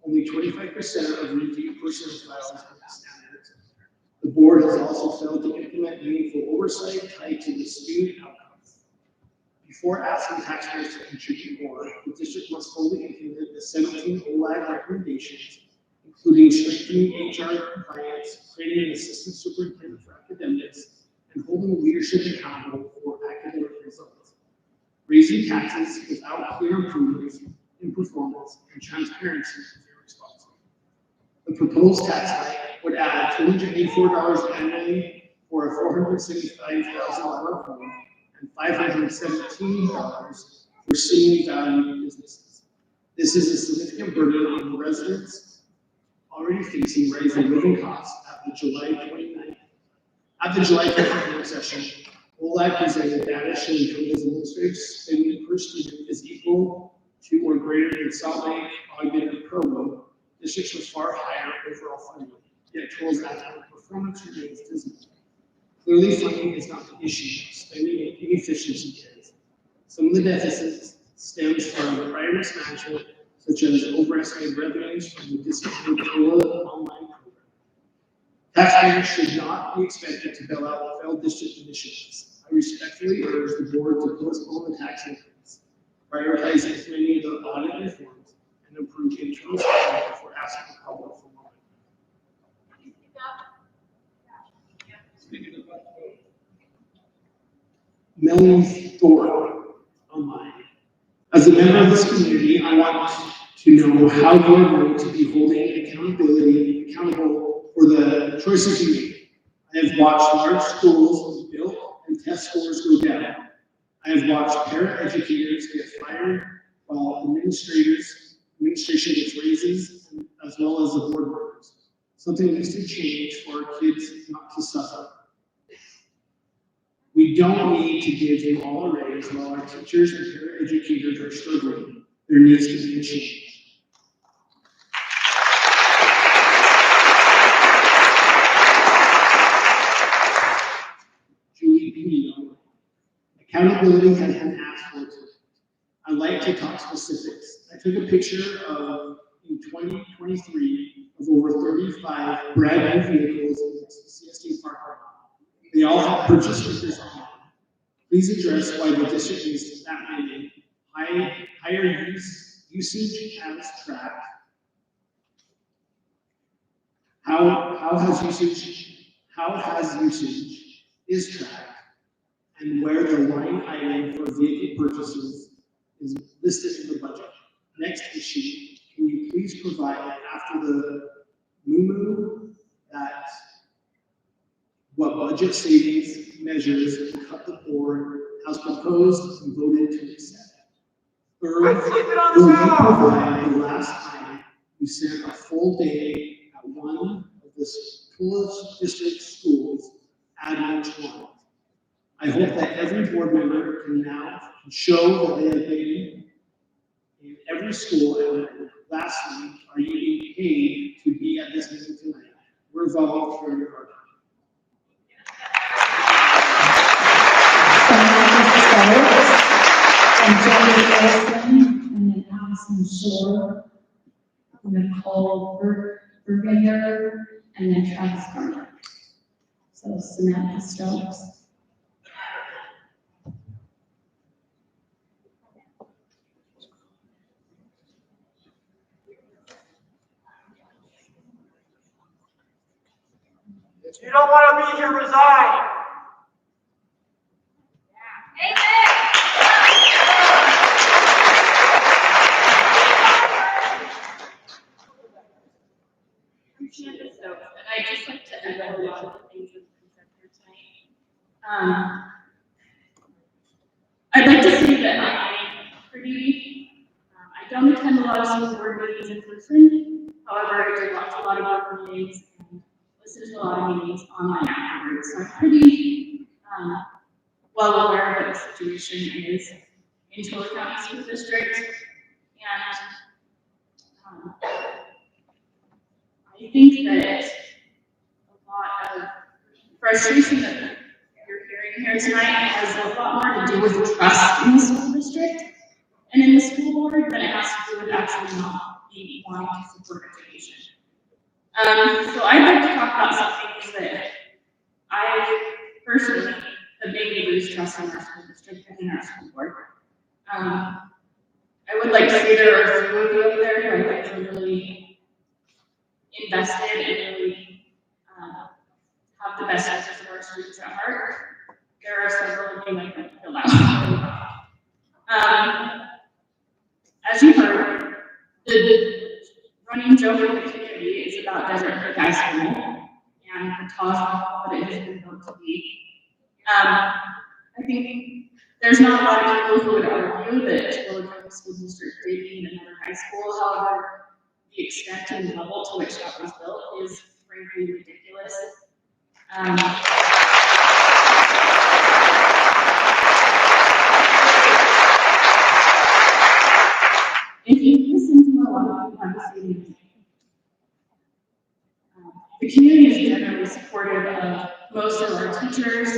Only 25% of review percentiles met standards. The board has also failed to implement meaningful oversight tied to the student outcomes. Before asking taxpayers to contribute more, the district must fully implement the 17 OLAG recommendations, including strengthening HR compliance, creating an assistant superintendent for academics, and holding leadership accountable for academic results. Raising taxes without clear improvements in performance and transparency is irresponsible. The proposed tax hike would add $284 annually for a $475,000 home and $517 for senior value businesses. This is a significant burden on the residents already facing rising living costs. At the July 29th session, OLAG presented data showing Toledo's administrative spending per student is equal to or greater than Salt Lake, Ogden, and Provo. Districts with far higher overall funding, yet Toledo's academic performance remains dismal. Clearly, funding is not the issue. Spending and inefficiency is. Some of the deficits stems from prior mismanagement, such as overestimated revenues from the discontinued Toledo online program. Taxpayers should not be expected to bail out failed district initiatives. I respectfully urge the board to postpone the tax increase, prioritize implementing the audit reforms, and improve internal spending before asking the public for more. Melanie Thorpe online. As a member of this community, I want to know how you are going to be holding accountable for the choices you make. I have watched large schools built and test scores go down. I have watched para-educators get fired while administration gets raises, as well as the board members. Something needs to change for our kids not to suffer. We don't need to give them all a raise while our teachers and paraeducators are struggling. There needs to be a change. Accountability has been asked for today. I like to talk specifics. I took a picture of, in 2023, of over 35 brand new vehicles in the CSD parking lot. They all have purchase stickers on them. Please address why the district needs that many. Higher usage as tracked. How has usage is tracked, and where the line item for vehicle purchases is listed in the budget. Next issue, can you please provide after the moo that what budget savings measures and cut the board has proposed and voted to accept? Third, will you provide the last time you sent a full day at one of the fullest district schools at each one? I hope that every board member can show that they have been in every school. And lastly, are you being paid to be at this meeting tonight? We're volunteering our time. And Jerry Olson, and then Allison Shore, Nicole Bergender, and then Travis Garner. So Samantha Stokes. If you don't want to be here, resign. And I'd just like to echo a lot of the things that we said here tonight. I'd like to say that I don't attend a lot of school board meetings in person. However, I do watch a lot of board meetings and listen to a lot of meetings online afterwards. So I'm pretty well aware of what the situation is in Todd County School District. And I think that a lot of frustration that you're hearing here tonight has a lot more to do with trust in the school district and in the school board than it has to do with actually not being wanting to support education. So I'd like to talk about some things that I personally have made me lose trust in our school district and in our school board. I would like to say there are a few of you over there who I think are really invested and really have the best interests of our students at heart. There are several of you I think feel that. As you heard, the running joke in the community is about Desert Creek High School and the Todd that it has been built to be. I think there's not a lot of people who would argue that ValaRee School District creating another high school. However, the extent and level to which that was built is frankly ridiculous. If you listen to a lot of people have to say, the community is generally supportive of most of our teachers,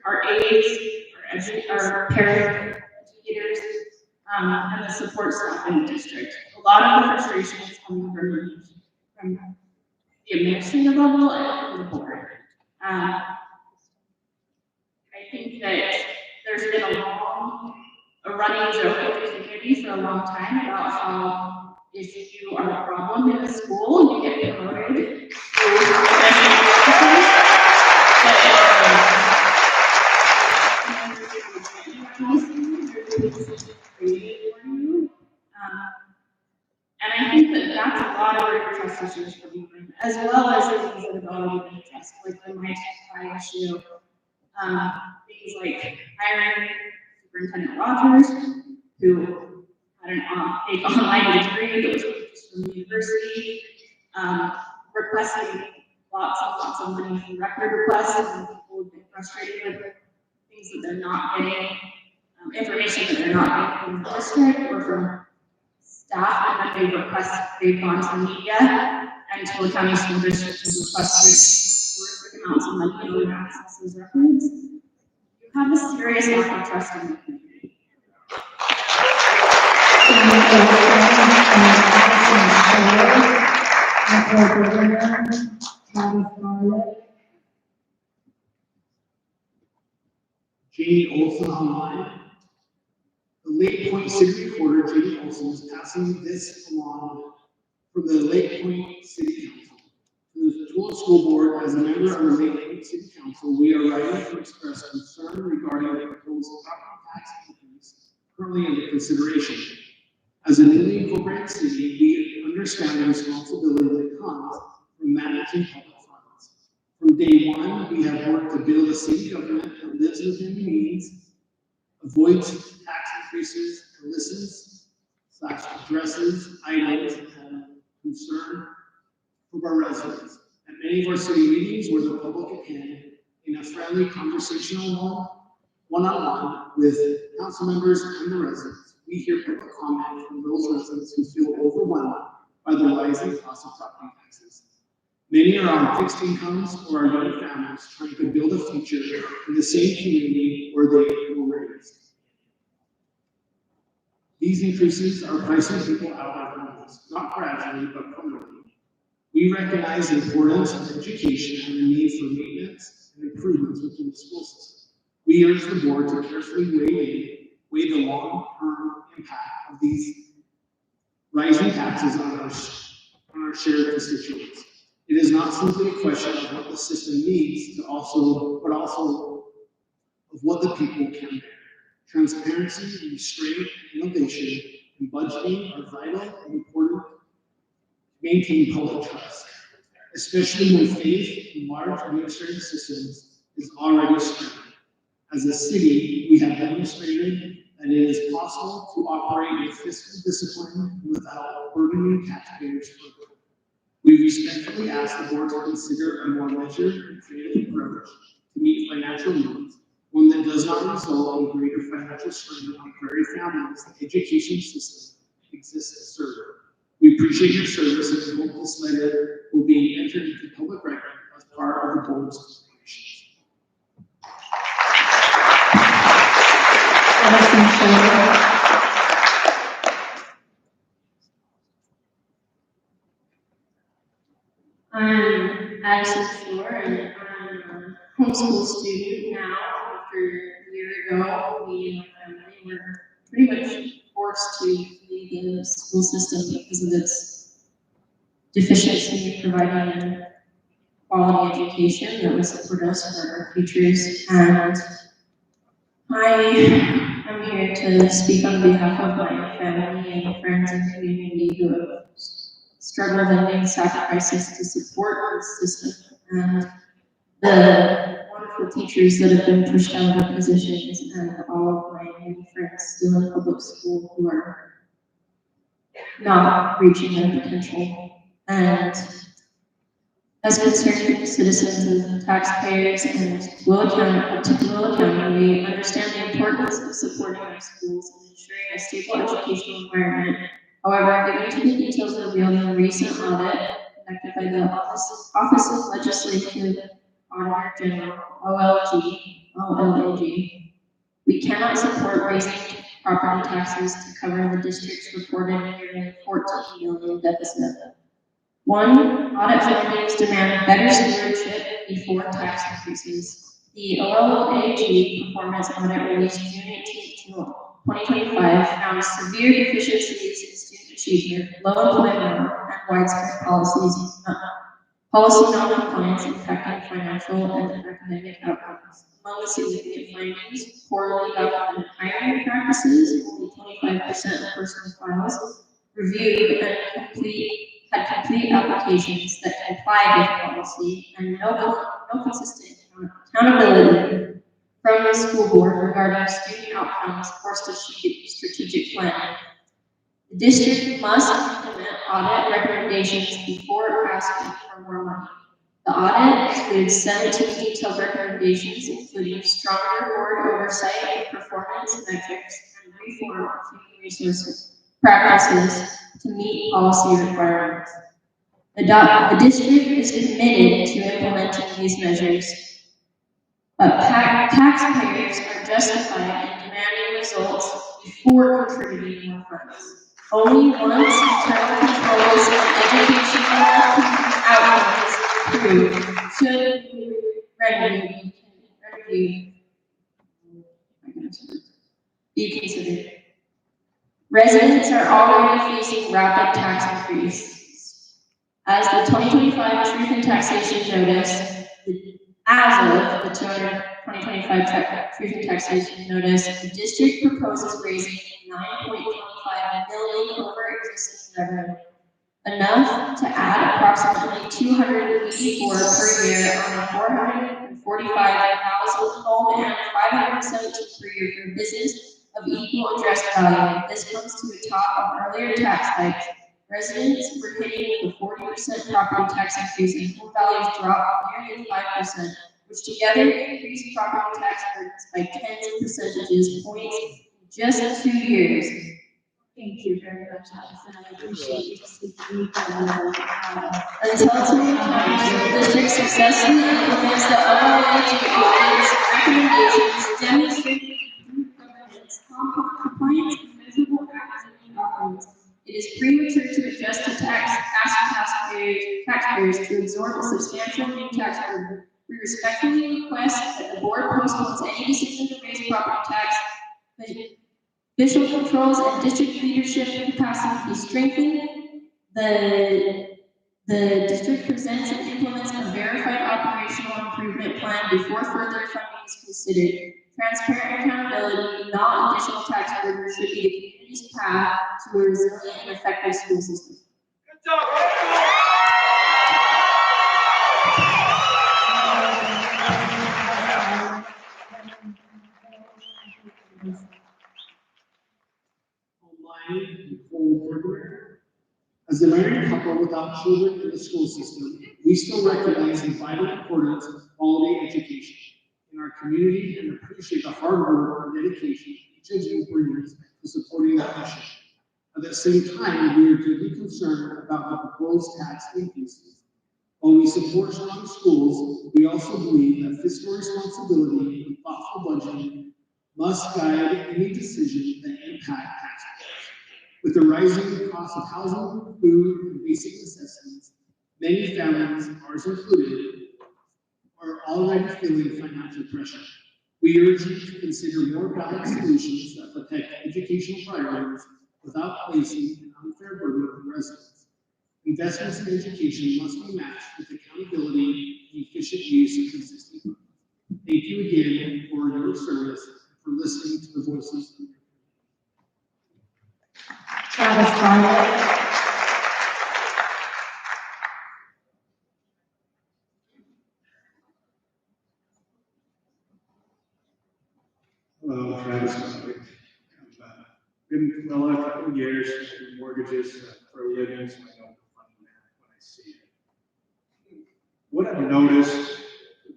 our aides, our parent educators, and the support staff in the district. A lot of the frustration is coming from the administrative level and from the board. I think that there's been a running joke in the community for a long time about how if you are a problem in a school, you get promoted and I think that that's a lot of our trust issues for me, as well as the things that have already been addressed, like the my issue, things like hiring Superintendent Rogers, who had an fake online degree that was from the university, requesting lots and lots of money from record requests, and people would get frustrated with things that they're not getting, information that they're not getting from the district or from staff, and then they've gone to the media, and Toledo County School District has requested horrific amounts of money in order to access those records. You have a serious lack of trust in the community. Jamie Olson online. The Lake Point City Recorder, Jamie Olson, is passing this along from the Lake Point City Council. To the Toledo School Board, as a member of the Lake Point City Council, we are writing to express concern regarding the proposed property tax increase currently under consideration. As a newly incorporated city, we understand the responsibility that comes from managing public funds. From day one, we have worked to build a city government that lives within the means, avoids tax increases, and listens/addresses items and concern from our residents. At many of our city meetings where the public attend, in a friendly conversational one-on-one with council members and the residents, we hear public comment from those residents who feel overwhelmed by the rising cost of property taxes. Many are on fixed incomes or are young families trying to build a future in the same community where they were raised. These increases are pricing people out of their homes, not gradually, but permanently. We recognize the importance of education and the need for maintenance and improvements within the school system. We urge the board to carefully weigh the long-term impact of these rising taxes on our shared constituents. It is not simply a question of what the system needs, but also of what the people can bear. Transparency, restraint, innovation, and budgeting are vital and important to maintain public trust, especially when faith in large administrative systems is already strengthened. As a city, we have demonstrated that it is possible to operate with fiscal discipline without burdening taxpayers further. We respectfully ask the board to consider a more measured and creative approach to meet financial needs, one that does not result in greater financial strain on very families the education system exists to serve. We appreciate your service and hope this letter will be entered into public record as part of the board's deliberations. I'm Addison Shore, and I'm a homeschool student now. After a year ago, me and my family were pretty much forced to leave the school system because of its deficiency in providing a quality education that would support us for our futures. And I am here to speak on behalf of my family and friends and community who have struggled and made sacrifices to support this system, and the wonderful teachers that have been pushed out of positions, and all of my many friends still in public school who are not reaching their potential. And as concerned citizens and taxpayers and Will County, we understand the importance of supporting our schools and ensuring a stable educational environment. However, given to the details revealed in the recent audit conducted by the Office of Legislative Auditor General, OLAG, we cannot support raising property taxes to cover the district's reported nearly $14 million deficit. One, audit findings demand better stewardship before tax increases. The OLAG performance audit released June 18, 2025 found severe deficiencies in student achievement, low employment, and widespread policy non-compliance impacting financial and academic outcomes. Among the significant findings, poorly documented hiring practices, only 25% of personal files reviewed and had complete applications that complied with policy, and no consistent accountability from the school board regarding student outcomes or strategic planning. The district must implement audit recommendations before asking for more money. The audit includes 17 detailed recommendations, including stronger board oversight of performance metrics and reform of human resources practices to meet policy requirements. The district is committed to implementing these measures, but taxpayers are justified in demanding results before contributing more funds. Only once internal controls and educational outcomes approved should revenue be considered. Residents are already facing rapid tax increase. As the 2025 Truth in Taxation Notice, as of the 2025 Truth in Taxation Notice, the district proposes raising $9.25 million over existing revenue, enough to add approximately 284 per year on a 445,000 home and 517 per year for business of equal address value. This comes to the top of earlier tax hikes. Residents were hitting with a 40% property tax increase and home values dropped nearly 5%, which together increased property tax burdens by tens of percentage points in just 2 years. Thank you very much, Allison. I appreciate you speaking. Until the district successfully implements the OLAG audit's recommendations, demonstrating governance, compliance, and measurable outcomes. It is premature to adjust to taxpayers to absorb a substantial new tax burden. We respectfully request that the board postpones any decision to raise property tax. Official controls and district leadership capacity be strengthened. The district presents and implements a verified operational improvement plan before further funding is considered. Transparent accountability, not additional tax burden, should be the community's path to a resilient and effective school system. Good job. As a married couple without children in the school system, we still recognize the vital importance of quality education in our community and appreciate the hard work and dedication each of you brings to supporting that mission. At the same time, we are deeply concerned about the proposed tax increases. While we support strong schools, we also believe that fiscal responsibility and thoughtful budgeting must guide any decision that impact taxpayers. With the rising cost of housing, food, and basic necessities, many families, ours included, are already feeling financial pressure. We urge you to consider more balanced solutions that protect educational priorities without placing an unfair burden on residents. Investments in education must be matched with accountability and efficient use of existing funds. Thank you again for your service and for listening to the voices of your Hello, Travis. Been well a couple of years doing mortgages for a living, so I know the funny math when I see it. What I've noticed,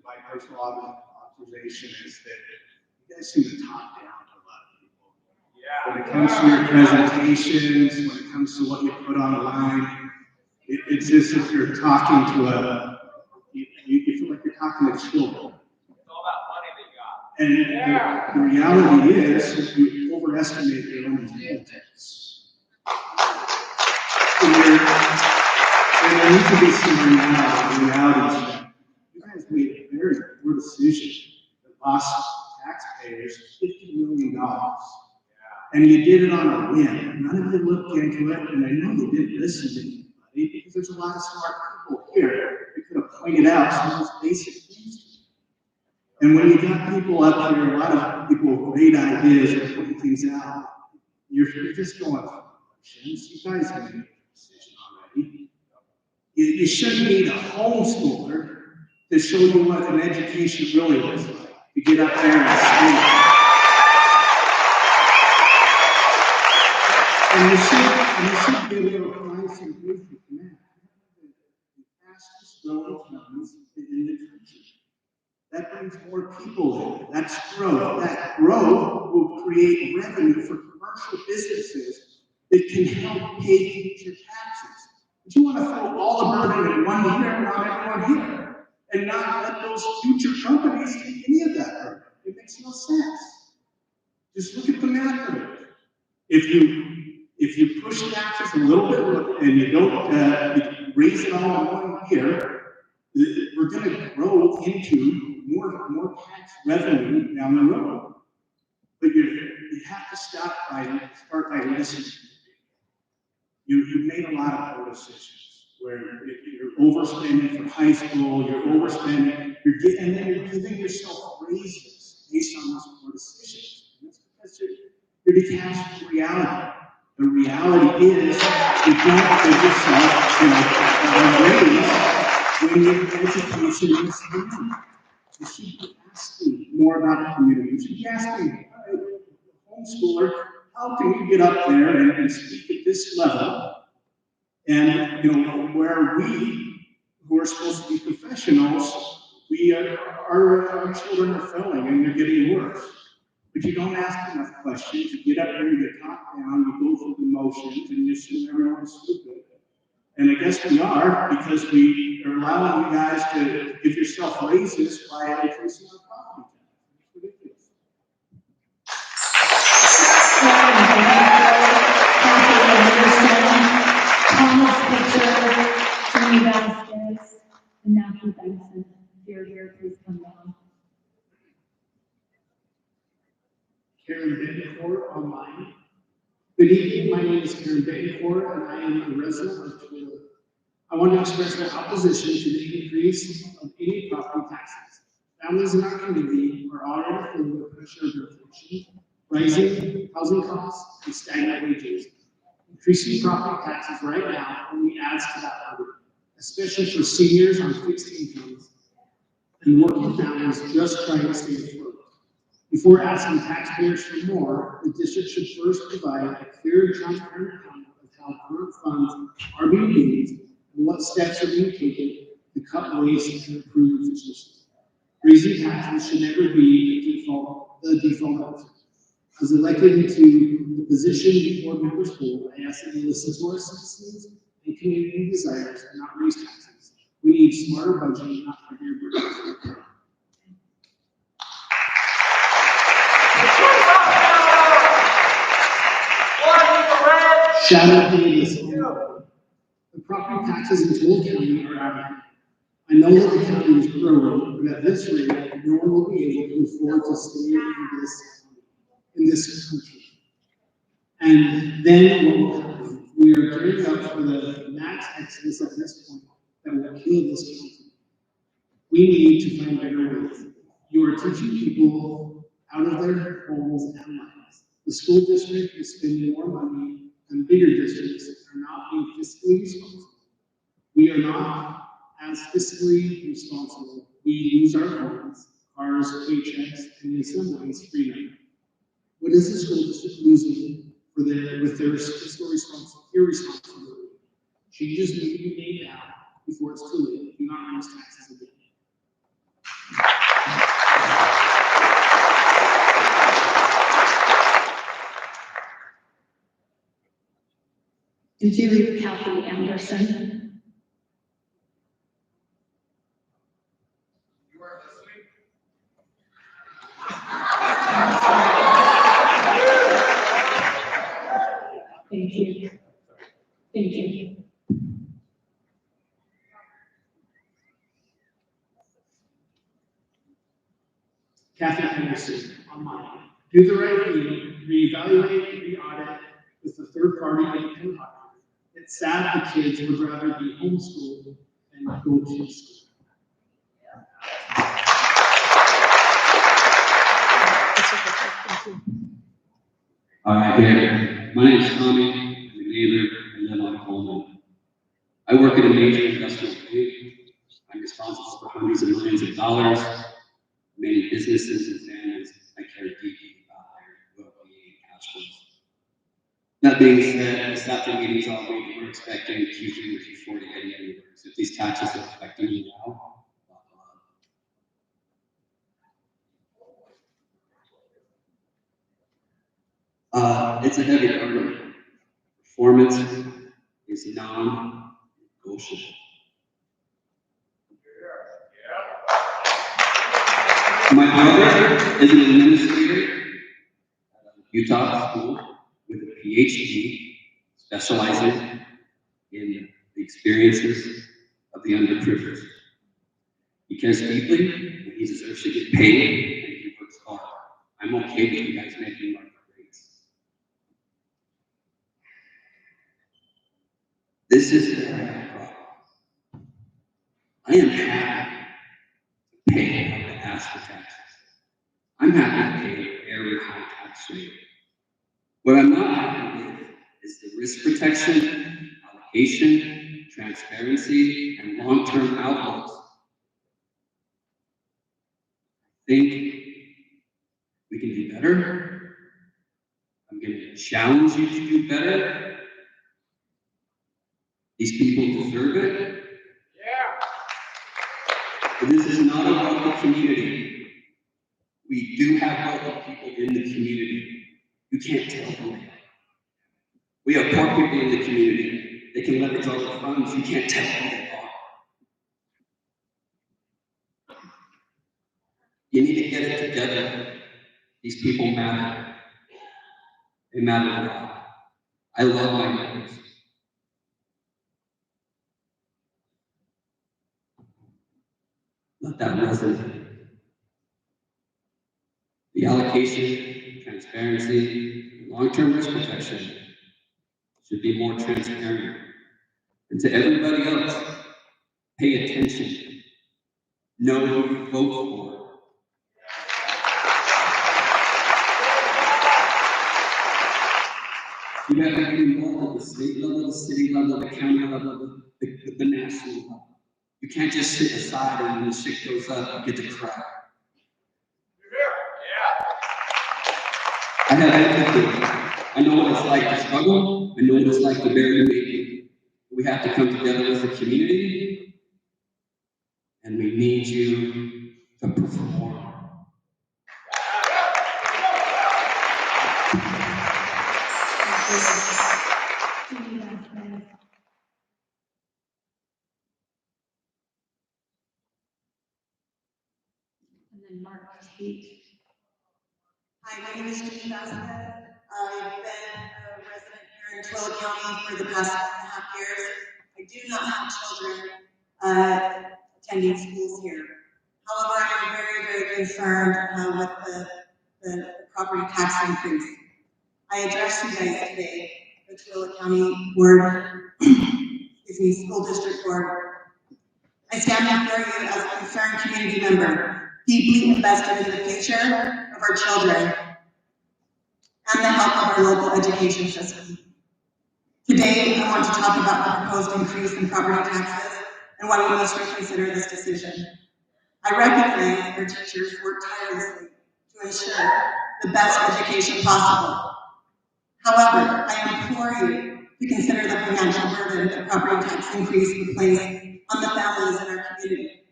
my personal observation, is that you guys seem to talk down to a lot of people. Yeah. When it comes to your presentations, when it comes to what you put online, it's as if you're talking to you feel like you're talking to children. And the reality is, you overestimate your own intelligence. And there needs to be some realities. You guys made a very poor decision that lost taxpayers $50 million. And you did it on a whim. None of you looked into it, and I know you didn't listen to anybody, because there's a lot of smart people here that could have pointed out some of those basic things. And when you got people up here, a lot of people with great ideas are putting things out, you're just going through motions. You guys have made a decision already. You shouldn't need a homeschooler to show you what an education really looks like, to get up there and speak. And you should you should be able to apply some basic math. The fastest growing counties in the country. That brings more people in. That's growth. That growth will create revenue for commercial businesses that can help pay future taxes. But you want to throw all the burden in one year on everyone here and not let those future companies take any of that burden. It makes no sense. Just look at the math of it. If you push taxes a little bit and you don't raise it all in 1 year, we're going to grow into more tax revenue down the road. But you have to start by listening. You've made a lot of poor decisions where you're overspending for high school, you're overspending, and then you're giving yourself raises based on those poor decisions. That's because you're detached from reality. The reality is you don't give yourself a raise when your education is limited. You should be asking more about the community. You should be asking, homeschooler, how can you get up there and speak at this level? And where we, who are supposed to be professionals, our children are failing and they're getting worse. But you don't ask enough questions. You get up there, you get talked down, you go through the motions, and you assume everyone's stupid. And I guess we are, because we are allowing you guys to give yourself raises by increasing our property tax. It's ridiculous. Thomas Pitcher, Jimmy Vasquez, and Matthew Benson. If you're here, please come down. Karen Bencourt online. Good evening, my name is Karen Bencourt, and I am a resident of Toledo. I want to express my opposition to the increase of any property taxes. Families in our community are already feeling the pressure of inflation, rising housing costs, and stagnant wages. Increasing property taxes right now only adds to that burden, especially for seniors on fixed incomes and working families just trying to stay afloat. Before asking taxpayers for more, the district should first provide a clear and transparent account of how current funds are being used and what steps are being taken to cut waste and improve efficiency. Raising taxes should never be the default answer. As elected into the position before members hold, I ask that you listen to our citizens and community desires and not raise taxes. We need smarter budgeting, not heavier burdens. Shadow Davis. The property taxes in Toledo County are average. I know that the county is growing, but at this rate, no one will be able to afford to stay in this country. And then what will happen? We are gearing up for the max exodus at this point that will kill this country. We need to find better ways. You are teaching people out of their homes and lives. The school district is spending more money, and bigger districts are not being fiscally responsible. We are not as fiscally responsible. We lose our homes, cars, paychecks, and in some ways, freedom. What is the school district losing with their fiscal irresponsibility? Changes need to be made now before it's too late. Do not raise taxes again. Did you leave Kathy Anderson? Thank you. Thank you. Kathy Anderson, online. Do the right thing, reevaluate, re-audit with a third-party independent auditor. It's sad the kids would rather be homeschooled than go to school. Hi, my name is Tommy. I'm a neighbor. I live on Coleman. I work at a major industrial plant. I'm responsible for hundreds of millions of dollars, many businesses and families. I care deeply about their well-being and cash flows. That being said, this after meetings all week, we're expecting Q3 or Q4 to get any numbers. If these taxes are affecting you now, it's a heavy burden. Performance is non-negotiable. My brother is an administrator at a Utah school with a PhD specializing in the experiences of the underprivileged. He cares deeply, and he deserves to get paid, and he works hard. I'm okay with you guys making market rates. This is where I have a problem. I am happy to pay how to ask for taxes. I'm happy to pay a very high tax rate. What I'm not happy with is the risk protection, allocation, transparency, and long-term outlooks. I think we can do better. I'm going to challenge you to do better. These people deserve it. But this is not about the community. We do have wealthy people in the community. You can't tell them that. We have poor people in the community. They can leverage all the funds. You can't tell who they are. You need to get it together. These people matter. They matter a lot. I love my neighbors. Let that resonate. The allocation, transparency, long-term risk protection should be more transparent. And to everybody else, pay attention. Know who you vote for. You have to get involved at the state level, the city level, the county level, the national level. You can't just sit aside and when the shit goes up, you get to cry. I have empathy. I know what it's like to struggle. I know what it's like to barely make it. We have to come together as a community, and we need you to perform. And then Mark, speak. Hi, my name is Jean Vasquez. I've been a resident here in Twilla County for the past 4.5 years. I do not have children attending schools here. However, I'm very, very concerned with the property tax increase. I addressed you guys today, the Twilla County Board, School District Board. I stand before you as a concerned community member, deeply invested in the future of our children and the health of our local education system. Today, I want to talk about the proposed increase in property taxes and why we must reconsider this decision. I recognize our teachers work tirelessly to ensure the best education possible. However, I implore you to consider the financial burden that property tax increase would place on the families in our community.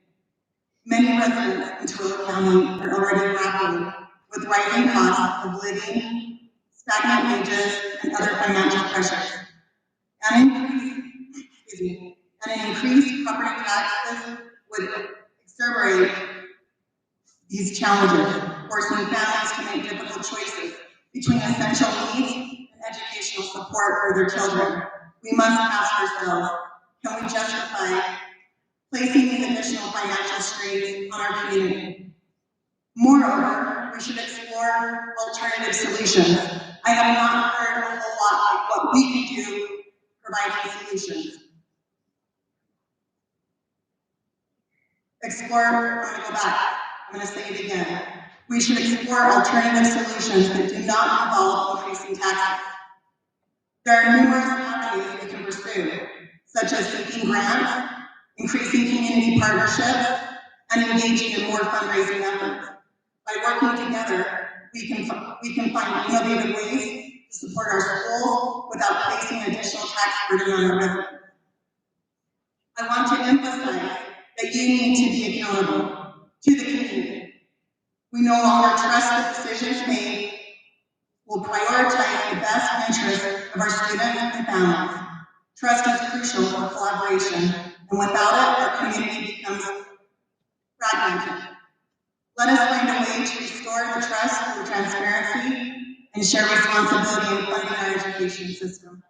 Many residents in Twilla County are already grappling with rising costs of living, stagnant wages, and other financial pressures. An increased property taxes would exacerbate these challenges, forcing families to make difficult choices between essential needs and educational support for their children. We must ask ourselves, can we justify placing these additional financial strains on our community? Moreover, we should explore alternative solutions. I have not heard a whole lot like what we can do providing solutions. I'm going to go back. I'm going to say it again. We should explore alternative solutions that do not involve increasing taxes. There are numerous avenues we can pursue, such as seeking grants, increasing community partnerships, and engaging in more fundraising efforts. By working together, we can find innovative ways to support our schools without placing additional tax burden on our residents. I want to emphasize that you need to be accountable to the community. We no longer trust the decisions made will prioritize the best interests of our students and families. Trust is crucial for collaboration, and without it, our community becomes fragmented. Let us find a way to restore the trust through transparency and share responsibility in funding our education system.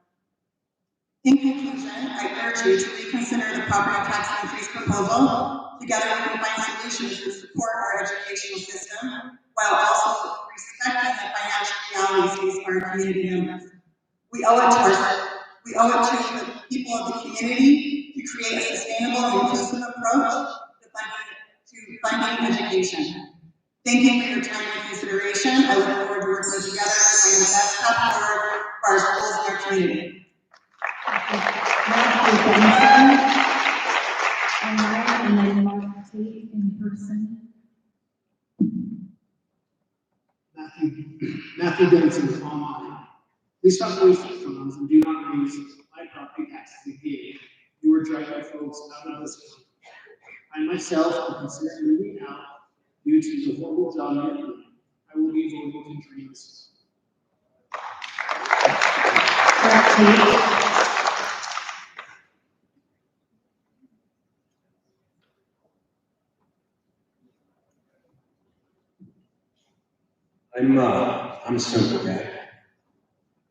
In conclusion, I urge you to reconsider the property tax increase proposal. Together we can find solutions to support our educational system while also respecting the financial realities faced by our community members. We owe it to the people of the community to create a sustainable and inclusive approach to funding education. Thank you for your time and consideration. I look forward to working together to find the best path forward for our schools and our community. And then Mark Tate in person. Matthew Benson is online. Please stop wasting funds and do not raise my property taxes again. You are driving folks out of this country. I myself am considering moving out due to the horrible job you're doing. I will be voting to drain this. I'm a simple guy.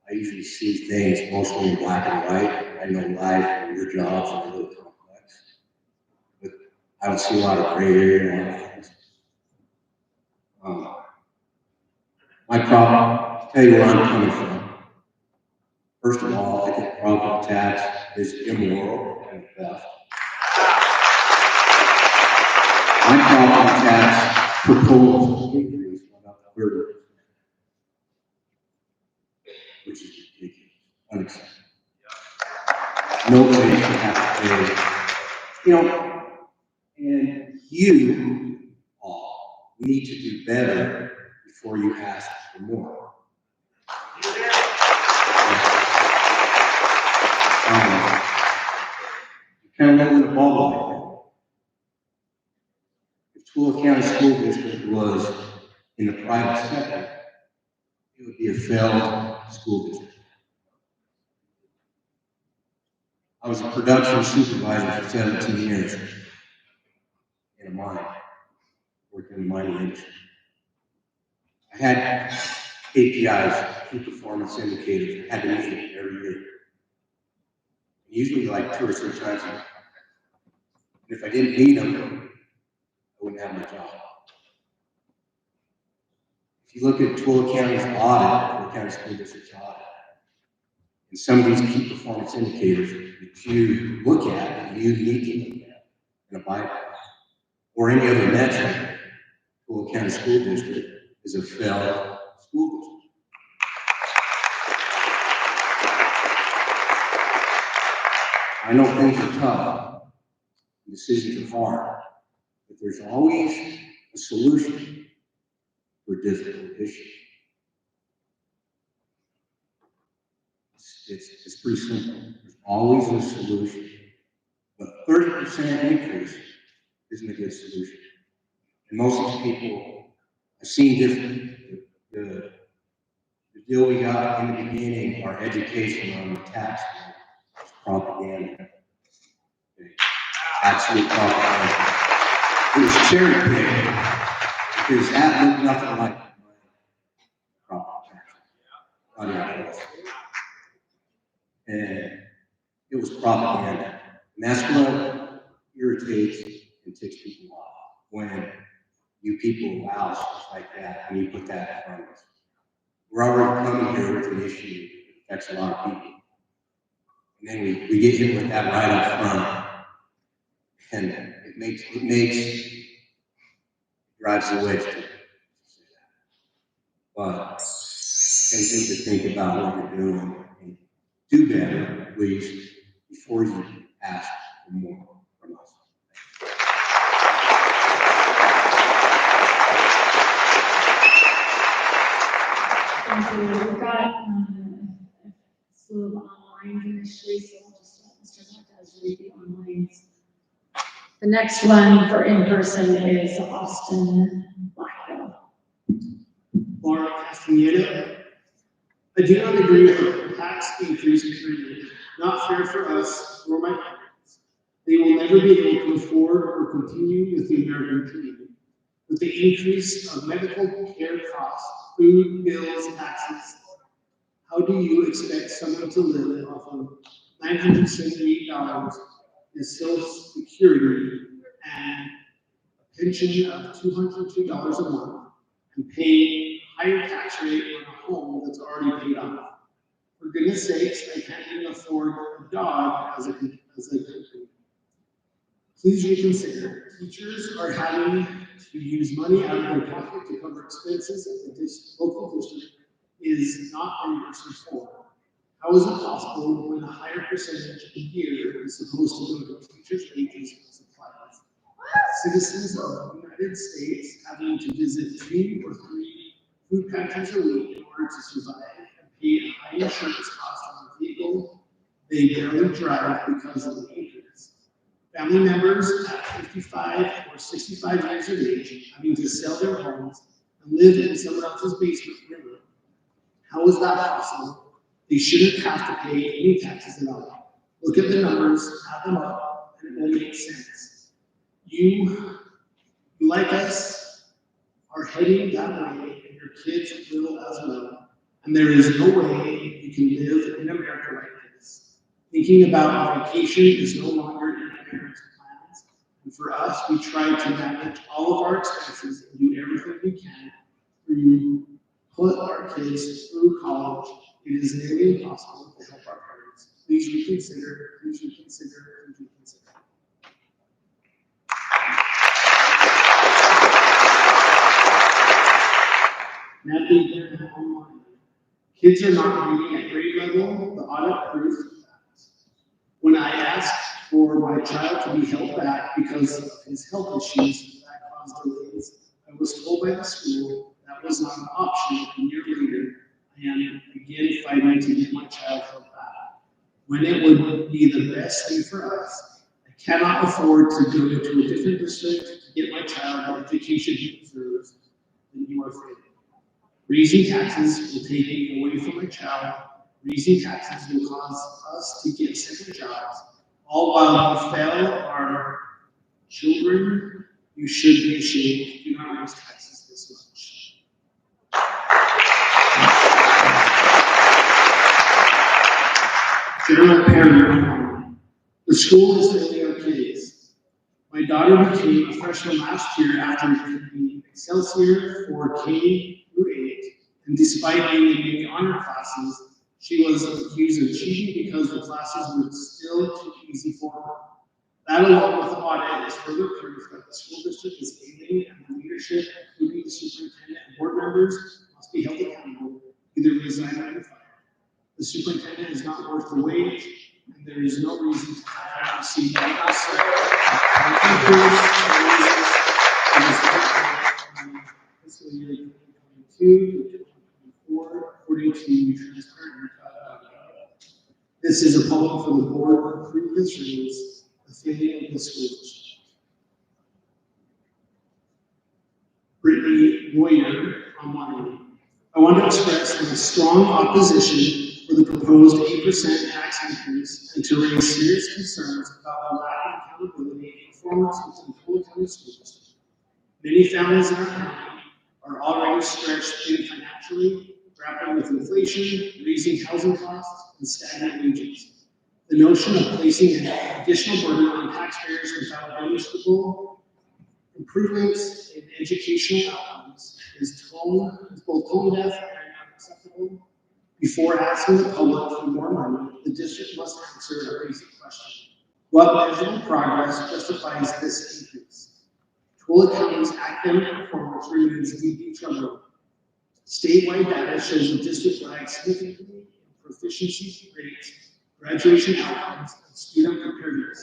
I usually see things mostly in black and white. I know life and your jobs are a little complex. But I don't see a lot of gray area in a lot of things. My problem, I'll tell you where I'm coming from. First of all, I think property tax is immoral and theft. My property tax proposal increase went up 30%, which is ridiculous, unacceptable. Nobody should have to pay, and you all need to do better before you ask for more. You kind of live in a bubble like that. If Tooele County School District was in the private sector, it would be a failed school district. I was a production supervisor for 17 years in a mine, working in the mining industry. I had KPIs, key performance indicators, I had to meet it every year. Usually like 2 or 3 times a year. And if I didn't meet them, I wouldn't have my job. If you look at Tooele County's audit, Tooele County School District's audit, and some of these key performance indicators that you look at, and you need to look at and abide by, or any other metric, Tooele County School District is a failed school district. I know things are tough, decisions are hard, but there's always a solution for difficult issues. It's pretty simple. There's always a solution. But 30% increase isn't a good solution. And most of the people have seen different. The deal we got in the beginning, our education on the tax bill, was propaganda. Okay. Absolute propaganda. It was cherry picked because that looked nothing like property tax. And it was propaganda. And that's what irritates and ticks people off when you people allow stuff like that and you put that in front of us. We're already coming here with an issue that affects a lot of people. And then we get hit with that right up front. And it drives the wedge to say that. But you need to think about what you're doing and do better, please, before you ask for more from us. Thank you. We've got The next one for in-person is Austin Blackwell. Laura Castaneda. I do not agree with the tax increase period. Not fair for us or my parents. They will never be able to afford or continue with the American dream. With the increase of medical care costs, food, bills, taxes, how do you expect someone to live off of $978 in Social Security and a pension of $202 a month and pay higher tax rate on a home that's already paid off? For goodness sakes, I can't even afford a dog as a country. Please reconsider. Teachers are having to use money out of their pocket to cover expenses that the local district is not reimbursing for. How is it possible when a higher percentage a year is supposed to go to teachers' wages and supplies? Citizens of the United States having to visit 2 or 3 food pantries a week in order to survive and pay a high insurance cost on a vehicle they barely drive because of the increase. Family members at 55 or 65 years of age having to sell their homes and live in someone else's basement room. How is that possible? They shouldn't have to pay any taxes at all. Look at the numbers, add them up, and it will make sense. You like us, are heading that way, and your kids will as well. And there is no way you can live in America like this. Thinking about vacation is no longer in America's plans. And for us, we try to manage all of our expenses and do everything we can to put our kids through college. It is nearly impossible to help our parents. Please reconsider, please reconsider, please reconsider. Mapping online. Kids are not reading at grade level, the audit proves that. When I asked for my child to be held back because of his health issues that caused delays, I was told by the school that was not an option. A year later, I am again fighting to get my child held back. When it would be the best thing for us, I cannot afford to go to a different district to get my child the education he deserves, then you are failing. Raising taxes will take me away from my child. Raising taxes will cause us to get second jobs. All while we fail our children, you should be ashamed. Do not raise taxes this much. General parent. The school is failing our kids. My daughter became a freshman last year after taking Excelsior for K through 8, and despite being in many honor classes, she was accused of cheating because the classes were still too easy for her. That, along with the audit, is further proof that the school district is failing, and the leadership, including the superintendent and board members, must be held accountable, either resign or fired. The superintendent is not worth the wage, and there is no reason to have him receive fiscal year 2022 to 2024, according to transparent. This is a public for the board to approve this release, the failing of the school district. Brittany Boyer online. I want to express my strong opposition for the proposed 8% tax increase and to raise serious concerns about the lack of accountability and performance within Toll County School District. Many families in our county are already stretched thin financially, grappling with inflation, raising housing costs, and stagnant wages. The notion of placing an additional burden on taxpayers without demonstrable improvements in educational outcomes is both tone deaf and unacceptable. Before asking the public for more money, the district must answer a basic question. What measurable progress justifies this increase? Toll County's academic performance remains deeply troubling. Statewide data shows the district lags significantly in proficiency rates, graduation outcomes, and student preparedness.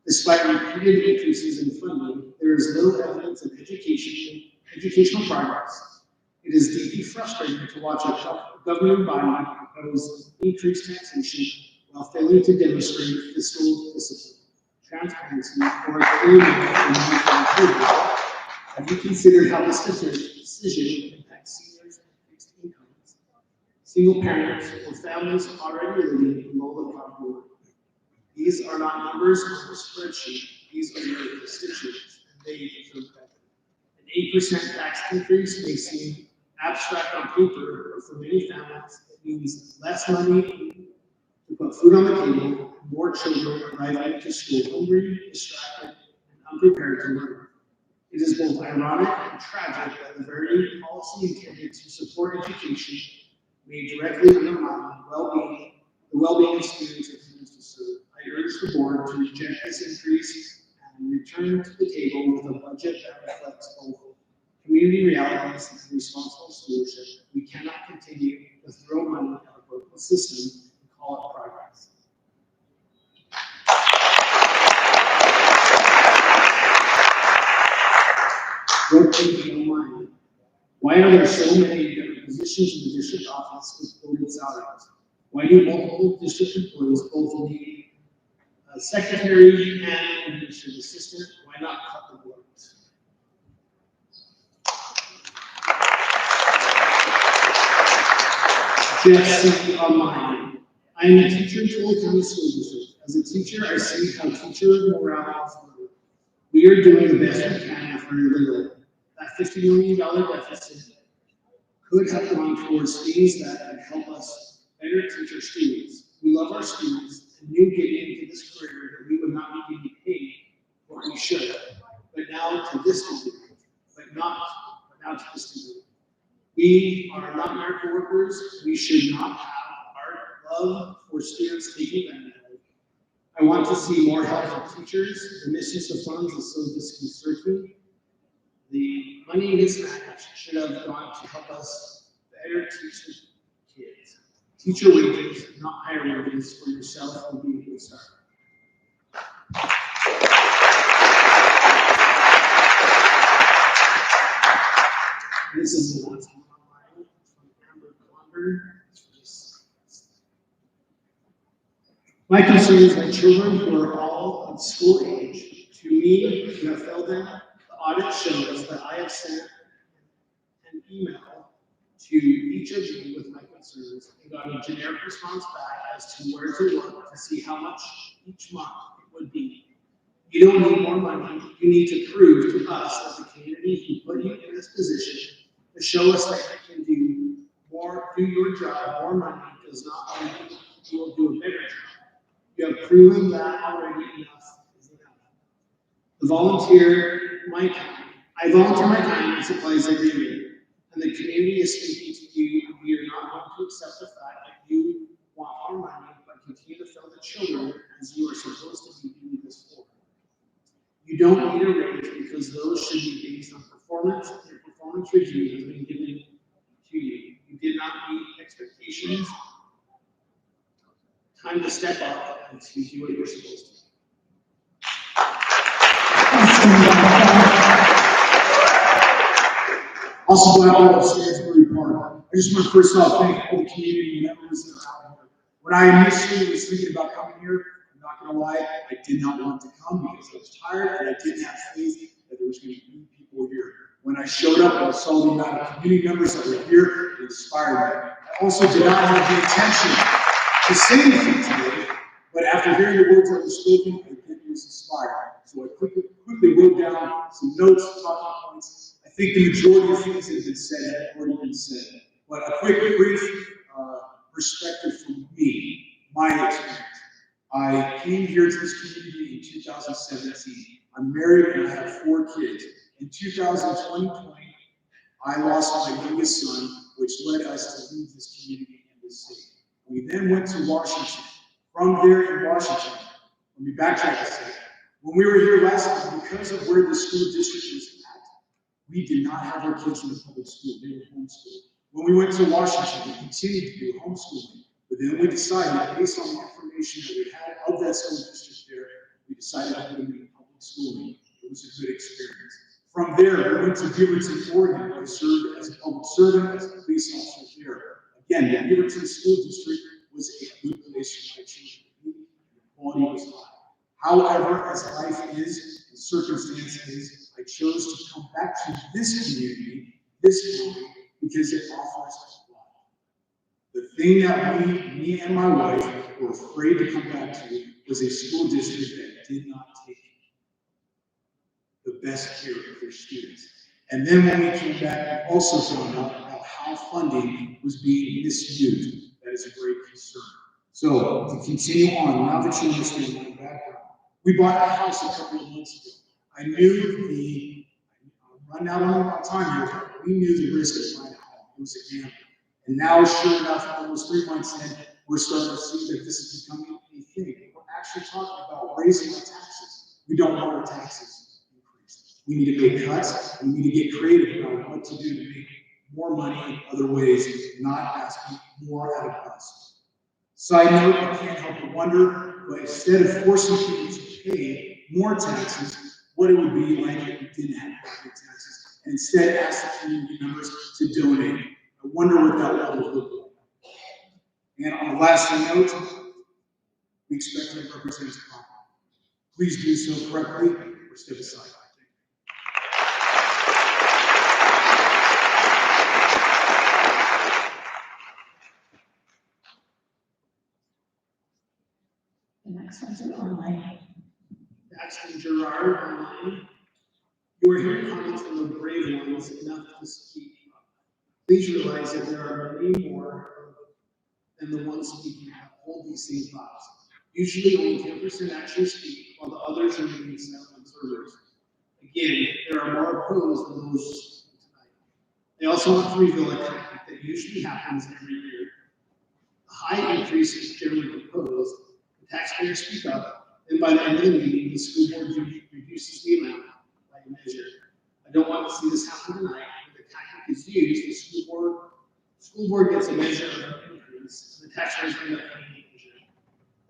Despite repeated increases in funding, there is little evidence of educational progress. It is deeply frustrating to watch a governing body propose increased taxation while failing to demonstrate fiscal discipline. transparency, or agreement. Have you considered how this decision impacts seniors and fixed incomes, single parents, or families already living below the poverty line? These are not numbers on a spreadsheet. These are your constituents, and they deserve better. An 8% tax increase may seem abstract on paper, but for many families, it means less money to put food on the table, more children arriving to school hungry, distracted, and unprepared to learn. It is both ironic and tragic that the very policy intended to support education may directly undermine the well-being of students it means to serve. I urge the board to reject this increase and return to the table with a budget that reflects both community realities and responsible stewardship. We cannot continue to throw money at a broken system and call it progress. Rotating online. Why are there so many different positions in the district office with quoted salaries? Why do multiple district employees both need a secretary and an administrative assistant? Why not cut the board? Jeff online. I am a teacher in Toll County School District. As a teacher, I see how teacher morale is low. We are doing the best we can for little. That $50 million deficit could have gone towards things that would help us better teach our students. We love our students and knew getting into this career that we would not be getting paid what we should. But now to this degree, but now to this degree. We are not miracle workers. We should not have our love for students taken advantage of. I want to see more help for teachers. The misuse of funds is so disconcerting. The money mismatch should have gone to help us better teach the kids. Teacher wages, not higher wages for yourself, will be a good start. This is the last one online from Amber Conder. My concern is my children who are all of school age. To me, who have failed them, the audit shows that I have sent an email to each of you with my concerns and got a generic response back as to where to look to see how much each month it would be. You don't need more money. You need to prove to us, as a community who put you in this position, to show us that you can do more, do your job. More money does not mean you will do a better job. You have proven that already. Enough is enough. I volunteer my time and supplies every year, and the community is speaking to you. We are not going to accept the fact that you want more money, but continue to fail the children as you are supposed to be doing this for. You don't need a raise because those should be based on performance. Your performance review has been given to you. You did not meet expectations. Time to step up and to do what you're supposed to. Also, I upstairs very part. I just want to first off thank all the community members that are out here. When I initially was thinking about coming here, I'm not going to lie, I did not want to come because I was tired and I didn't have faith that there was going to be people here. When I showed up and saw the amount of community members that were here, it inspired me. I also did not have the intention to say anything today, but after hearing the words that were spoken, I did was inspired. So I quickly wrote down some notes, talking points. I think the majority of things that have been said have already been said. But a quick, brief perspective from me, my experience. I came here to this community in 2017. I'm married and I have 4 kids. In 2020, I lost my youngest son, which led us to leave this community and this city. We then went to Washington. From there in Washington, let me backtrack a second. When we were here last time, because of where the school district was at, we did not have our kids in the public school. They were homeschooled. When we went to Washington, we continued to do homeschooling. But then we decided, based on the information that we had of that school district there, we decided to put them in public schooling. It was a good experience. From there, we went to Beaverton, Oregon. I served as a public servant, as a police officer there. Again, the Beaverton School District was a good place for my children. The quality was high. However, as this community, this county, because it offers us a lot. The thing that me and my wife were afraid to come back to was a school district that did not take the best care of their students. And then when we came back, we also found out about how funding was being misused. That is a great concern. So to continue on, now that you understand my background, we bought a house a couple of months ago. I knew run out on time here, we knew the risk of buying a home. It was a gamble. And now, sure enough, almost 3 months in, we're starting to see that this is becoming a thing. We're actually talking about raising our taxes. We don't want our taxes increased. We need to make cuts, and we need to get creative about what to do to make more money in other ways, not asking more out of us. Side note, I can't help but wonder, but instead of forcing people to pay more taxes, what it would be like if we didn't have property taxes, and instead ask the community members to donate. I wonder what that would look like. And on the last note, we expect to represent us properly. Please do so correctly or step aside. The next one's an online. Daxton Gerard online. You are hearing comments from the brave ones enough to speak. Please realize that there are many more than the ones speaking have hold these same thoughts. Usually only 10% actually speak, while the others remain silent observers. Again, there are more opposed than those tonight. They also want to reveal a tactic that usually happens every year. A high increase is generally proposed, the taxpayers speak up, and by the end of the meeting, the school board reduces the amount by a measure. I don't want to see this happen tonight. When the tactic is used, the school board gets a measure of increase, and the taxpayers end up paying a measure.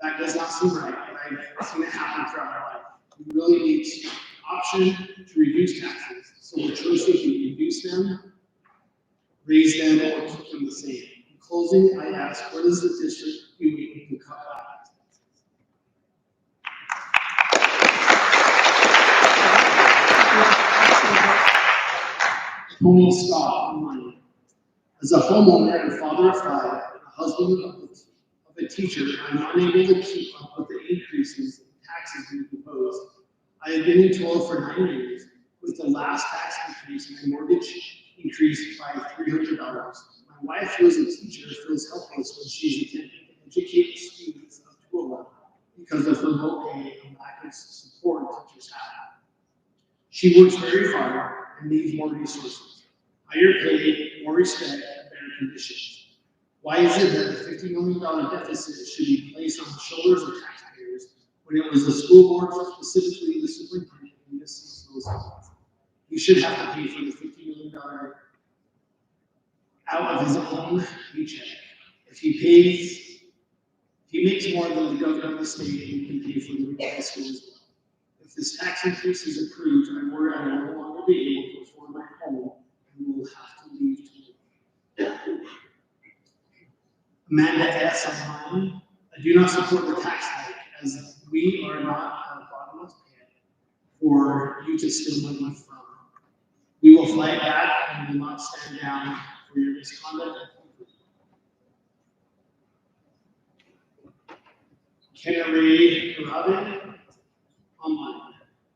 That does not seem right, and I've seen it happen throughout my life. We really need an option to reduce taxes, so the choice would be reduce them, raise them, or keep them the same. In closing, I ask, what is the district doing to cut back? Tony Scott online. As a homeowner and father of 5, and a husband of a teacher, I'm unable to keep up with the increases in taxes being proposed. I have been in toil for 9 years. With the last tax increase, my mortgage increased by $300. My wife, who is a teacher, feels helpless when she's attempting to educate students up to 11 because of remote pay and lack of support teachers have. She works very hard and needs more resources, higher pay, more respect, and better conditions. Why is it that the $50 million deficit should be placed on the shoulders of taxpayers when it was the school board, specifically the superintendent, who misses those funds? He should have to pay for the $50 million out of his own paycheck. If he makes more than the governor of the state, he can pay for the high school as well. If this tax increase is approved, I'm worried I will no longer be able to afford my home and will have to leave to work. Amanda S. online. I do not support the tax hike, as we are not at a bottomless pit for you to steal money from. We will fight back and will not stand down for your misconduct. Kennery Robin online.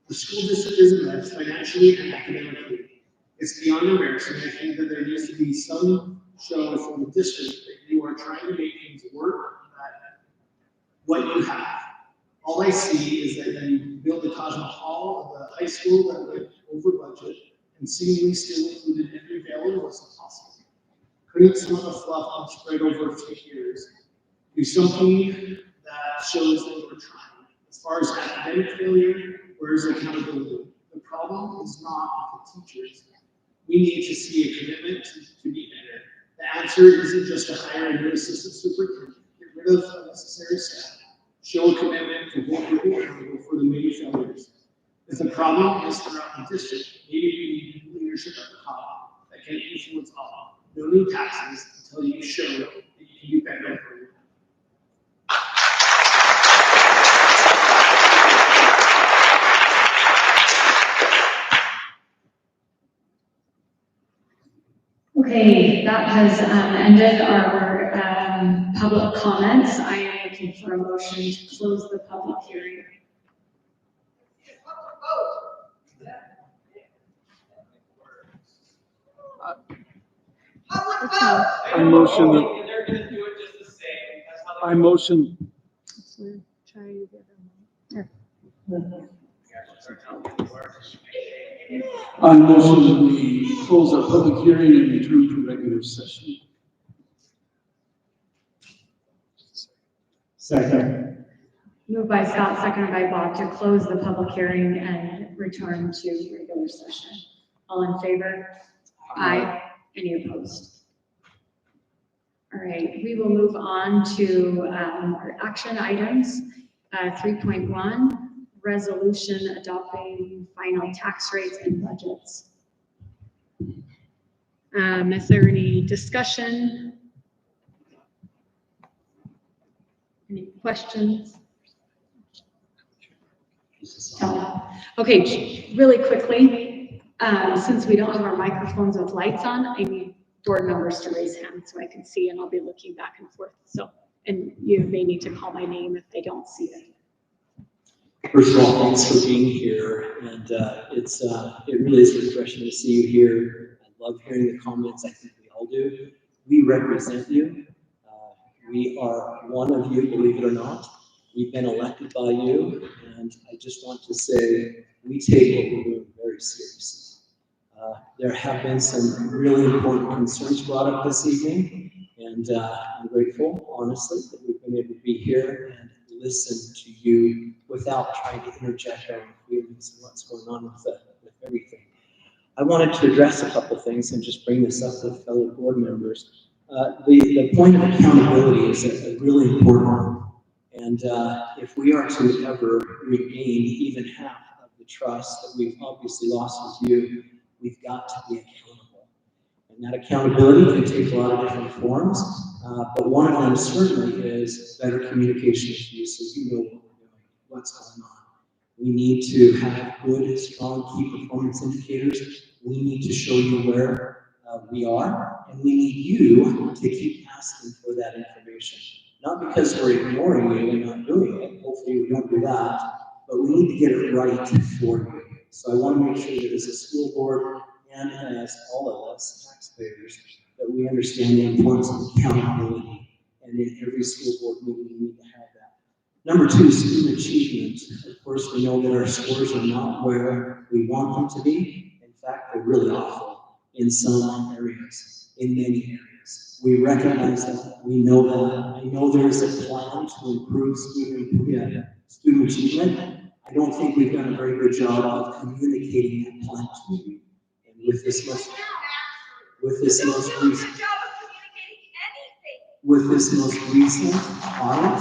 The school district is a mess financially and academically. It's beyond embarrassing. I think that there needs to be some show from the district that you are trying to make things work, that what you have. All I see is that you build the Taj Mahal of the high school that went over budget and seemingly still included every veil and whistle possible. Couldn't some of the fluff be spread over 10 years? Do something that shows that you're trying. As far as academic failure, where's accountability? The problem is not with the teachers. We need to see a commitment to be better. The answer isn't just to hire a new assistant superintendent, get rid of unnecessary staff, show a commitment to hold people accountable for the many failures. If the problem is throughout the district, maybe we need leadership at the top that can influence all. No new taxes until you show that you can do better for you. Okay, that has ended our public comments. I am looking for a motion to close the public hearing. I motion that. I motion. I motion that we close our public hearing and return to regular session. Second. Moved by Scott, seconded by Bob to close the public hearing and return to regular session. All in favor? Aye. Any opposed? All right, we will move on to our action items. 3.1, resolution adopting final tax rates and budgets. Is there any discussion? Any questions? Okay, really quickly, since we don't have our microphones with lights on, I need board members to raise hands so I can see, and I'll be looking back and forth. So, and you may need to call my name if they don't see it. First of all, thanks for being here, and it really is refreshing to see you here. I love hearing the comments. I think we all do. We represent you. We are one of you, believe it or not. We've been elected by you, and I just want to say we take what we're doing very seriously. There have been some really important concerns brought up this evening, and I'm grateful, honestly, that we've been able to be here and listen to you without trying to interject our feelings and what's going on with everything. I wanted to address a couple of things and just bring this up with fellow board members. The point of accountability is a really important one. And if we are to ever regain even half of the trust that we've obviously lost with you, we've got to be accountable. And that accountability can take a lot of different forms, but one of them certainly is better communication with you so you know what we're doing, what's going on. We need to have good, strong key performance indicators. We need to show you where we are, and we need you to keep asking for that information. Not because we're ignoring you and not doing it, hopefully we don't do that, but we need to get it right for you. So I want to make sure that as a school board and as all of us taxpayers, that we understand the importance of accountability. And in every school board meeting, we need to have that. Number two, student achievement. Of course, we know that our scores are not where we want them to be. In fact, they're really awful in some areas, in many areas. We recognize that, we know that. I know there's a plan to improve student achievement. I don't think we've done a very good job of communicating that plan to you. And with this most recent audit,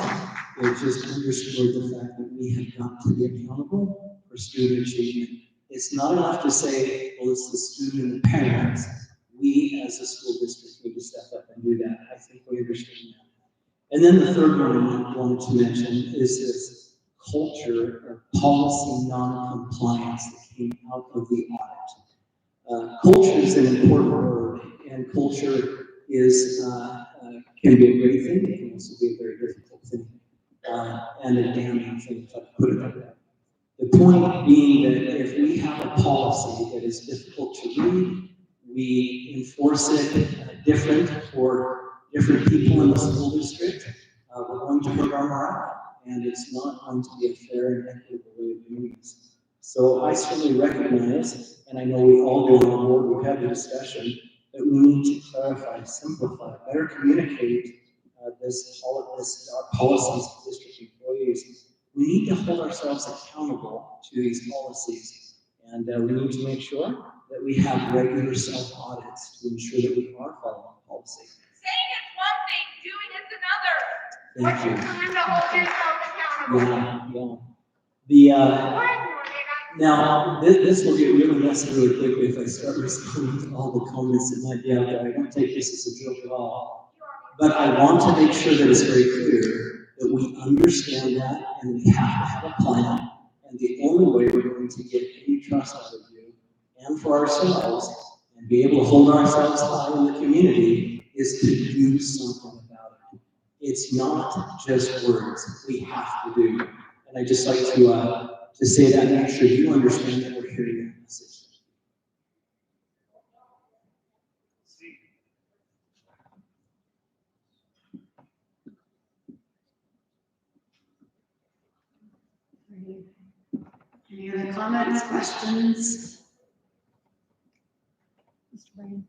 it just underscored the fact that we have got to be accountable for student achievement. It's not enough to say, well, it's the student and the parents. We as a school district need to step up and do that. I think we understand that. And then the third one I wanted to mention is this culture or policy non-compliance that came out of the audit. Culture is an important word, and culture is can be a great thing. It can also be a very difficult thing, and a damning thing, if I put it like that. The point being that if we have a policy that is difficult to read, we enforce it different for different people in the school district, we're going to hurt our morale. And it's not going to be a fair and equitable way of doing this. So I certainly recognize, and I know we all do on the board, we've had the discussion, that we need to clarify, simplify, better communicate our policies to district employees. We need to hold ourselves accountable to these policies. And we need to make sure that we have regular self-audits to ensure that we are following policy. Saying it's one thing, doing it's another. Thank you. What's the time to hold yourself accountable? Now, this will get really messy really quickly if I start responding to all the comments that might be out there. I don't take this as a joke at all. But I want to make sure that it's very clear that we understand that and we have to have a plan. And the only way we're going to get any trust out of you and for ourselves and be able to hold ourselves high in the community is to do something about it. It's not just words, we have to do. And I just like to say that, make sure you understand that we're hearing that message. Any other comments, questions? Mr. Bryan?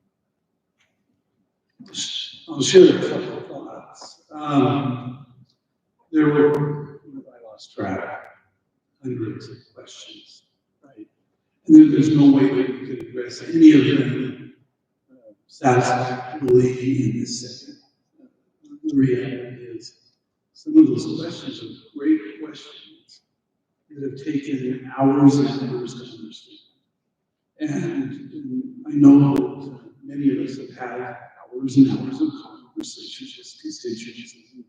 I'll share a couple of thoughts. There were, I lost track, hundreds of questions, right? And there's no way that we could address any of them satisfactorily in this second. The reality is, some of those questions are great questions that have taken hours and hours to understand. And I know that many of us have had hours and hours of conversations with constituents. And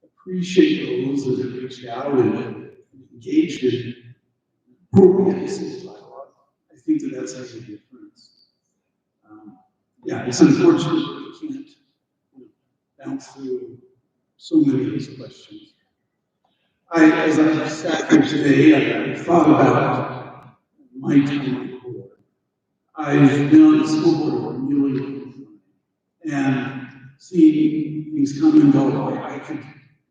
appreciate those that have reached out and engaged in appropriate dialogue. I think that that's making a difference. Yeah, it's unfortunate that we can't bounce through so many of these questions. As I sat here today, I thought about my time on the board. I've been on the school board for nearly a long time, and seeing things come and go, I could,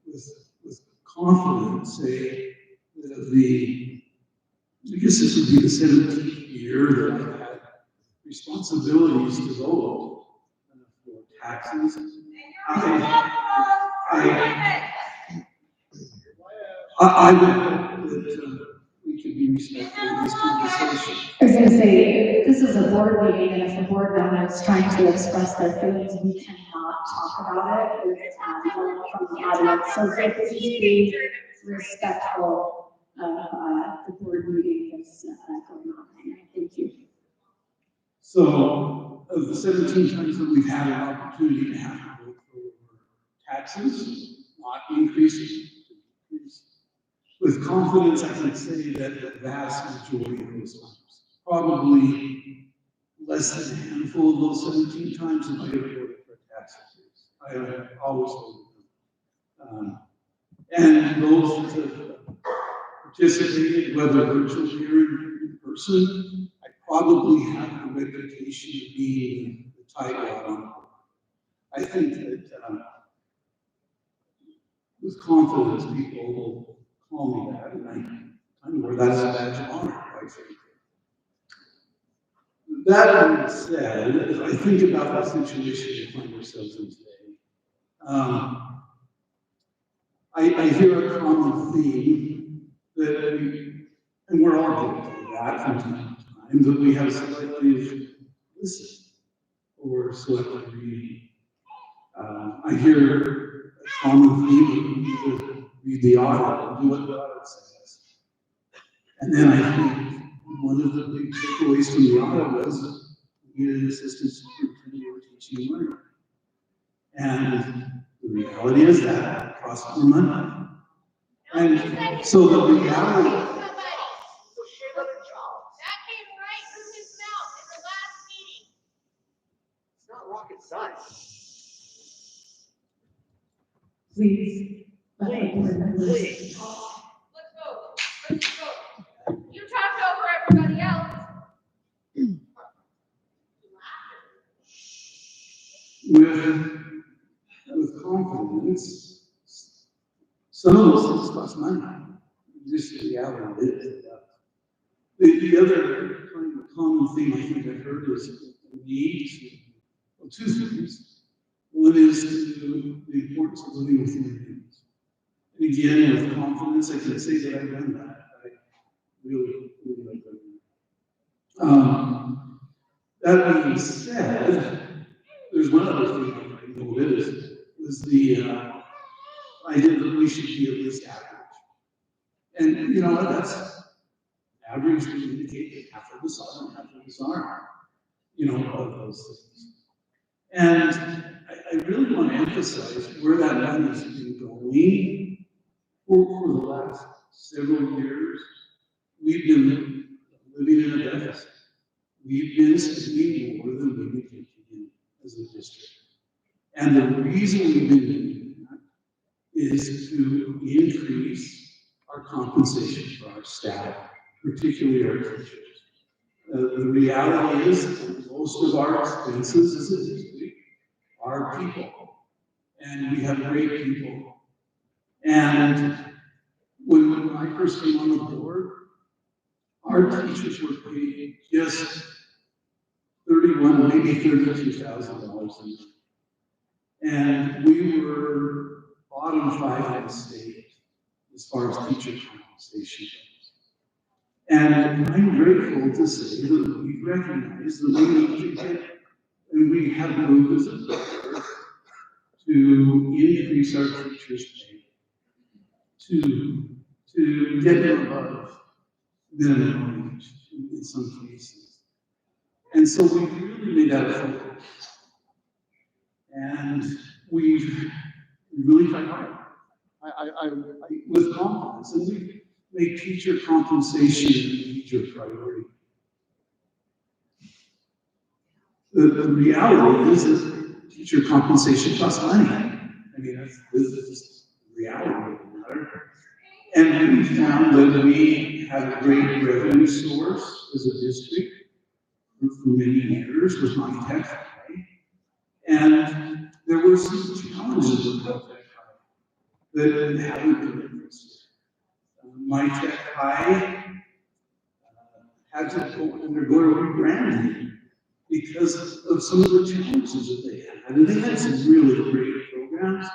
with confidence, say that I guess this would be the 17th year that I've had responsibilities to vote for taxes. I would hope that we could be respectful in this conversation. I was going to say, this is a board meeting, and if a board member is trying to express their feelings, we cannot talk about it with from the audience. So please be respectful of the board meeting that's going on. Thank you. So, of the 17 times that we've had an opportunity to have to vote for taxes, not increasing, with confidence, I can say that the vast majority of those times, probably less than a handful of those 17 times, I have voted for tax increase. I have always voted for them. And those that have participated, whether virtually or in person, I probably have the reputation of being the tightwad on the board. I think that with confidence, people will call me that, and I wear that as a badge of honor, quite frankly. That being said, as I think about the situation we find ourselves in today, I hear a common theme that we're all guilty of that from time to time, that we have selective listening or selective reading. I hear a common theme that read the audit and do what the audit says. And then I think one of the big takeaways from the audit was we needed an assistant superintendent or teaching learner. And the reality is that costs more money. And so the reality. That came right from his mouth in the last meeting. It's not rocket science. Please. Please. Let's vote. Let's vote. You talked over everybody else. With confidence, some of those things cost money. Just the reality is. The other kind of common thing I think I've heard is the need to, two things. One is the importance of living within your means. And again, with confidence, I can say that I've done that. I really like that. That being said, there's one other thing I noted is the idea that we should be at least average. And you know what, that's average would indicate that half of us are and half of us aren't, of those things. And I really want to emphasize where that money has been going for the last several years. We've been living in a deficit. we've been spending more than we've been taking in as a district. And the reason we've been doing that is to increase our compensation for our staff, particularly our teachers. The reality is that most of our expenses as a district are people, and we have great people. And when I first came on the board, our teachers were paid just $31,000, maybe $32,000 a year. And we were bottom 5 in the state as far as teacher compensation goes. And I'm grateful to say that we recognize that we need to get, and we have moved as a board to increase our teachers' pay, to get them above minimum wage in some cases. And so we really made that a focus. And we've really tried hard. I with confidence, and we make teacher compensation a major priority. The reality is that teacher compensation costs money. I mean, this is just the reality of the matter. And we found that we had a great revenue source as a district for many years with my tech high. And there were some challenges with my tech high that haven't been addressed. My tech high had to undergo a rebranding because of some of the challenges that they had. And they had some really great programs,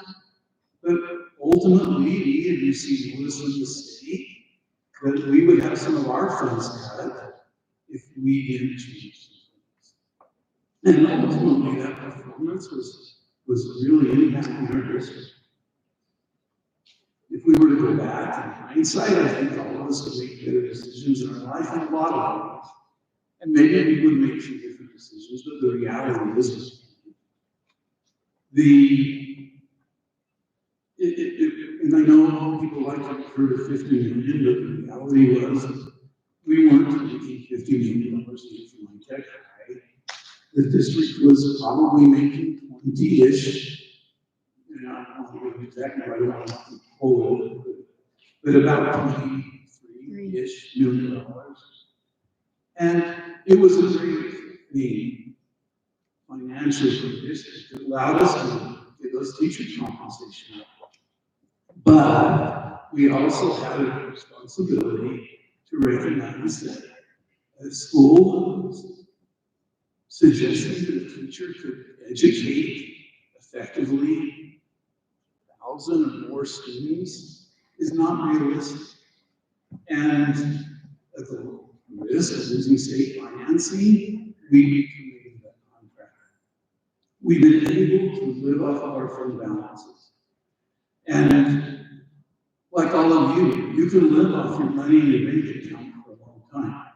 but ultimately we had received notice from the state that we would have some of our funds cut if we didn't change some things. And ultimately that performance was really impacting our district. If we were to go back in hindsight, I think all of us would make better decisions in our life in a lot of ways. And maybe we would make some different decisions, but the reality is and I know people like to refer to 50 million, but the reality was we weren't making $50 million a year from my tech high. The district was probably making 20-ish. And I don't want to go exactly right, I don't want to quote it, but about $23-ish million. And it was a great thing financially for the district. It allowed us to get those teacher compensation up. But we also had a responsibility to recognize that a school suggesting that a teacher could educate effectively 1,000 or more students is not realistic. And at the risk of losing state financing, we created that contract. We've been able to live off of our fund balances. And like all of you, you can live off your money in your bank account for a long time.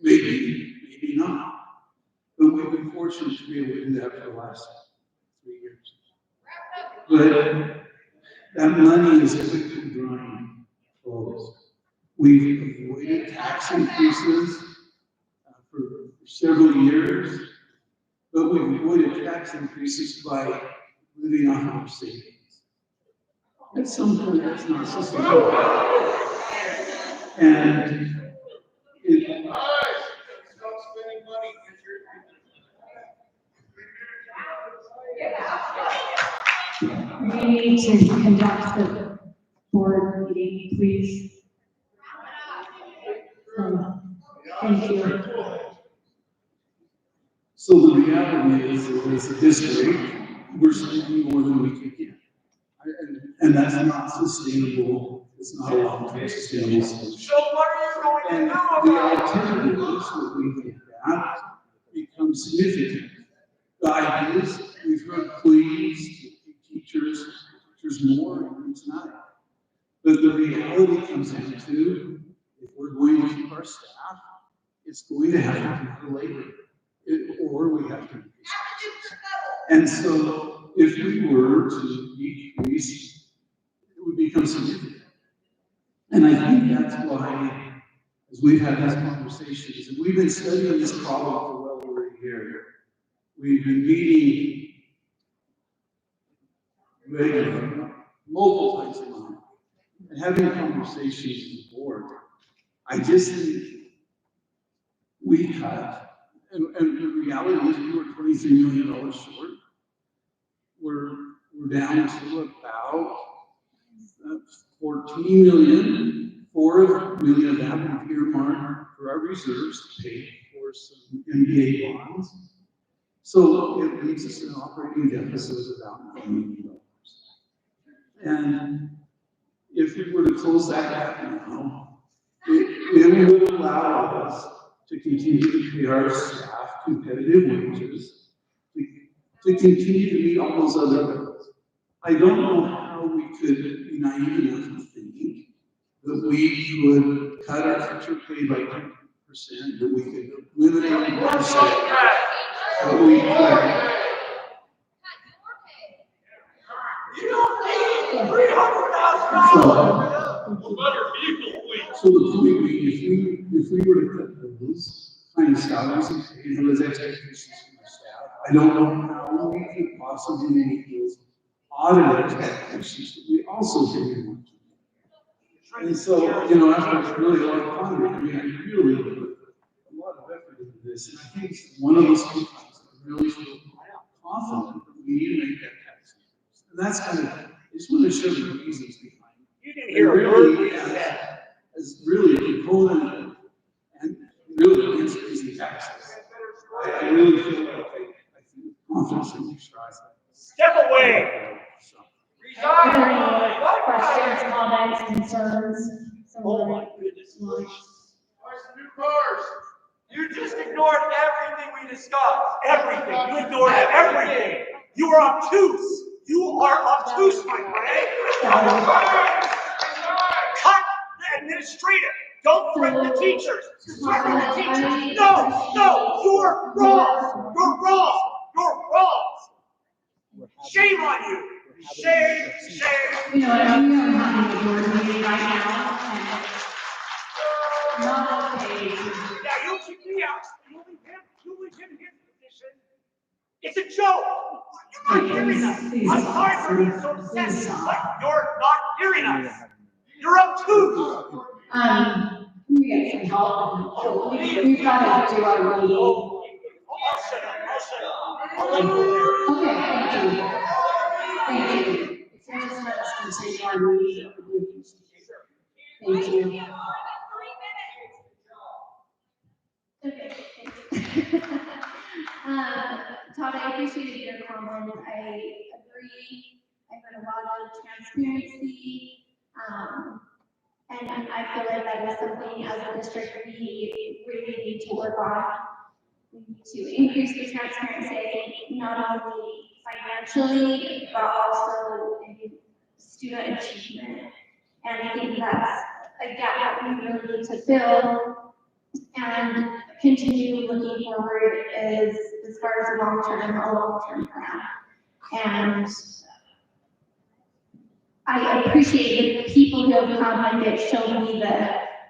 Maybe, maybe not. But we've been fortunate to be able to do that for the last 3 years. But that money is quickly drying close. We've avoided tax increases for several years, but we've avoided tax increases by living off our savings. At some point, that's not sustainable. And we need to conduct the board meeting, please. Thank you. so the reality is that as a district, we're spending more than we can get. And that's not sustainable. It's not a long-term sustainable solution. So what are you going to And do the about it? alternatives that we look at become significant. The ideas we've heard, please, teachers more, and it's not. But the reality comes down to, if we're going to keep our staff, it's going to have to come out of labor, or we have to increase taxes. And so, if we were to decrease, it would become significant. And I think that's why, as we've had this conversation, conversations, and we've been studying this problem for well over a year. We've been meeting regularly, multiple times a month, and having conversations with the board. I just think we cut, and the reality is we were $23 million short. We're down to about 14 million, 4 million of that we've earmarked for our reserves to pay for some MBA bonds. So it leaves us an operating deficit of about $9 million. And if we were to close that gap now, it would allow us to continue to pay our staff competitive wages, to continue to meet all those other goals. I don't know how we could be naive enough to think that we could cut our teacher pay by 10%, that we could eliminate the percent, that we could. You don't need $300,000. So the point being, if we were to cut those kind of salaries and pay those expectations from our staff, I don't know how we could possibly meet those audit expectations that we also didn't want to meet. And so, after really a lot of pondering, I really put a lot of effort into this, and I think it's one of those things that really feel confident that we need to make that tax increase. And that's kind of, I just want to show the reasons behind it. You didn't hear a word we said. As really a component and really against raising taxes. I really feel like I feel confidence in these strides. Step away. Are there any questions, comments, concerns? Oh my goodness. Cars, new cars. You just ignored everything we discussed. Everything. You ignored everything. You are obtuse. You are obtuse, my friend. Cut the administrative. Don't threaten the teachers. Threaten the teachers. No, you're wrong. You're wrong. You're wrong. Shame on you. Shame. We are having a board meeting right now, and not okay. Yeah, you'll kick me out. You'll leave him in his position. It's a joke. You're not hearing us. I'm sorry for being so obsessed, but you're not hearing us. You're obtuse. We get some help. We've got to do our meeting. I'll shut up. Okay, thank you. Thank you. If you just let us continue our meeting. Thank you. Todd, I appreciated your comments. I agree. I heard a lot of transparency. And I feel like that is something as a district we really need to work on. We need to increase the transparency, I think, not only financially, but also in student achievement. And I think that's a gap that we really need to fill and continue looking forward as far as a long-term plan. And I appreciate the people who have come and have shown me the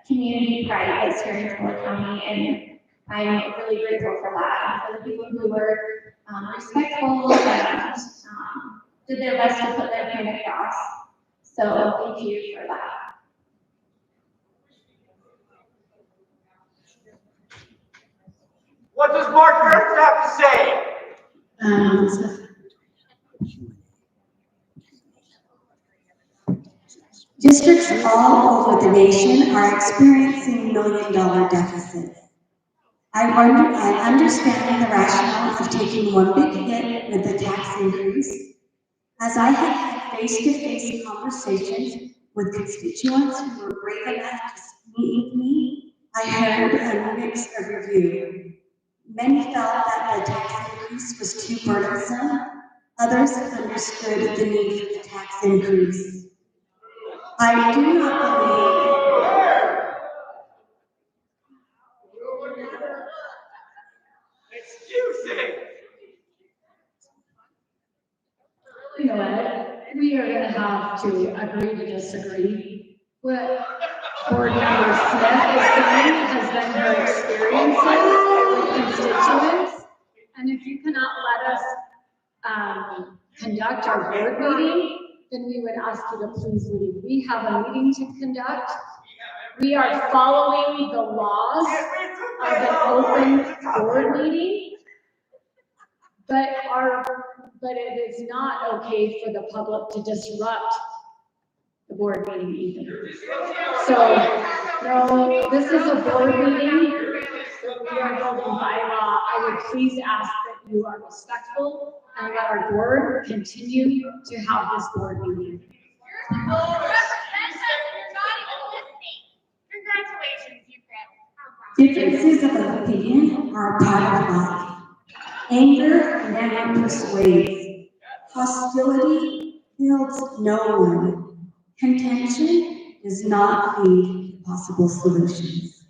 community pride that's here in Todd County, and I'm really grateful for that. And for the people who were respectful and did their best to put their point across. So thank you for that. What does Mark Ernst have to say? Districts all over the nation are experiencing million-dollar deficits. I understand the rationale of taking one big hit with the tax increase. As I have had face-to-face conversations with constituents who were brave enough to meet with me, I heard a mix of review. Many felt that the tax increase was too burdensome. Others understood the need for the tax increase. I do not believe. Excuse You know what? We are going to have to agree to disagree. Well, Board Member Smith is saying has been her experiences with constituents. And if you cannot let us conduct our board meeting, then we would ask you to please leave. We have a meeting to conduct. We are following the laws of an open board meeting, but it is not okay for the public to disrupt the board meeting either. So, no, this is a board meeting. We are holding by law. I would please ask that you are respectful and let our board continue to have this board meeting. Differences of opinion are a part of life. Anger never persuades. Hostility builds no one. Contention does not lead to possible solutions.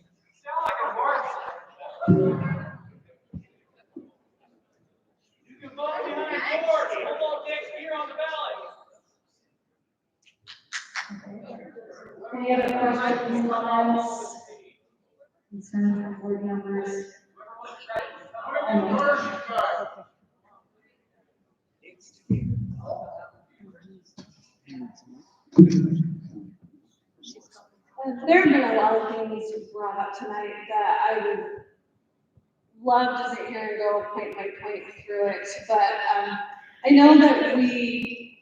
Any other questions, comments, concerns from board members? There have been a lot of things brought up tonight that I would love to sit here and go point by point through it, but I know that we,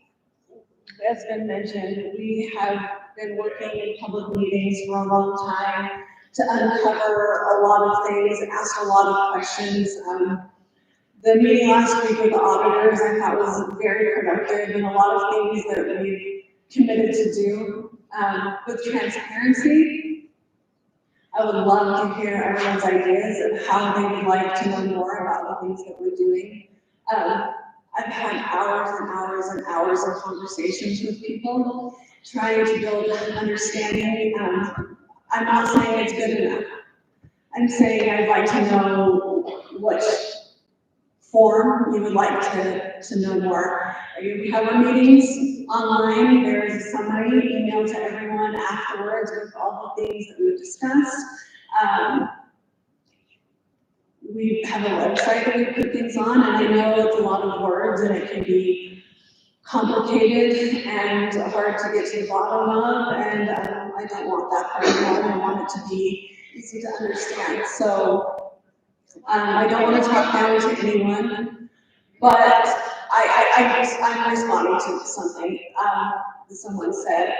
as been mentioned, we have been working in public meetings for a long time to uncover a lot of things, ask a lot of questions. The meeting last week with the auditors I thought was very productive, and a lot of things that we've committed to do. With transparency, I would love to hear everyone's ideas of how they would like to know more about the things that we're doing. I've had hours and hours and hours of conversations with people trying to build an understanding. I'm not saying it's good enough. I'm saying I'd like to know what form you would like to know more. We have our meetings online. There is a summary email to everyone afterwards with all the things that we've discussed. We have a website that we put things on, and I know it's a lot of words and it can be complicated and hard to get to the bottom of, and I don't want that for anyone. I want it to be easy to understand. So I don't want to talk down to anyone, but I'm responding to something that someone said.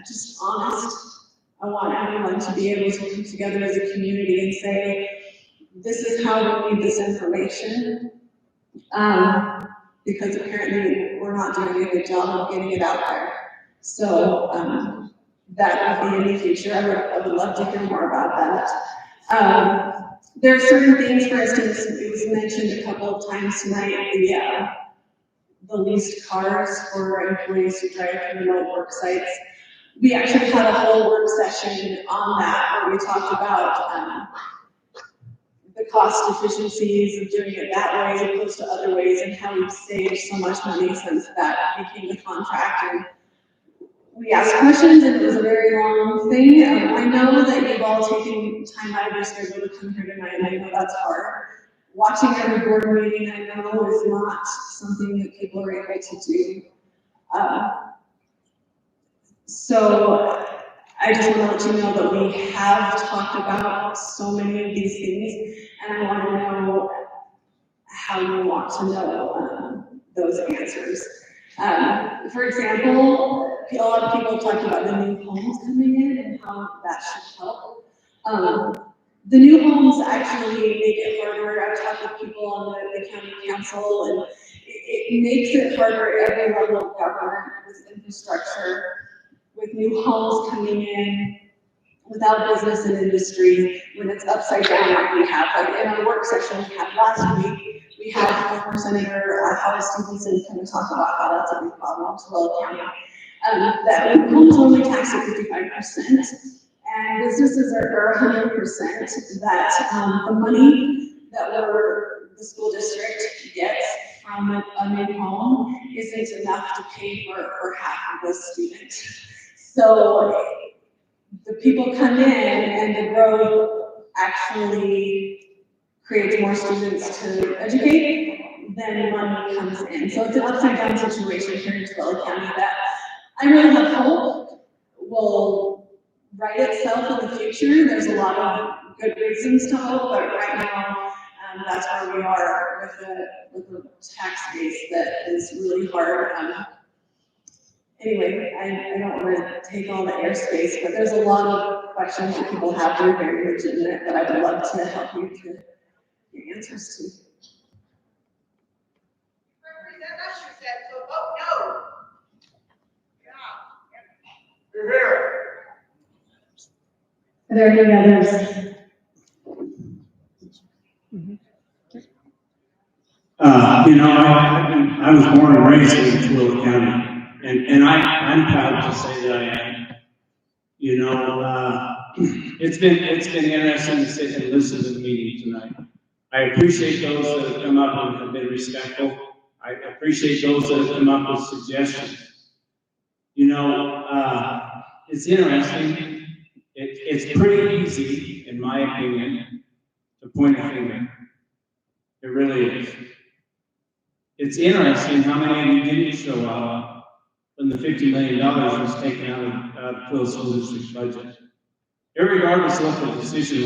Just honest. I want everyone to be able to come together as a community and say, this is how we need this information. Because apparently we're not doing a good job of getting it out there. So that would be in the future. I would love to hear more about that. There are certain things, for instance, it was mentioned a couple of times tonight, the leased cars for employees who drive to remote work sites. We actually had a whole work session on that where we talked about the cost efficiencies of doing it that way as opposed to other ways, and how we've saved so much money since that became the contract. And we asked questions, and it was a very long thing. I know that you've all taken time out of your schedule to come here tonight, and I know that's hard. Watching every board meeting, I know, is not something that people are able to do. So I just want to let you know that we have talked about so many of these things, and I want to know how you want to know those answers. For example, a lot of people talked about the new homes coming in and how that should help. The new homes actually make it harder. I've talked with people on the county council, and it makes it harder at every level of government with infrastructure, with new homes coming in, without business and industry, when it's upside down like we have. Like in our work session we had last week, we had former Senator Howard Stevenson come and talk about how that's a big problem to Will County. That homes only taxed at 55%, and businesses are 100%, that the money that the school district gets from a new home isn't enough to pay for half of the student. So the people come in and the growth actually creates more students to educate, then money comes in. So it's an upside down situation here in Twilla County that I really have hope will right itself in the future. There's a lot of good reasons to hope, but right now, that's where we are with the tax base that is really hard. Anyway, I don't want to take all the airspace, but there's a lot of questions that people have that are very legitimate that I would love to help you to get answers to. Represent us, you said, so vote no. Yeah. You're here. Are there any others? I was born and raised in Twilla County, and I'm proud to say that I am. It's been interesting to sit and listen to the meeting tonight. I appreciate those that have come up and have been respectful. I appreciate those that have come up with suggestions. It's interesting. It's pretty easy, in my opinion, to point a finger. It really is. It's interesting how many of you didn't show up when the $50 million was taken out of Twilla School District's budget. Irregardless of what the decision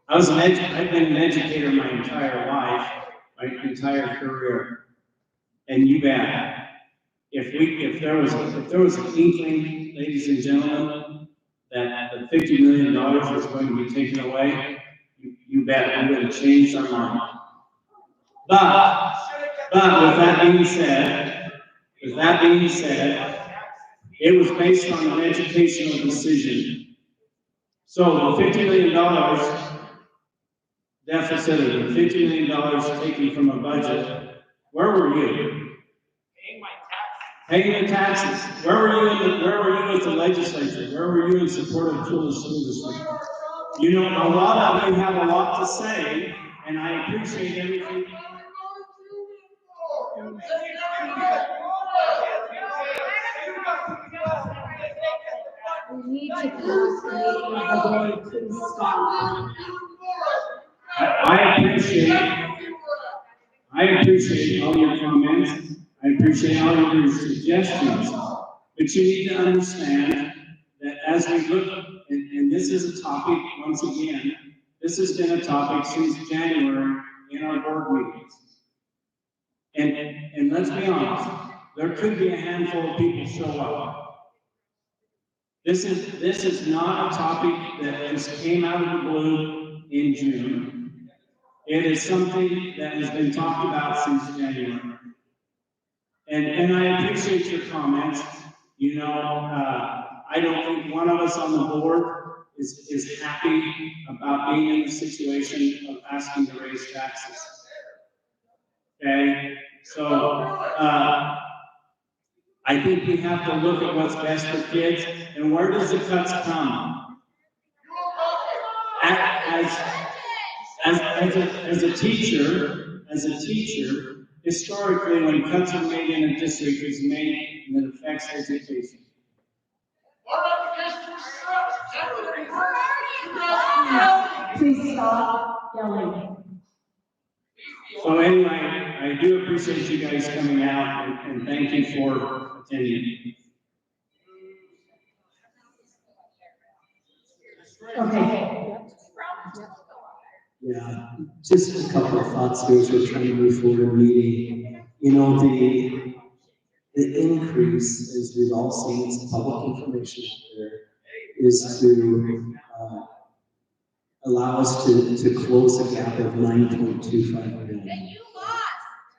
was. I've been an educator my entire life, my entire career. And you bet, if there was an inkling, ladies and gentlemen, that the $50 million was going to be taken away, you bet we would have changed our mind. But with that being said, it was based on an educational decision. So the $50 million deficit, or the $50 million taken from a budget, where were you? Paying the taxes. Where were you with the legislature? Where were you in support of Twilla School District? A lot of you have a lot to say, and I appreciate everything. We need to pass the meeting of the board, please stop. I appreciate all your comments. I appreciate all of your suggestions. But you need to understand that as we look, and this is a topic, once again, this has been a topic since January in our board meetings. And let's be honest, there could be a handful of people show up. This is not a topic that just came out of the blue in June. It is something that has been talked about since January. And I appreciate your comments. I don't think one of us on the board is happy about being in the situation of asking to raise taxes. Okay? So, I think we have to look at what's best for kids, and where does the cuts come? As a teacher, historically, when cuts are made in a district, it's made and it affects education. Please stop yelling. So anyway, I do appreciate you guys coming out, and thank you for attending. Okay. Yeah, just a couple of thoughts here as we're trying to move forward in the meeting. The increase, as we've all seen, it's public information out there, is to allow us to close a gap of 9.25 million.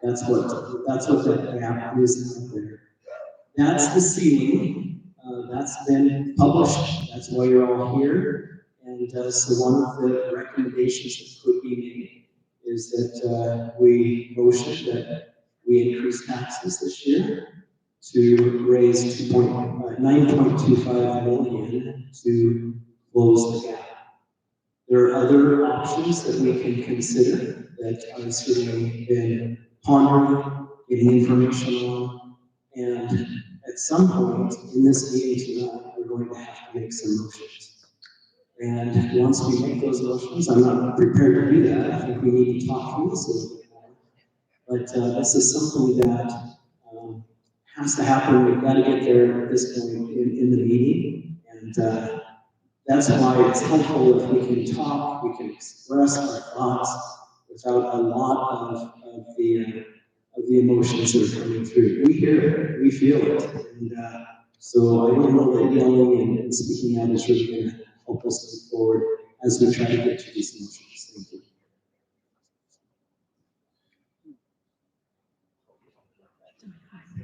That's what that gap is out there. That's the ceiling. That's been published. That's why you're all here. And so one of the recommendations that could be made is that we motion that we increase taxes this year to raise 9.25 million to close the gap. There are other options that we can consider that are certainly been pondering, getting information on, and at some point in this meeting tonight, we're going to have to make some motions. And once we make those motions, I'm not prepared to do that. I think we need to talk through this a little bit more. But this is something that has to happen. We've got to get there at this point in the meeting. And that's why it's helpful if we can talk, we can express our thoughts without a lot of the emotions that are coming through. We hear it, we feel it. And so I don't know that yelling and speaking out is really going to help us move forward as we try to get to these emotions. Thank you.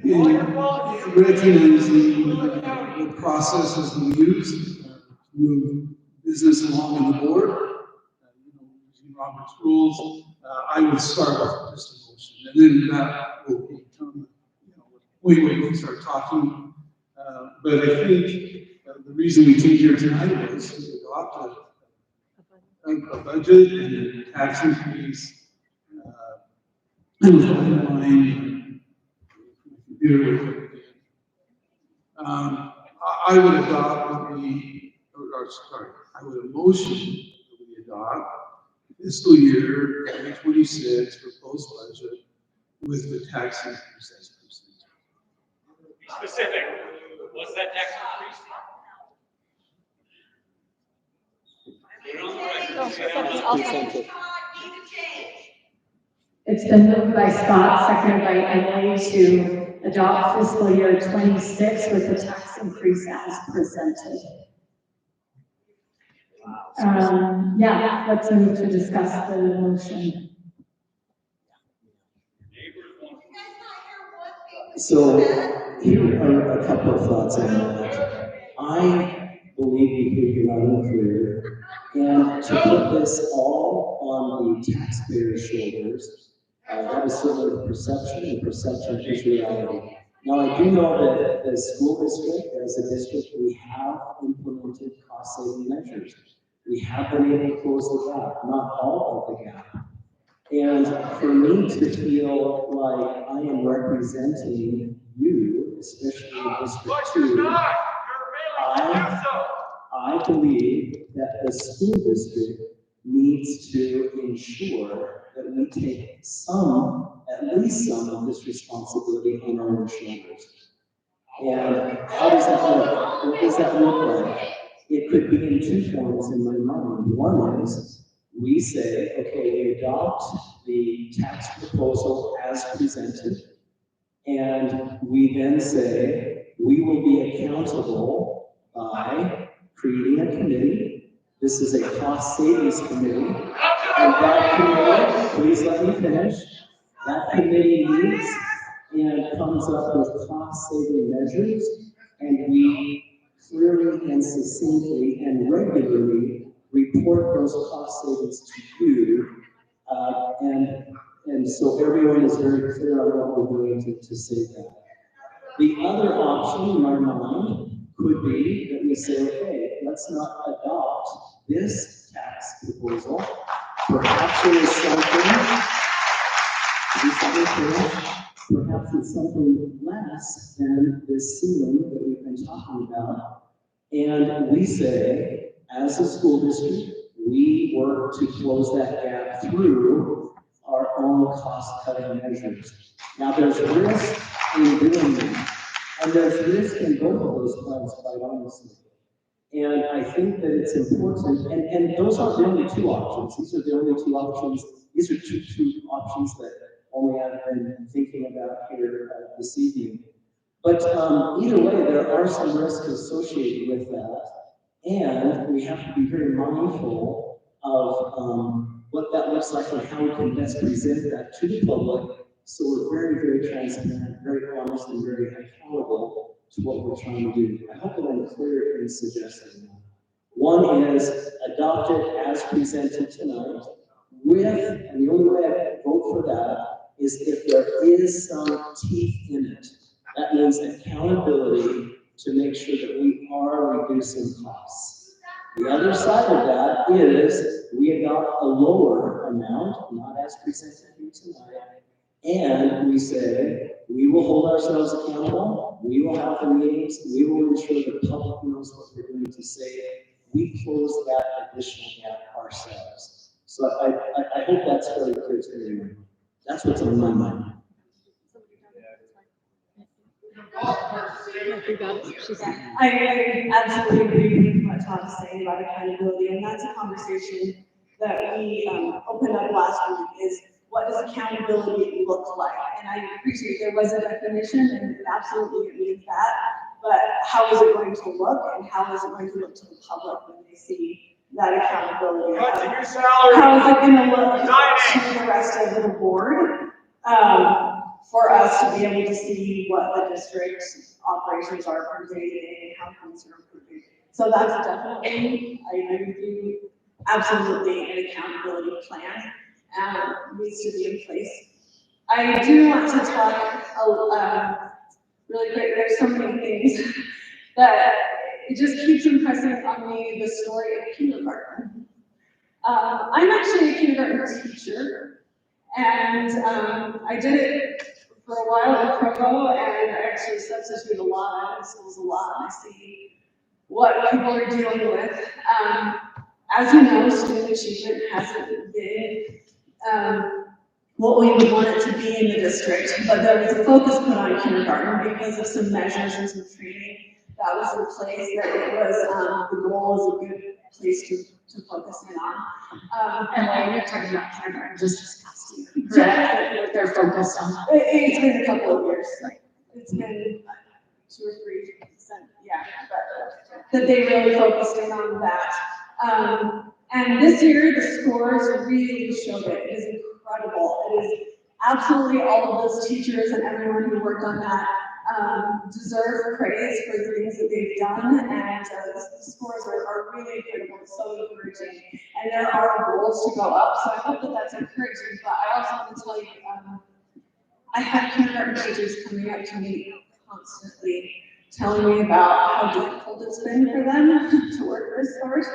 In recognizing the processes we use to move business along in the board, using Robert's rules, I would start with just a motion, and then that will become, way we can start talking. But I think the reason we came here tonight was to adopt a budget and a tax increase. And with that in mind, I would adopt I would motion that we adopt fiscal year 2026 proposed budget with the tax increase as presented. Specific, what's that tax increase? It's been moved by Scott, seconded by Emily to adopt fiscal year 26 with the tax increase as presented. Yeah, let's move to discuss the motion. So here are a couple of thoughts on that. I believe we figured out a clear, and to put this all on the taxpayers' shoulders, that is certainly the perception, and perception is reality. Now, I do know that the school district, as a district, we have implemented cost-saving measures. We have been able to close the gap, not all of the gap. And for me to feel like I am representing you, especially in District 2, I believe that the school district needs to ensure that we take at least some of this responsibility on our own shoulders. And how does that look? What does that look like? It could be in two forms in my mind. One is we say, okay, we adopt the tax proposal as presented, and we then say we will be accountable by creating a committee. This is a cost savings committee, and that committee, please let me finish, that committee meets and comes up with cost saving measures, and we clearly and succinctly and regularly report those cost savings to you, and so everyone is very clear on what we're doing to save that. The other option in my mind could be that we say, okay, let's not adopt this tax proposal. Perhaps there is something, perhaps it's something less than this ceiling that we've been talking about. And we say, as a school district, we work to close that gap through our own cost-cutting measures. Now, there's risk in doing that, and there's risk in both of those plans, quite honestly. And I think that it's important, and those aren't the only two options. These are the only two options. These are two options that only I've been thinking about here this evening. But either way, there are some risks associated with that, and we have to be very mindful of what that looks like and how we can best present that to the public, so we're very, very transparent, very honest, and very accountable to what we're trying to do. I hope that I'm clear in suggesting that. One is adopt it as presented tonight, and the only way I vote for that is if there is some teeth in it. That means accountability to make sure that we are reducing costs. The other side of that is we adopt a lower amount, not as presented here tonight, and we say we will hold ourselves accountable, we will have the meetings, we will ensure the public knows what we're doing to save we close that additional gap ourselves. So I hope that's very clear to everyone. That's what's on my mind. I absolutely agree with what Todd is saying about accountability, and that's a conversation that we opened up last week, is what does accountability look like? And I appreciate there was a definition, and absolutely it means that, but how is it going to look, and how is it going to look to the public when they see that accountability? How is it going to look to the rest of the board? For us to be able to see what the district's operations are per day and how things are improving. So that's definitely, I agree with you, absolutely an accountability plan needs to be in place. I do want to talk really quick. There's so many things that it just keeps impressing on me, the story of kindergarten. I'm actually a kindergarten teacher, and I did it for a while in Provo, and I actually substitute a lot in schools a lot, and I see what people are dealing with. As you know, student achievement hasn't been what we would want it to be in the district, but there was a focus put on kindergarten because of some measures and some training that was in place, that it was, the goal is a good place to focus in on. And when you're talking about kindergarten, just this past year, correct? They're focused on. It's been a couple of years. It's been 2 or 3%, yeah, but that they really focused in on that. And this year, the scores really showed it. It is incredible. It is absolutely all of those teachers and everyone who worked on that deserve praise for the things that they've done, and the scores are really incredible. It's so encouraging, and there are goals to go up, so I hope that that's encouraging. But I also want to tell you, I have kindergarten teachers coming up to me constantly telling me about how difficult it's been for them to work this hard,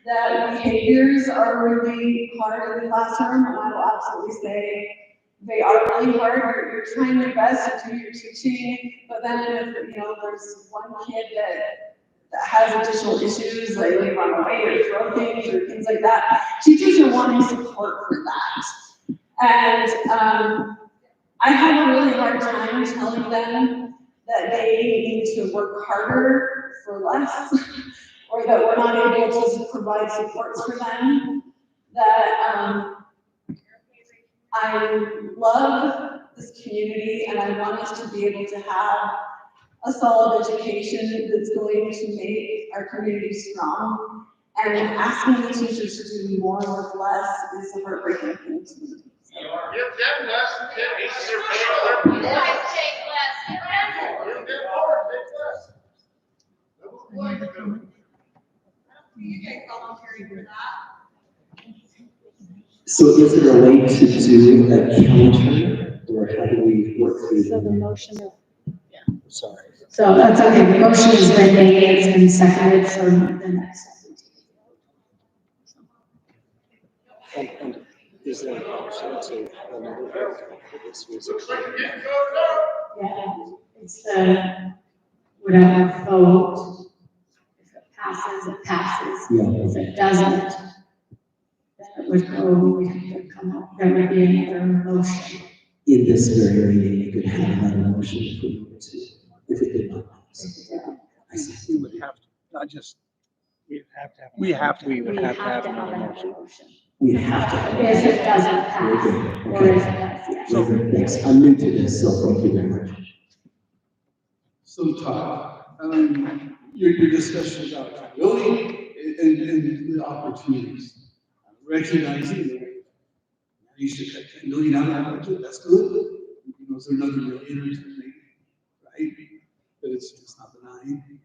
that behaviors are really hard in the classroom, and I will absolutely say they are really hard. You're trying your best to do your teaching, but then if, there's one kid that has additional issues, like they run away or throw things or things like that, teachers are wanting support for that. And I have a really hard time telling them that they need to work harder for less, or that we're not able to provide supports for them. That I love this community, and I want us to be able to have a solid education that's going to make our community strong. And asking the teachers to do more with less is a heartbreaking thing to me. Give them less, give each their pay. Take less. Give them more, take less. You guys voluntary for that? So is there a way to do a counter, or how do we work through? So the motion of. Sorry. So that's okay, the motion has been made, it's been seconded, so the next. And is there an option to another vote for this music? Yeah, it's the, whatever vote, if it passes, it passes. Yeah. If it doesn't, then it would go, we have to come up, there would be another motion. In this very meeting, you could have another motion if we wanted to, if it did not pass. I see. We would have to, not just, we would have to have another motion. We have to. If it doesn't pass, Okay. or if it does, yes. Okay, thanks. I'm new to this, so thank you very much. So Todd, your discussion about accountability and the opportunities, recognizing that you should cut $10 million out of that budget, that's good. Is there another $1 million or something, right? But it's not benign.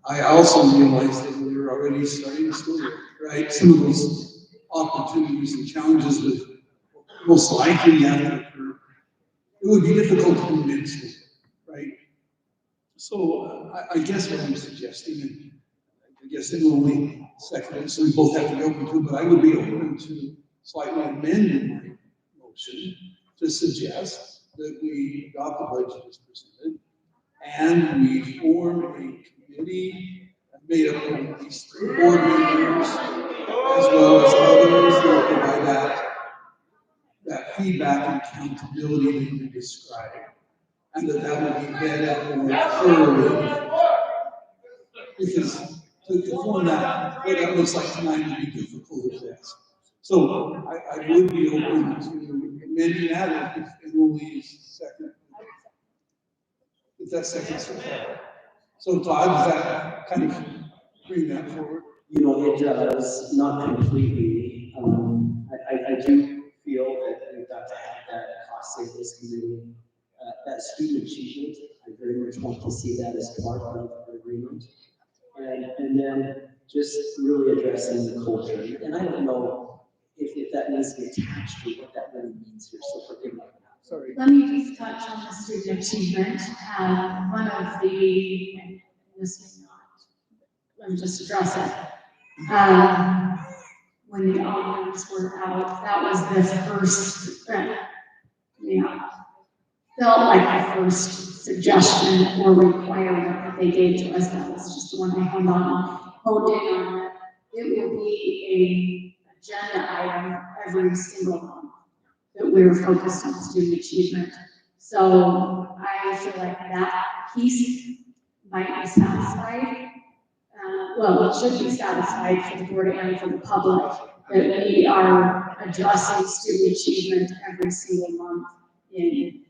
I also realized that we were already starting the school year, right? Some of those opportunities and challenges with most likely have to occur. It would be difficult to convince me, right? So I guess what I'm suggesting, and I guess it will only second it, so we both have to be open to, but I would be open to slightly amending my motion to suggest that we adopt the budget as presented, and we form a committee, made up of these three board members, as well as others that will provide that feedback and accountability that you described, and that will be vetted more thoroughly. Because to form that, what that looks like tonight would be difficult as this. So I would be open to amending that if Emily's second, if that's second so far. So Todd, does that kind of bring that forward? You know, it does, not completely. I do feel that we've got to have that cost savings committee, that student achievement. I very much want to see that as part of the agreement. And then just really addressing the culture. And I don't know if that needs to be attached to what that really means here, so forgive me. Sorry. Let me just touch on the student achievement. One of the, and this may not, let me just address it. When the audits were out, that was the first, felt like the first suggestion or requirement that they gave to us. That was just the one I honed in on. It will be an agenda item every single month that we're focused on student achievement. So I feel like that piece might be satisfied. Well, it should be satisfied for the board and for the public that we are addressing student achievement every single month in,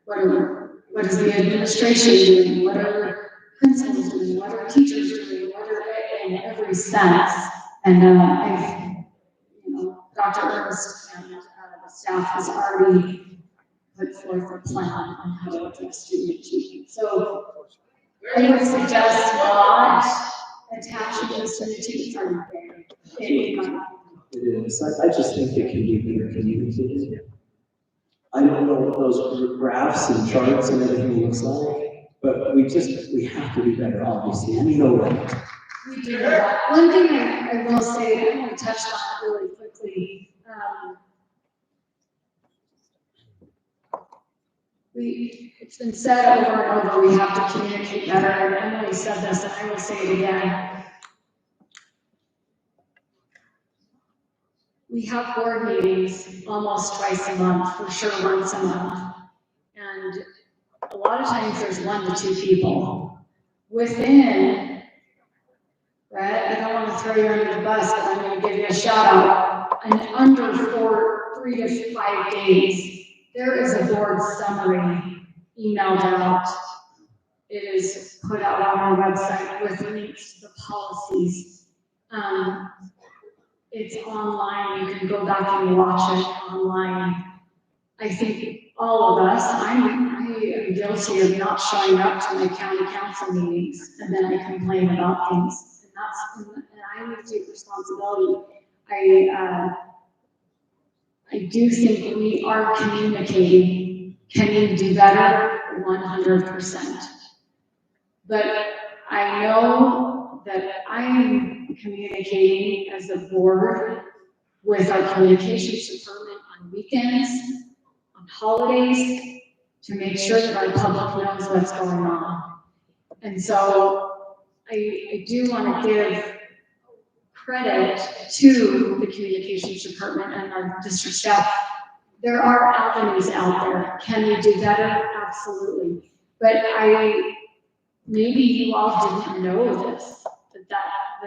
what is the administration doing, what are principals doing, what are teachers doing, what are in every sense. And Dr. Ernst and the staff has already put forth a plan on how to address student achievement. So I would suggest not attaching the student achievement there. It is. I just think it can be better communicated. I don't know what those graphs and charts and everything looks like, but we have to be better, obviously, and we know that. We do that. One thing I will say, I want to touch on it really quickly. It's been said over and over, we have to communicate better, and Emily said this, and I will say it again. We have board meetings almost twice a month, for sure once a month. And a lot of times there's 1 to 2 people. Within, right, I don't want to throw you under the bus, but I'm going to give you a shout out. And under 3 to 5 days, there is a board summary emailed out. It is put out on our website with links to the policies. It's online, you can go back and watch it online. I think all of us, I am guilty of not showing up to my county council meetings, and then I complain about things. And I need to take responsibility. I do think we are communicating. Can we do better? 100%. But I know that I'm communicating as a board with our communications department on weekends, on holidays, to make sure that our public knows what's going on. And so I do want to give credit to the communications department and our district staff. There are avenues out there. Can we do better? Absolutely. But maybe you all didn't know this,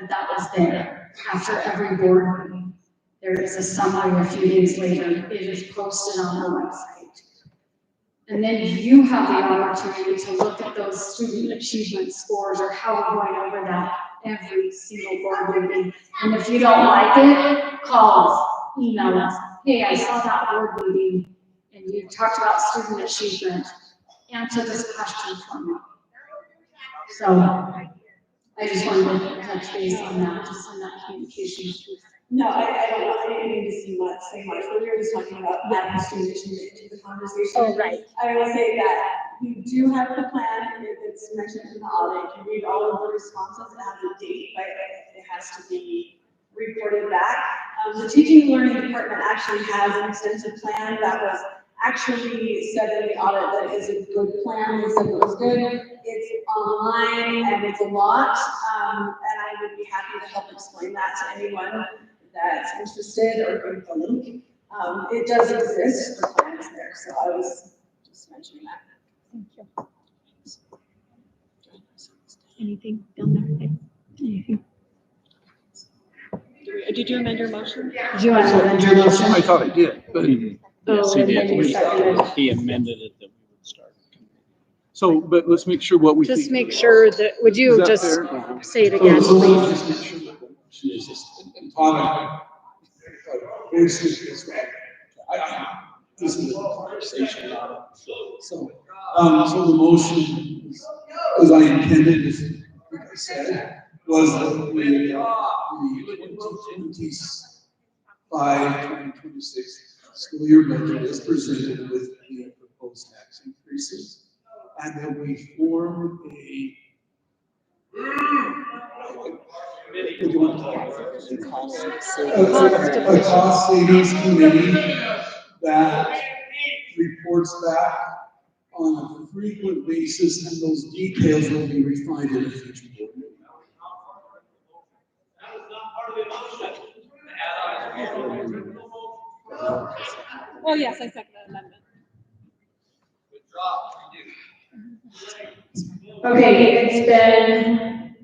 that was there. After every board meeting, there is a summary a few days later. It is posted on the website. And then you have the opportunity to look at those student achievement scores or how we're going over that every single board meeting. And if you don't like it, call us, email us. Hey, I saw that board meeting and you talked about student achievement. Answer this question for me. So I just wanted to touch base on that, just on that communication piece. No, I don't know, I didn't mean to say much, but we were just talking about adding student achievement into the conversation. Oh, right. I will say that we do have the plan, it's mentioned in the audit, you read all of the responses, it has a date, but it has to be reported back. The teaching and learning department actually has an extensive plan that was actually said in the audit that is a good plan. They said it was good. It's online and it's a lot, and I would be happy to help explain that to anyone that's interested or give the link. It does exist, the plan is there, so I was just mentioning that. Thank you. Anything down there? Anything? Did you amend your motion? Do you want to amend your motion? I thought I did, but. Oh, and then you seconded. He amended it that we would start. So, but let's make sure what we think. Just make sure that, would you Is that just fair? say it again, So please? just make sure that the motion is just, and Todd, basically is that, this is a conversation, so the motion, as I intended, like I said, was that the 2026 school year budget is presented with the proposed tax increases, and that we form a a cost savings committee that reports back on a frequent basis, and those details will be refined in a future board meeting. Oh, yes, I second that amendment. Okay, it's been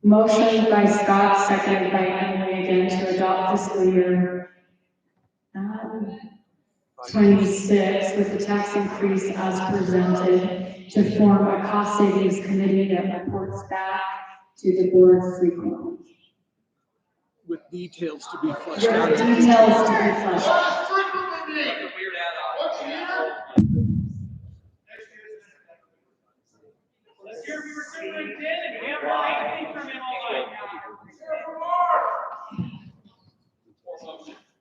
motioned by Scott, seconded by Emily again to adopt fiscal year 26 with the tax increase as presented to form a cost savings committee that reports back to the board frequently. With details to be fleshed With out. details to be fleshed out.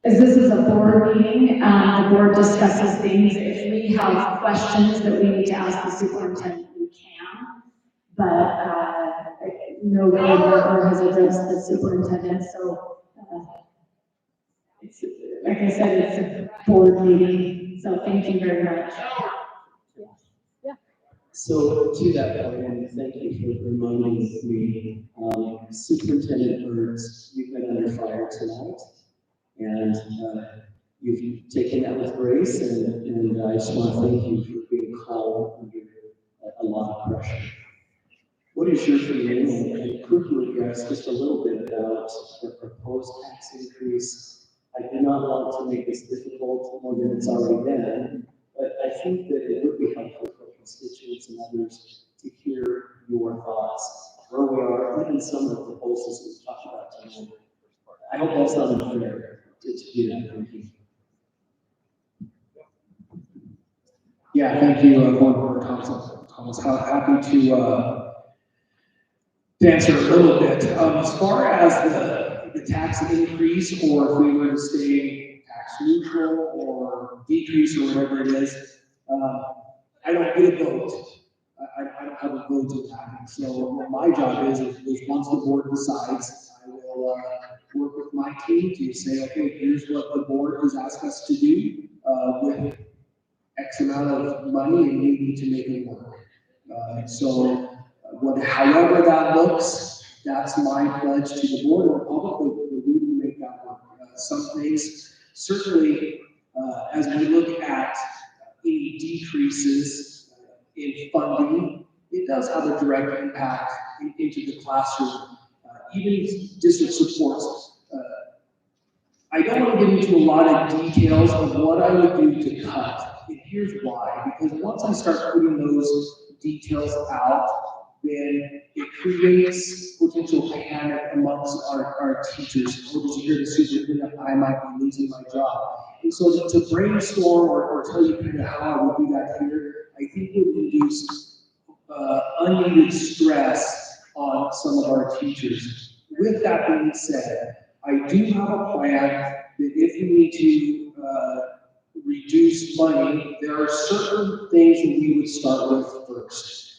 As this is a board meeting, the board discusses things. If we have questions that we need to ask the superintendent, we can. But no board member has addressed the superintendent, so it's, like I said, it's a board meeting. So thank you very much. So to that point, and thank you for reminding me, Superintendent Ernst, you've been under fire tonight, and you've taken that with grace, and I just want to thank you for being calm under a lot of pressure. What is your feeling, and could you address just a little bit about the proposed tax increase? I do not want to make this difficult more than it's already been, but I think that it would be helpful for constituents and others to hear your thoughts, where we are, even some of the proposals we've talked about tonight. I hope that's not unfair to do that. Thank you. Yeah, thank you, Board Member Thompson. I was happy to answer a little bit. As far as the tax increase, or if we were to stay tax neutral or decrease or whatever it is, I don't get a vote. I don't have a vote to that. So what my job is once the board decides, I will work with my team to say, okay, here's what the board has asked us to do with X amount of money, and we need to make it work. However that looks, that's my pledge to the board and the public that we will make that work. Some things, certainly, as we look at any decreases in funding, it does have a direct impact into the classroom. Even district supports. I don't want to get into a lot of details of what I would do to cut. And here's why. Because once I start putting those details out, then it creates potential panic amongst our teachers. Oh, did you hear the superintendent? I might be losing my job. And so to brainstorm or tell you kind of how I would do that here, I think would induce unneeded stress on some of our teachers. With that being said, I do have a plan that if we need to reduce money, there are certain things that we would start with first.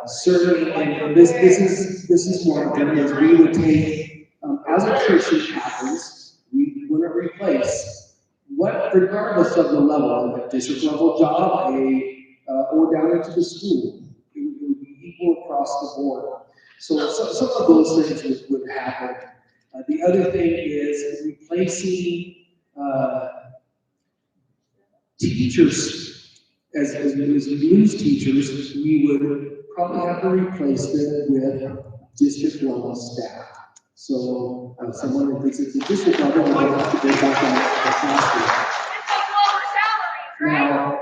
Certainly, and this is one of them, is we would take, as attrition happens, we wouldn't replace regardless of the level, a district level job, or down into the school, it would be equal across the board. So some of those things would happen. The other thing is replacing teachers as news teachers. We would probably have to replace them with district level staff. So someone that thinks it's a district level would have to go back out to the classroom. Now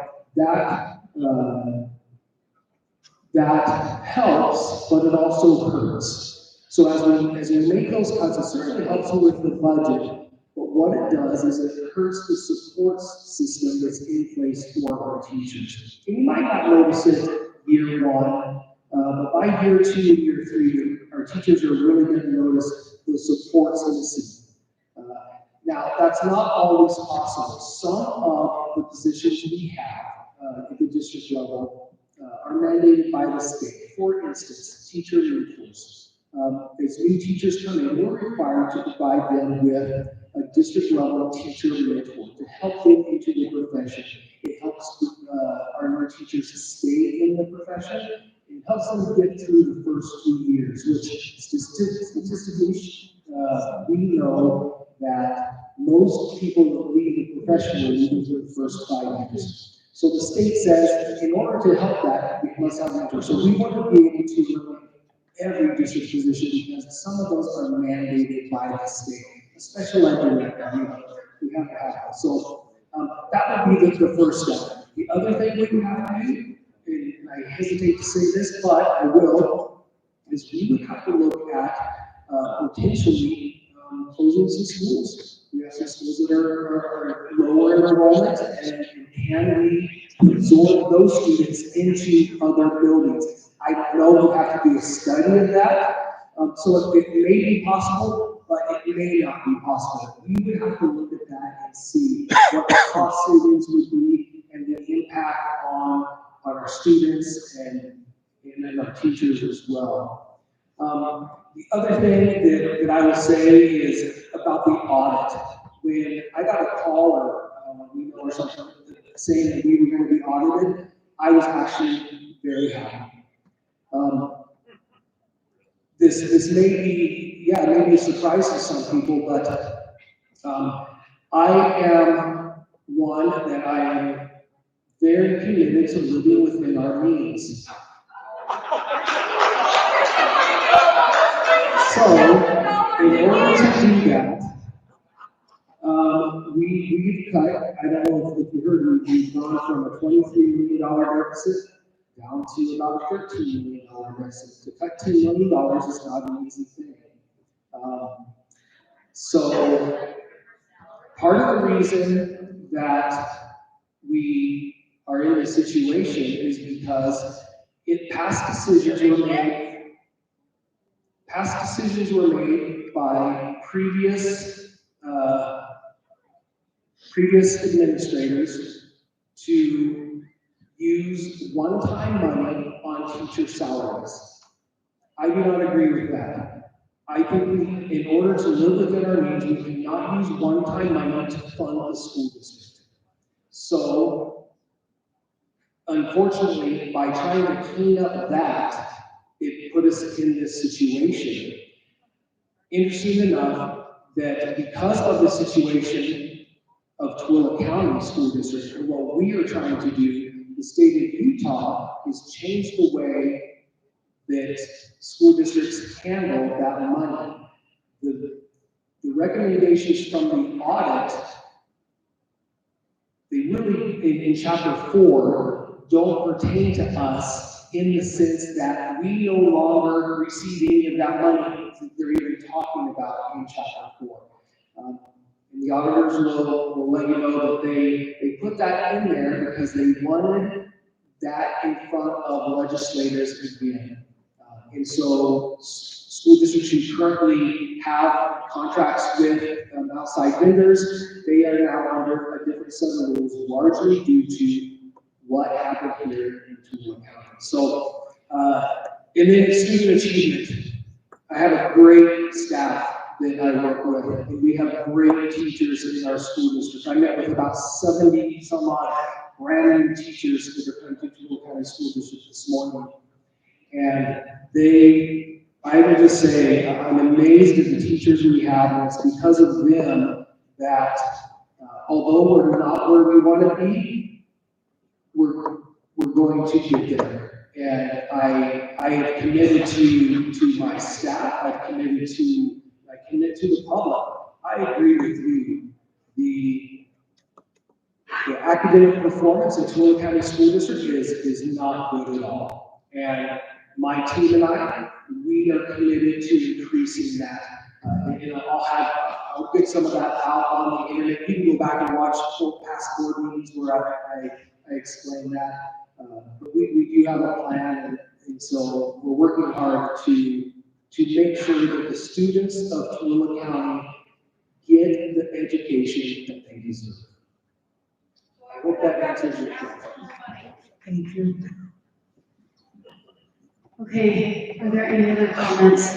that helps, but it also hurts. So as we make those cuts, it certainly helps you with the budget. But what it does is it hurts the support system that's in place for our teachers. And you might not notice it year one, but by year 2 and year 3, our teachers are really going to notice the supports missing. Now, that's not always possible. Some of the positions we have at the district level are mandated by the state. For instance, teacher mentors. As new teachers come in, we're required to provide them with a district level teacher mentor to help them into the profession. It helps our teachers stay in the profession. It helps them get through the first 2 years, which statistically, we know that most people that leave the profession will leave within the first 5 years. So the state says, in order to help that, we must have mentors. So we want to be able to look at every district position because some of those are mandated by the state. A special ed director, we have to have that. So that would be the first step. The other thing we would have to do, and I hesitate to say this, but I will, is we would have to look at potentially closing some schools. We have some schools that are lower in enrollment, and can we absorb those students into other buildings? I don't know, we have to do a study of that. So it may be possible, but it may not be possible. We would have to look at that and see what the cost savings would be and the impact on our students and our teachers as well. The other thing that I would say is about the audit. When I got a call or or something saying that we were going to be audited, I was actually very happy. This may be a surprise to some people, but I am one that I am very committed to living within our means. So, in order to do that, we've cut, I don't know if you heard, we've gone from a $23 million deficit down to about a $13 million deficit. To cut $2 million is not an easy thing. So part of the reason that we are in this situation is because past decisions were made by previous administrators to use one-time money on teacher salaries. I do not agree with that. I think in order to live within our means, we cannot use one-time money to fund the school district. So, unfortunately, by trying to clean up that, it put us in this situation. Interesting enough that because of the situation of Tooele County School District, and what we are trying to do, the state of Utah has changed the way that school districts handle that money. The recommendations from the audit, they really, in chapter 4, don't pertain to us in the sense that we no longer receive any of that money that they're even talking about in chapter 4. And the auditors will let you know that they put that in there because they wanted that in front of legislators again. And so school districts who currently have contracts with outside vendors, they are now under a different set of rules, largely due to what happened here in Tooele County. So, and then student achievement. I have a great staff that I work with, and we have great teachers in our school district. I met with about 70 some odd brand new teachers that are coming to Toledo County School District this morning. And I would just say, I'm amazed at the teachers we have, and it's because of them that although we're not where we want to be, we're going to get there. And I have committed to my staff, I commit to the public. I agree with you. The academic performance in Toledo County School District is not good at all. And my team and I, we are committed to increasing that. I'll get some of that out on the internet. You can go back and watch past board meetings where I explain that. But we do have a plan, and so we're working hard to make sure that the students of Toledo County get the education that they deserve. I hope that answers your question. Thank you. Okay, are there any other comments?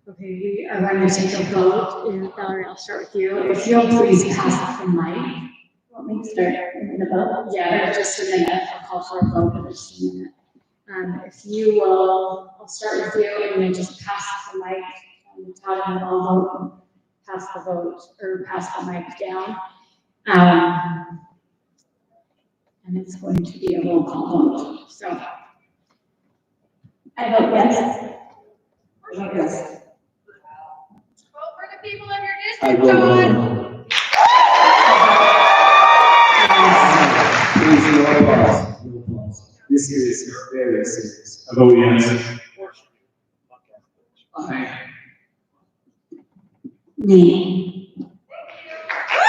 Okay, we are going to take a vote. ValaRee, I'll start with you. If you'll please pass the mic. Want me to start the vote? Yeah, just a minute. I'll call for a vote in just a minute. If you will, I'll start with you and then just pass the mic. Todd and I'll vote, pass the vote, or pass the mic down. And it's going to be a roll call vote. So I vote yes. I vote yes. Vote for the people of your I district, vote Todd. no. Please, no applause. No applause. This is very serious. I vote yes. Aye. Me.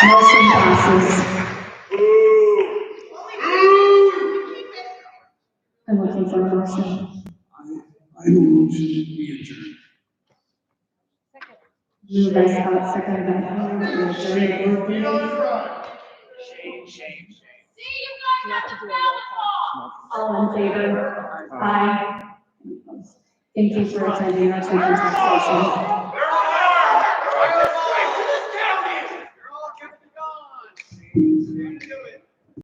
Motion passes. I'm looking for a motion. I move we adjourn. Moved by Scott, seconded by Howard, to adjourn the board meeting. All in favor? Aye. Thank you for attending our taxation. You're all kept it going.